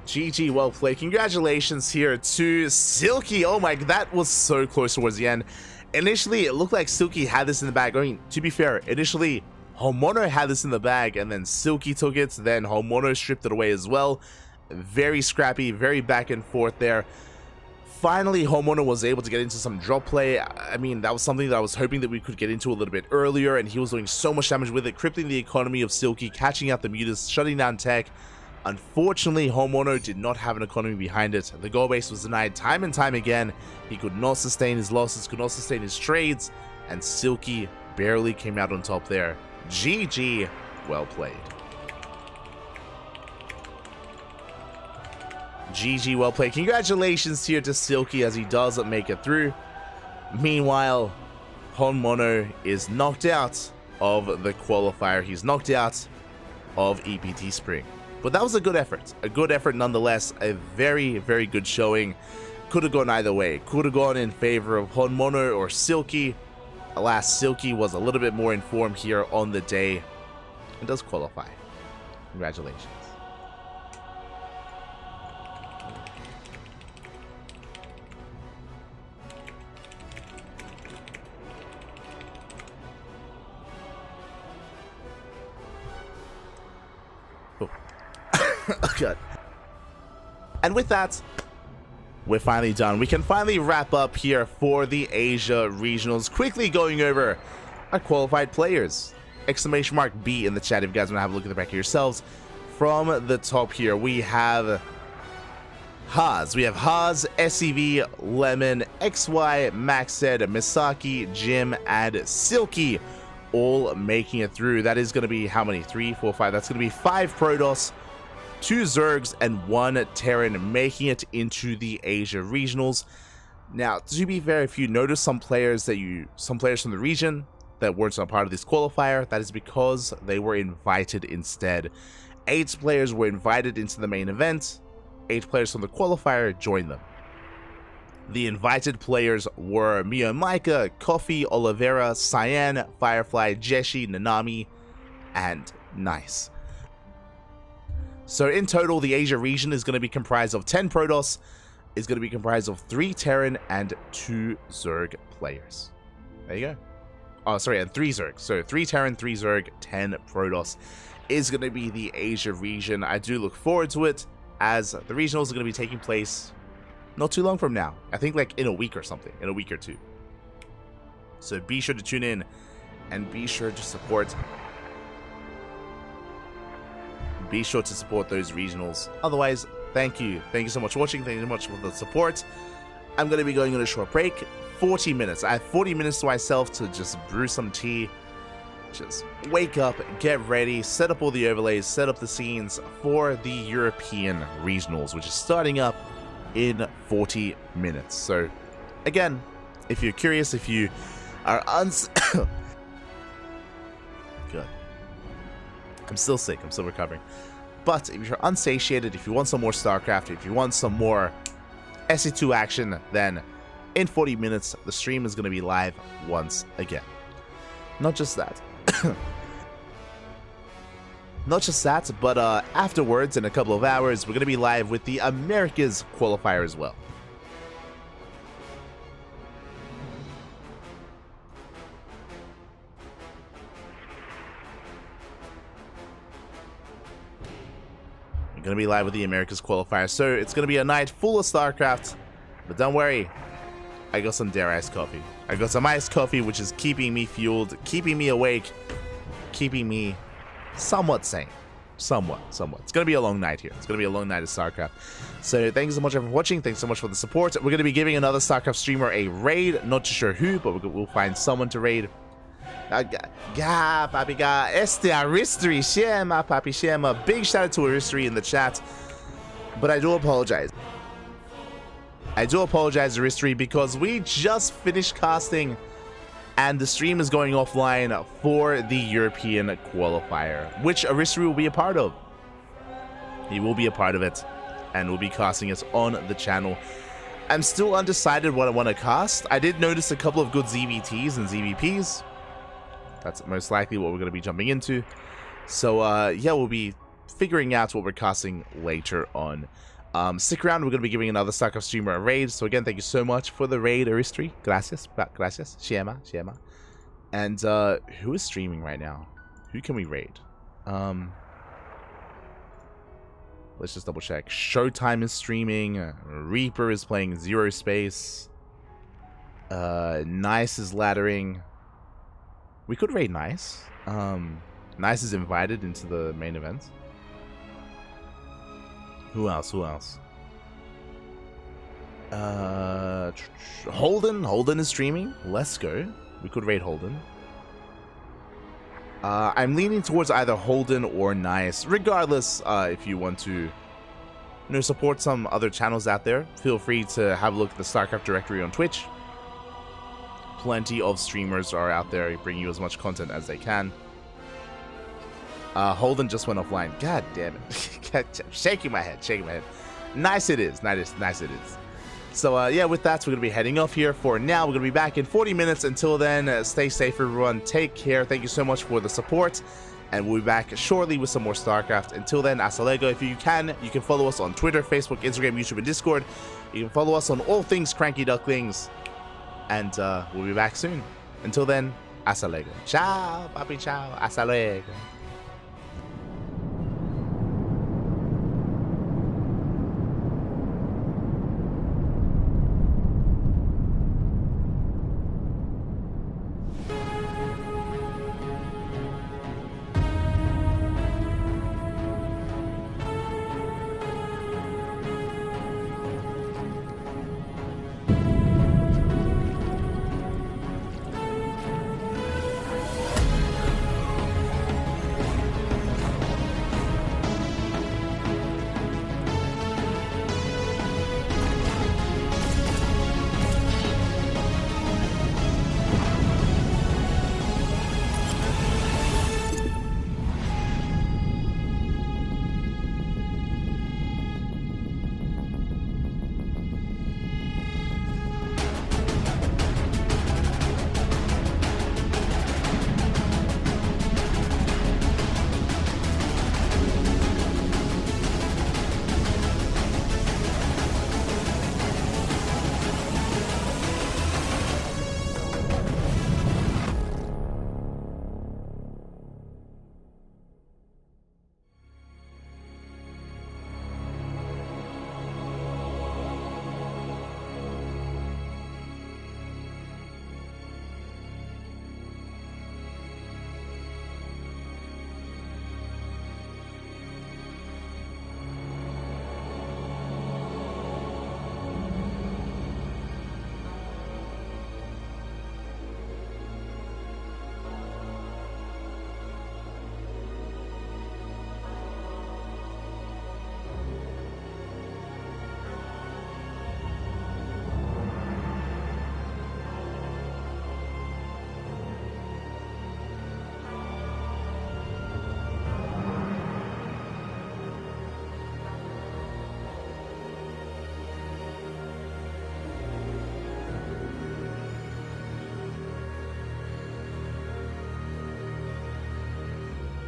GG, well played. Congratulations here to Silky. Oh my, that was so close towards the end. Initially, it looked like Silky had this in the bag. I mean, to be fair, initially, Homono had this in the bag, and then Silky took it. Then Homono stripped it away as well. Very scrappy, very back and forth there. Finally, Homono was able to get into some drop play. I mean, that was something that I was hoping that we could get into a little bit earlier, and he was doing so much damage with it, crippling the economy of Silky, catching out the mutas, shutting down tech. Unfortunately, Homono did not have an economy behind it. The goal base was denied time and time again. He could not sustain his losses, could not sustain his trades, and Silky barely came out on top there. GG, well played. GG, well played. Congratulations here to Silky as he does make it through. Meanwhile, Homono is knocked out of the qualifier. He's knocked out of EPT Spring. But that was a good effort nonetheless. A very, very good showing. Could have gone either way. Could have gone in favor of Homono or Silky. Alas, Silky was a little bit more informed here on the day and does qualify. Congratulations. Oh, God. And with that, we're finally done. We can finally wrap up here for the Asia Regionals. Quickly going over our qualified players. Exclamation mark B in the chat if you guys want to have a look at the back of yourselves. From the top here, we have Haas. We have Haas, SEV, Lemon, XY, Maxed, Misaki, Jim, and Silky all making it through. That is going to be how many? 3, 4, 5. That's going to be 5 Protoss, 2 Zergs, and 1 Terran making it into the Asia Regionals. Now, to be fair, if you notice some players from the region that weren't a part of this qualifier, that is because they were invited instead. 8 players were invited into the main event. 8 players from the qualifier joined them. The invited players were Mio Micah, Coffee, Oliveira, Cyan, Firefly, Jeshi, Nanami, and Nice. So in total, the Asia region is going to be comprised of 10 Protoss, is going to be comprised of 3 Terran and 2 Zerg players. There you go. Oh, sorry, and 3 Zerg. So 3 Terran, 3 Zerg, 10 Protoss is going to be the Asia region. I do look forward to it, as the regionals are going to be taking place not too long from now. I think like in a week or something, in a week or 2. So be sure to tune in and be sure to support. Be sure to support those regionals. Otherwise, thank you. Thank you so much for watching. Thank you so much for the support. I'm going to be going on a short break. 40 minutes. I have 40 minutes to myself to just brew some tea. Just wake up, get ready, set up all the overlays, set up the scenes for the European regionals, which is starting up in 40 minutes. So, again, if you're curious, if you are Good. I'm still sick. I'm still recovering. But if you're unsatiated, if you want some more StarCraft, if you want some more SE2 action, then in 40 minutes, the stream is going to be live once again. Not just that. Not just that, but afterwards, in a couple of hours, we're going to be live with the Americas Qualifier as well. We're going to be live with the Americas Qualifier, so it's going to be a night full of StarCraft, but don't worry, I got some Dare Iced Coffee. I got some iced coffee, which is keeping me fueled, keeping me awake, keeping me somewhat sane. Somewhat. It's going to be a long night here. It's going to be a long night of StarCraft. So thanks so much for watching. Thanks so much for the support. We're going to be giving another StarCraft streamer a raid. Not too sure who, but we'll find someone to raid. Papi, este Aristry, Shema, Papi Shema. Big shout out to Aristry in the chat. But I do apologize. Aristry, because we just finished casting and the stream is going offline for the European Qualifier, which Aristry will be a part of. He will be a part of it, and will be casting it on the channel. I'm still undecided what I want to cast. I did notice a couple of good ZVTs and ZVPs. That's most likely what we're going to be jumping into. So, yeah, we'll be figuring out what we're casting later on. Stick around, we're going to be giving another StarCraft streamer a raid. So again, thank you so much for the raid, Aristry. Gracias. Shema. And who is streaming right now? Who can we raid? Let's just double check. Showtime is streaming. Reaper is playing Zero Space. Nice is laddering. We could raid Nice. Nice is invited into the main event. Who else? Holden is streaming. Let's go. We could raid Holden. I'm leaning towards either Holden or Nice. Regardless, if you want to, support some other channels out there, feel free to have a look at the StarCraft directory on Twitch. Plenty of streamers are out there bringing you as much content as they can. Holden just went offline. God damn it. Shaking my head. Nice it is. Nice it is. So, yeah, with that, we're going to be heading off here for now. We're going to be back in 40 minutes. Until then, stay safe, everyone. Take care. Thank you so much for the support. And we'll be back shortly with some more StarCraft. Until then, hasta luego. If you can follow us on Twitter, Facebook, Instagram, YouTube, and Discord. You can follow us on all things CranKy Ducklings. And we'll be back soon. Until then, hasta luego. Ciao, papi, ciao. Hasta luego.